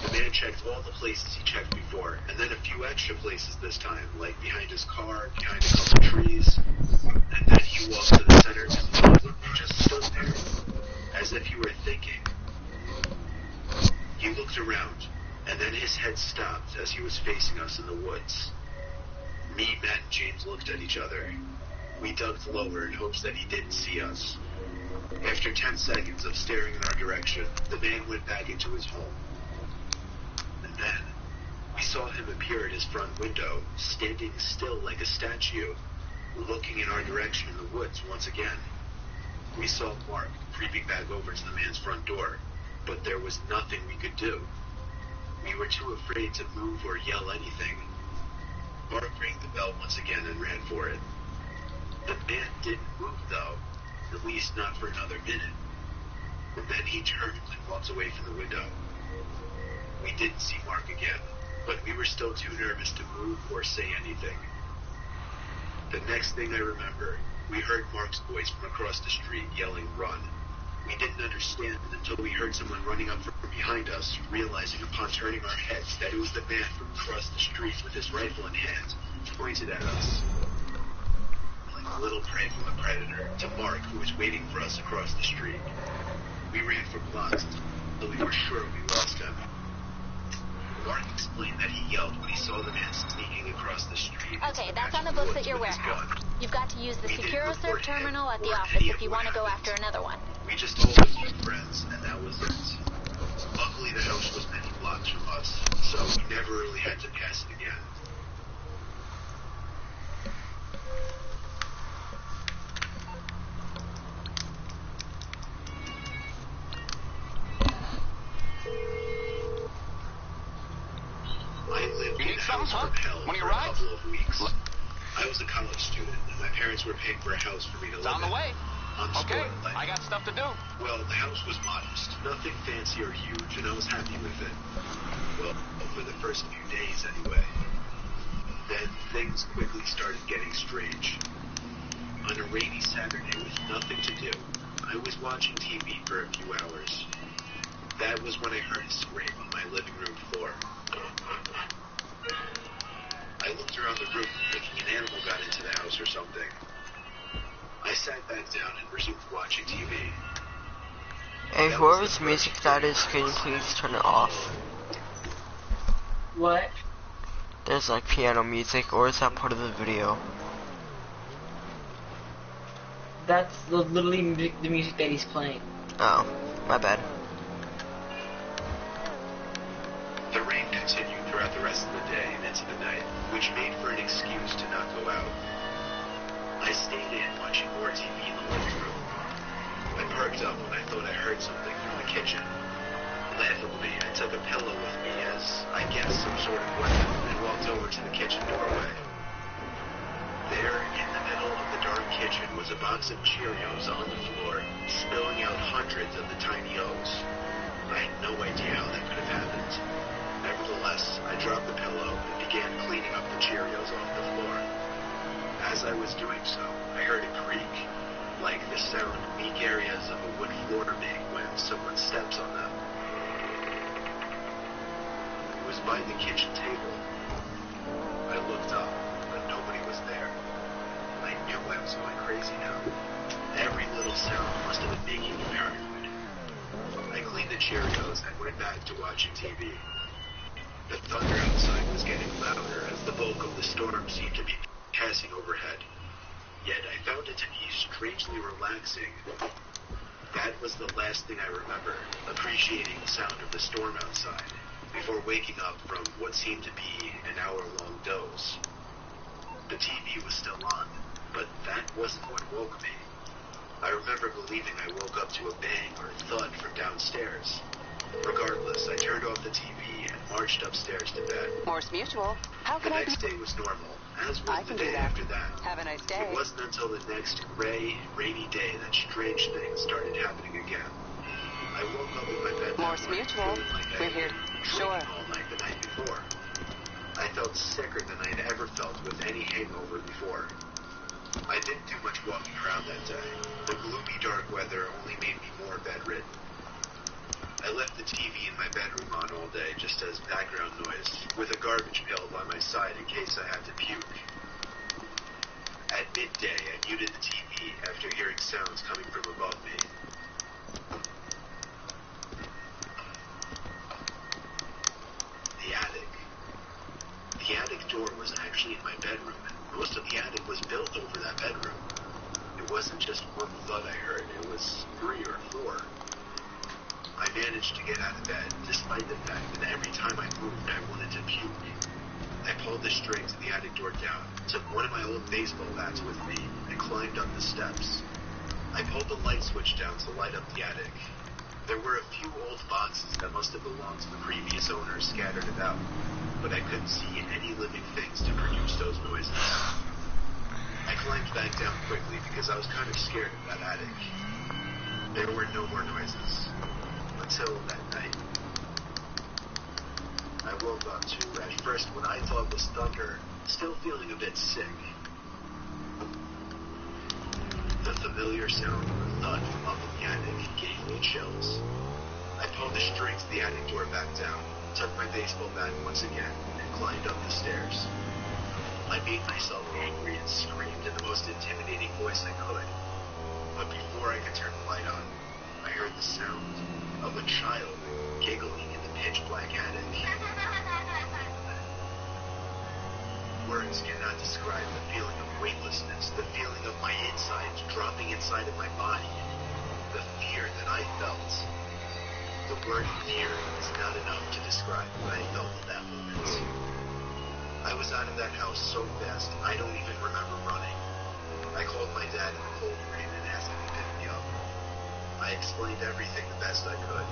G: The man checked all the places he checked before, and then a few extra places this time, like behind his car, behind a couple trees. And then he walked to the center of his lawn and just stood there, as if he were thinking. He looked around, and then his head stopped as he was facing us in the woods. Me, Matt, and James looked at each other. We ducked lower in hopes that he didn't see us. After 10 seconds of staring in our direction, the man went back into his home. And then, we saw him appear at his front window, standing still like a statue, looking in our direction in the woods once again. We saw Mark creeping back over to the man's front door, but there was nothing we could do. We were too afraid to move or yell anything. Mark rang the bell once again and ran for it. The man didn't move, though, at least not for another minute. And then he turned and walked away from the window. We didn't see Mark again, but we were still too nervous to move or say anything. The next thing I remember, we heard Mark's voice from across the street yelling, "Run." We didn't understand until we heard someone running up from behind us, realizing upon turning our heads that it was the man from across the street with his rifle in hand, pointed at us. Like a little prey from a predator, to Mark, who was waiting for us across the street. We ran for blocks until we were sure we lost him. Mark explained that he yelled when he saw the man sneaking across the street.
J: Okay, that's on the books at your warehouse. You've got to use the SecuroServe terminal at the office if you want to go after another one.
G: We just told a few friends, and that was it. Luckily, the house was many blocks from us, so we never really had to pass it again. I lived in a house from hell for a couple of weeks. I was a college student, and my parents were paying for a house for me to live in.
K: On the way. Okay,
G: Life.
K: I got stuff to do.
G: Well, the house was modest, nothing fancy or huge, and I was happy with it. Well, for the first few days anyway. Then things quickly started getting strange. On a rainy Saturday with nothing to do, I was watching TV for a few hours. That was when I heard a scream on my living room floor. I looked around the room, thinking an animal got into the house or something. I sat back down and resumed watching TV.
C: Hey, whoever's music that is, can you please turn it off?
H: What?
C: There's like piano music, or is that part of the video?
H: That's literally the music that he's playing.
C: Oh, my bad.
G: The rain continued throughout the rest of the day and into the night, which made for an excuse to not go out. I stayed in watching more TV in the living room. I perked up when I thought I heard something from the kitchen. Laughably, I took a pillow with me as, I guess, some sort of weapon, and walked over to the kitchen doorway. There, in the middle of the dark kitchen, was a box of Cheerios on the floor, spilling out hundreds of the tiny O's. I had no idea how that could have happened. Nevertheless, I dropped the pillow and began began cleaning up the Cheerios off the floor. As I was doing so, I heard a creak, like the sound weak areas of a wood floor make when someone steps on them. It was by the kitchen table. I looked up, but nobody was there. I knew I was going crazy now. Every little sound must have been making me paranoid. I cleaned the Cheerios and went back to watching TV. The thunder outside was getting louder as the bulk of the storm seemed to be passing overhead. Yet I found it to be strangely relaxing. That was the last thing I remember, appreciating the sound of the storm outside, before waking up from what seemed to be an hour-long doze. The TV was still on, but that wasn't what woke me. I remember believing I woke up to a bang or a thud from downstairs. Regardless, I turned off the TV and marched upstairs to bed.
L: Morse Mutual. How can
G: The
L: I
G: next day was normal, as was
L: I
G: the
L: can
G: day
L: do that.
G: after that.
L: Have a nice day.
G: It wasn't until the next gray, rainy day that strange things started happening again. I woke up in my bed that
L: Morse
G: morning
L: Mutual.
G: feeling like
L: We're here. Sure.
G: all night the night before. I felt sicker than I had ever felt with any hangover before. I didn't do much walking around that day. The gloomy, dark weather only made me more bedridden. I left the TV in my bedroom on all day just as background noise, with a garbage pail by my side in case I had to puke. At midday, I muted the TV after hearing sounds coming from above me. The attic. The attic door was actually in my bedroom, and most of the attic was built over that bedroom. It wasn't just one thud I heard, it was 3 or 4. I managed to get out of bed, despite the fact that every time I moved, I wanted to puke. I pulled the string to the attic door down, took one of my old baseball bats with me, and climbed up the steps. I pulled the light switch down to light up the attic. There were a few old boxes that must have belonged to the previous owners scattered about, but I couldn't see any living things to produce those noises. I climbed back down quickly because I was kind of scared of that attic. There were no more noises. Until that night. I woke up to, at first, what I thought was thunder, still feeling a bit sick. The familiar sound of a thud from up in the attic gave me chills. I pulled the string to the attic door back down, took my baseball bat once again, and climbed up the stairs. I made myself angry and screamed in the most intimidating voice I could. But before I could turn the light on, I heard the sound of a child giggling in the pitch-black attic. Words cannot describe the feeling of weightlessness, the feeling of my insides dropping inside of my body, the fear that I felt. The word fear is not enough to describe what I felt at that moment. I was out of that house so fast, I don't even remember running. I called my dad in the cold rain and asked him to pick me up. I explained everything the best I could.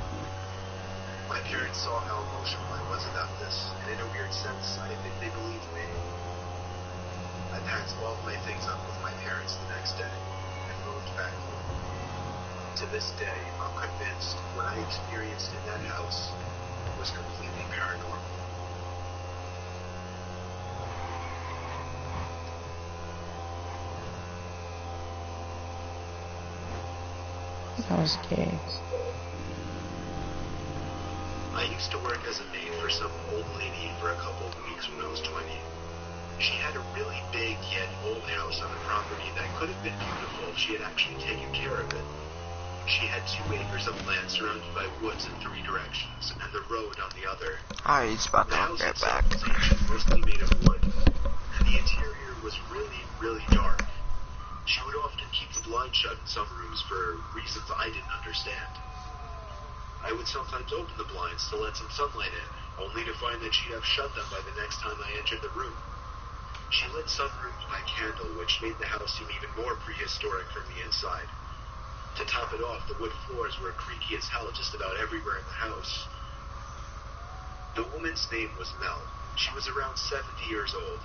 G: My parents saw how emotional I was about this, and in a weird sense, I think they believed me. I packed all of my things up with my parents the next day, and moved back home. To this day, I'm convinced what I experienced in that house was completely paranormal.
B: That was gay.
G: I used to work as a maid for some old lady for a couple of weeks when I was 20. She had a really big yet old house on a property that could have been beautiful if she had actually taken care of it. She had 2 acres of land surrounded by woods in 3 directions, and the road on the other.
C: Alright, it's about to
G: The house
C: get
G: itself
C: back.
G: was ancient, mostly made of wood, and the interior was really, really dark. She would often keep the blinds shut in some rooms for reasons I didn't understand. I would sometimes open the blinds to let some sunlight in, only to find that she'd have shut them by the next time I entered the room. She lit some rooms by candle, which made the house seem even more prehistoric from the inside. To top it off, the wood floors were creaky as hell just about everywhere in the house. The woman's name was Mel. She was around 70 years old.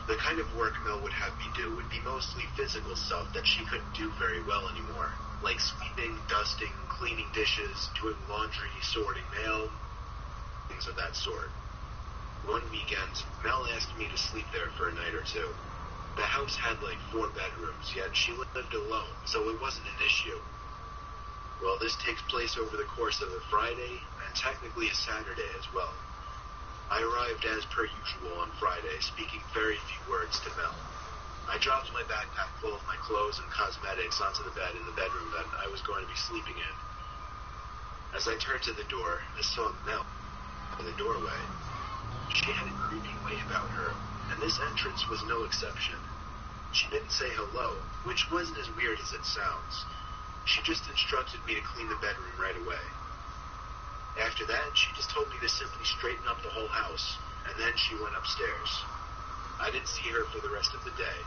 G: The kind of work Mel would have me do would be mostly physical stuff that she couldn't do very well anymore, like sweeping, dusting, cleaning dishes, doing laundry, sorting mail, things of that sort. One weekend, Mel asked me to sleep there for a night or two. The house had like 4 bedrooms, yet she lived alone, so it wasn't an issue. Well, this takes place over the course of a Friday, and technically a Saturday as well. I arrived as per usual on Friday, speaking very few words to Mel. I dropped my backpack full of my clothes and cosmetics onto the bed in the bedroom that I was going to be sleeping in. As I turned to the door, I saw Mel in the doorway. She had a creepy way about her, and this entrance was no exception. She didn't say hello, which wasn't as weird as it sounds. She just instructed me to clean the bedroom right away. After that, she just told me to simply straighten up the whole house, and then she went upstairs. I didn't see her for the rest of the day,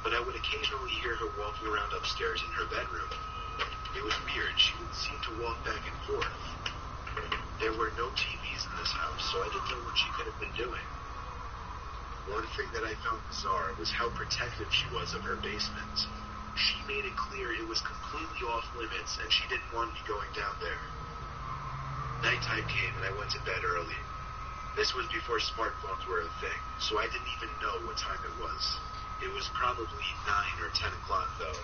G: but I would occasionally hear her walking around upstairs in her bedroom. It was weird. She would seem to walk back and forth. There were no TVs in this house, so I didn't know what she could have been doing. One thing that I found bizarre was how protective she was of her basement. She made it clear it was completely off limits, and she didn't want me going down there. Nighttime came, and I went to bed early. This was before smartphones were a thing, so I didn't even know what time it was. It was probably 9 or 10 o'clock, though.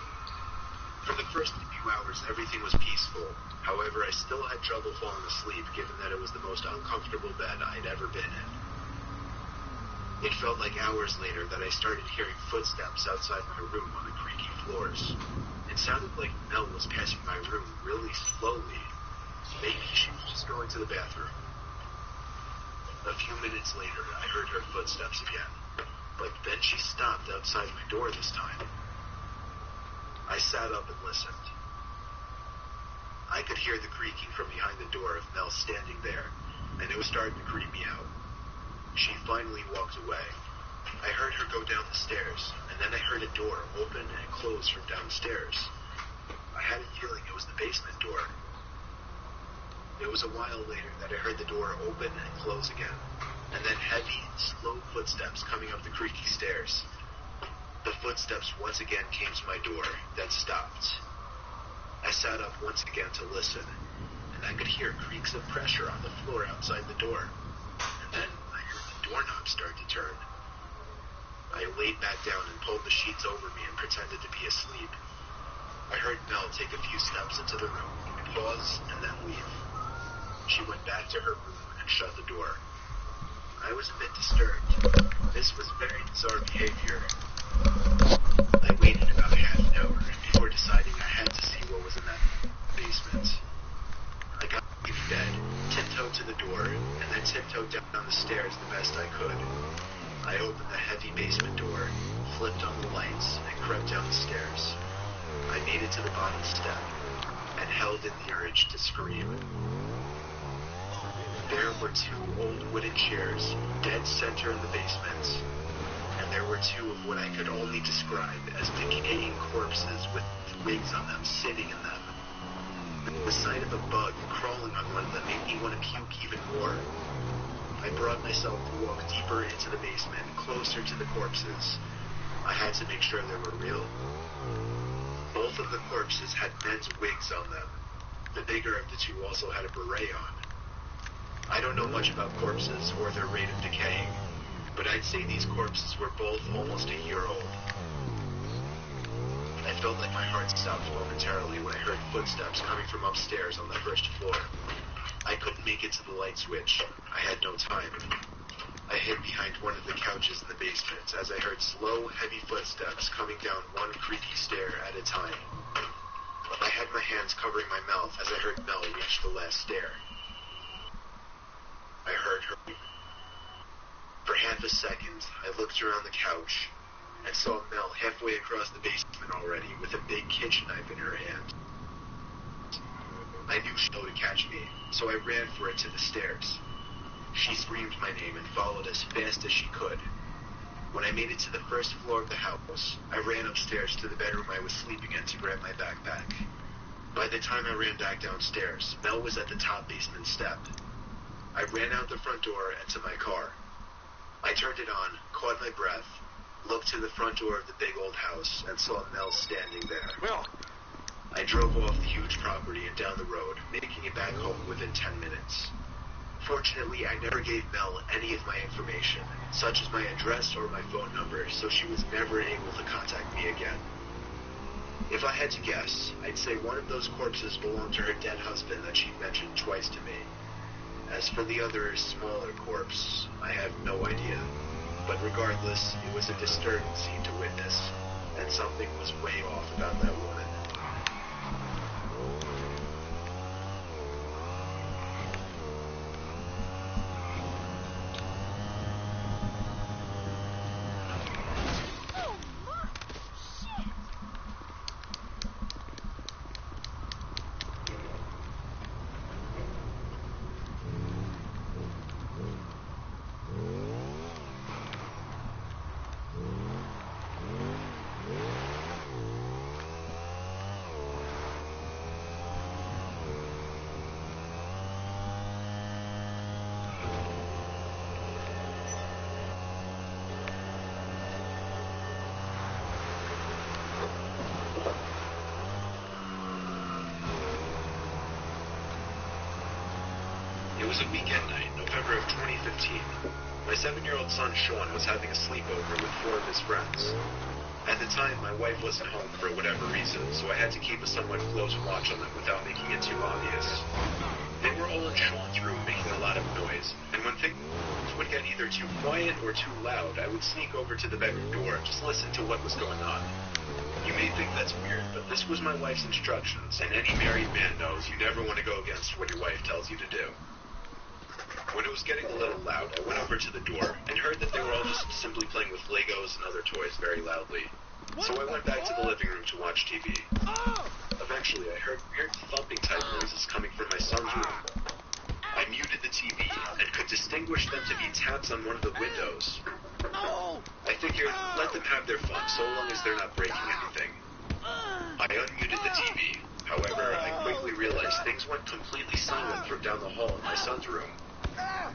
G: For the first few hours, everything was peaceful. However, I still had trouble falling asleep, given that it was the most uncomfortable bed I'd ever been in. It felt like hours later that I started hearing footsteps outside my room on the creaky floors. It sounded like Mel was passing my room really slowly. Maybe she was just going to the bathroom. A few minutes later, I heard her footsteps again, but then she stopped outside my door this time. I sat up and listened. I could hear the creaking from behind the door of Mel standing there, and it was starting to creep me out. She finally walked away. I heard her go down the stairs, and then I heard a door open and close from downstairs. I had a feeling it was the basement door. It was a while later that I heard the door open and close again, and then heavy, slow footsteps coming up the creaky stairs. The footsteps once again came to my door, then stopped. I sat up once again to listen, and I could hear creaks of pressure on the floor outside the door. And then I heard the doorknob start to turn. I laid back down and pulled the sheets over me and pretended to be asleep. I heard Mel take a few steps into the room, pause, and then leave. She went back to her room and shut the door. I was a bit disturbed. This was very bizarre behavior. I waited about half an hour before deciding I had to see what was in that basement. I got in bed, tiptoed to the door, and then tiptoed down the stairs the best I could. I opened the heavy basement door, flipped on the lights, and crept down the stairs. I made it to the bottom step, and held in the urge to scream. There were 2 old wooden chairs, dead center in the basement, and there were 2 of what I could only describe as decaying corpses with wigs on them sitting in them. The sight of a bug crawling on one of them made me want to puke even more. I brought myself to walk deeper into the basement, closer to the corpses. I had to make sure they were real. Both of the corpses had men's wigs on them. The bigger of the 2 also had a beret on. I don't know much about corpses or their rate of decaying, but I'd say these corpses were both almost a year old. I felt like my heart stopped momentarily when I heard footsteps coming from upstairs on the first floor. I couldn't make it to the light switch. I had no time. I hid behind one of the couches in the basement as I heard slow, heavy footsteps coming down one creaky stair at a time. I had my hands covering my mouth as I heard Mel reach the last stair. I heard her. For half a second, I looked around the couch and saw Mel halfway across the basement already with a big kitchen knife in her hand. I knew she would catch me, so I ran for it to the stairs. She screamed my name and followed as fast as she could. When I made it to the first floor of the house, I ran upstairs to the bedroom I was sleeping in to grab my backpack. By the time I ran back downstairs, Mel was at the top basement step. I ran out the front door and to my car. I turned it on, caught my breath, looked to the front door of the big old house, and saw Mel standing there.
K: Will!
G: I drove off the huge property and down the road, making it back home within 10 minutes. Fortunately, I never gave Mel any of my information, such as my address or my phone number, so she was never able to contact me again. If I had to guess, I'd say one of those corpses belonged to her dead husband that she mentioned twice to me. As for the other, smaller corpse, I have no idea. But regardless, it was a disturbing scene to witness, and something was way off about that woman. It was a weekend night, November of 2015. My 7-year-old son Sean was having a sleepover with 4 of his friends. At the time, my wife wasn't home for whatever reason, so I had to keep a somewhat close watch on them without making it too obvious. They were all in Sean's room making a lot of noise, and when things would get either too quiet or too loud, I would sneak over to the bedroom door and just listen to what was going on. You may think that's weird, but this was my wife's instructions, and any married man knows you never want to go against what your wife tells you to do. When it was getting a little loud, I went over to the door and heard that they were all just simply playing with Legos and other toys very loudly. So I went back to the living room to watch TV. Eventually, I heard weird thumping type noises coming from my son's room. I muted the TV and could distinguish them to be taps on one of the windows. I figured, let them have their fun so long as they're not breaking anything. I unmuted the TV. However, I quickly realized things went completely silent from down the hall in my son's room.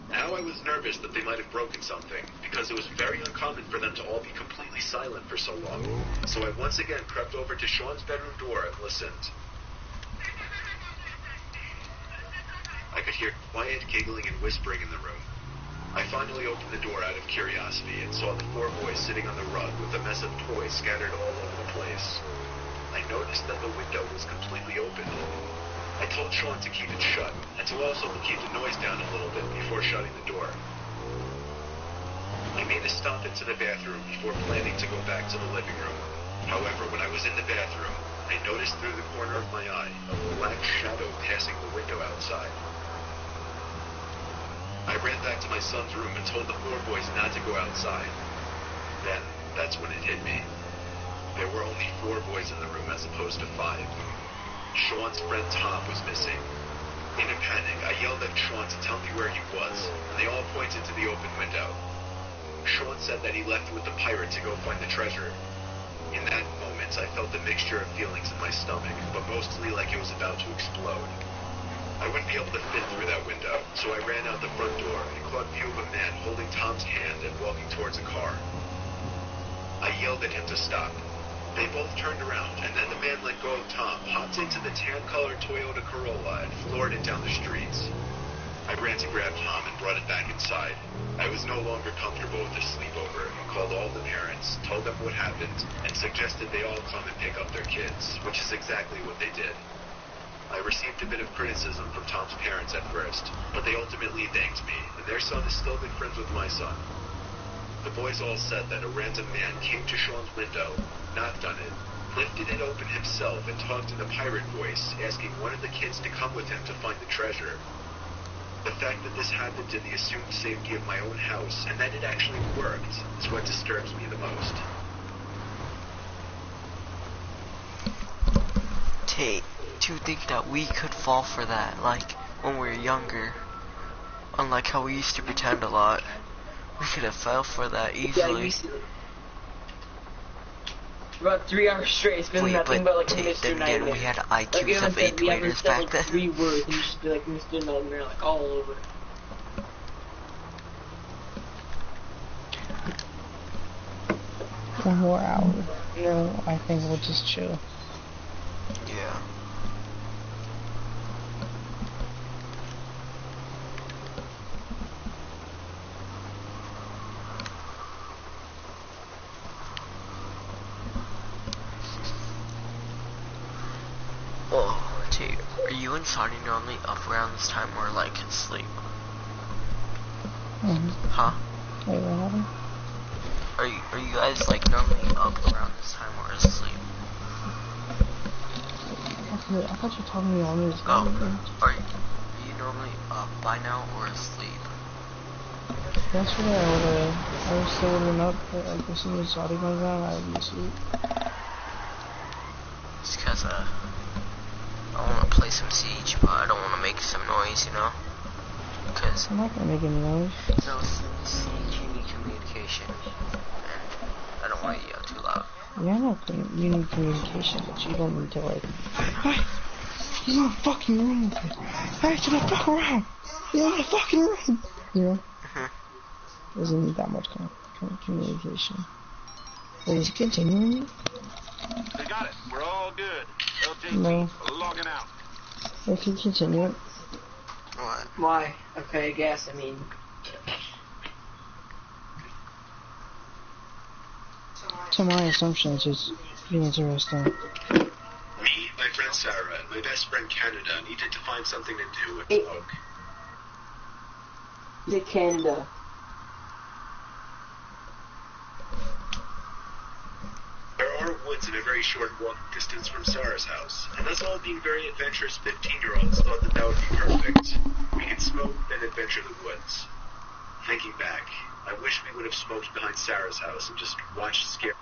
G: Now I was nervous that they might have broken something, because it was very uncommon for them to all be completely silent for so long. So I once again crept over to Sean's bedroom door and listened. I could hear quiet giggling and whispering in the room. I finally opened the door out of curiosity and saw the 4 boys sitting on the rug with a mess of toys scattered all over the place. I noticed that the window was completely open. I told Sean to keep it shut, and to also keep the noise down a little bit before shutting the door. I made a stop into the bathroom before planning to go back to the living room. However, when I was in the bathroom, I noticed through the corner of my eye a black shadow passing the window outside. I ran back to my son's room and told the 4 boys not to go outside. Then, that's when it hit me. There were only 4 boys in the room as opposed to 5. Sean's friend Tom was missing. In a panic, I yelled at Sean to tell me where he was, and they all pointed to the open window. Sean said that he left with the pirate to go find the treasure. In that moment, I felt a mixture of feelings in my stomach, but mostly like it was about to explode. I wouldn't be able to fit through that window, so I ran out the front door and caught view of a man holding Tom's hand and walking towards a car. I yelled at him to stop. They both turned around, and then the man let go of Tom, hopped into the tan-colored Toyota Corolla, and floored it down the streets. I ran to grab Tom and brought it back inside. I was no longer comfortable with the sleepover and called all the parents, told them what happened, and suggested they all come and pick up their kids, which is exactly what they did. I received a bit of criticism from Tom's parents at first, but they ultimately thanked me, and their son is still good friends with my son. The boys all said that a random man came to Sean's window, knocked on it, lifted it open himself, and talked in a pirate voice, asking one of the kids to come with him to find the treasure. The fact that this happened in the assumed safety of my own house, and that it actually worked, is what disturbs me the most.
C: To think that we could fall for that, like, when we were younger. Unlike how we used to pretend a lot. We could have fell for that easily.
H: Yeah, about 3 hours straight, it's been nothing but like a Mr.
C: Then again, we had IQs of 8th graders back then.
H: 3 words, and you just be like Mr. Nightmare, like all over.
B: One more hour. No, I think we'll just chill.
C: Yeah. Oh, dude, are you and Sonny normally up around this time or like asleep? Huh?
B: Wait, what happened?
C: Are you guys like normally up around this time or asleep?
B: Okay, I thought you told me all this.
C: Are you normally up by now or asleep?
B: Yesterday I was still been up, but like as soon as Saudi comes down, I would be asleep.
C: It's cause I want to play some Siege, but I don't want to make some noise, you know? Cause
B: I'm not gonna make any noise.
C: No, Siege, you need communication, and I don't want to yell too loud.
B: Yeah, I know you need communication, but you don't need to like, hey, he's in the fucking room. Hey, get the fuck around. He's in the fucking room. You know? Doesn't need that much communication. Wait, is it continuing?
K: They got it. We're all good. LJT,
B: No.
K: logging out.
B: Wait, can you continue it?
C: What?
H: Why? Okay, gas, I mean.
B: To my assumptions, it's interesting.
G: Me, my friend Sarah, and my best friend Canada needed to find something to do with smoke.
H: The Canada.
G: There are woods in a very short walk distance from Sarah's house, and us all being very adventurous 15-year-olds thought that would be perfect. We could smoke, then adventure the woods. Thinking back, I wish we would have smoked behind Sarah's house and just watched scare.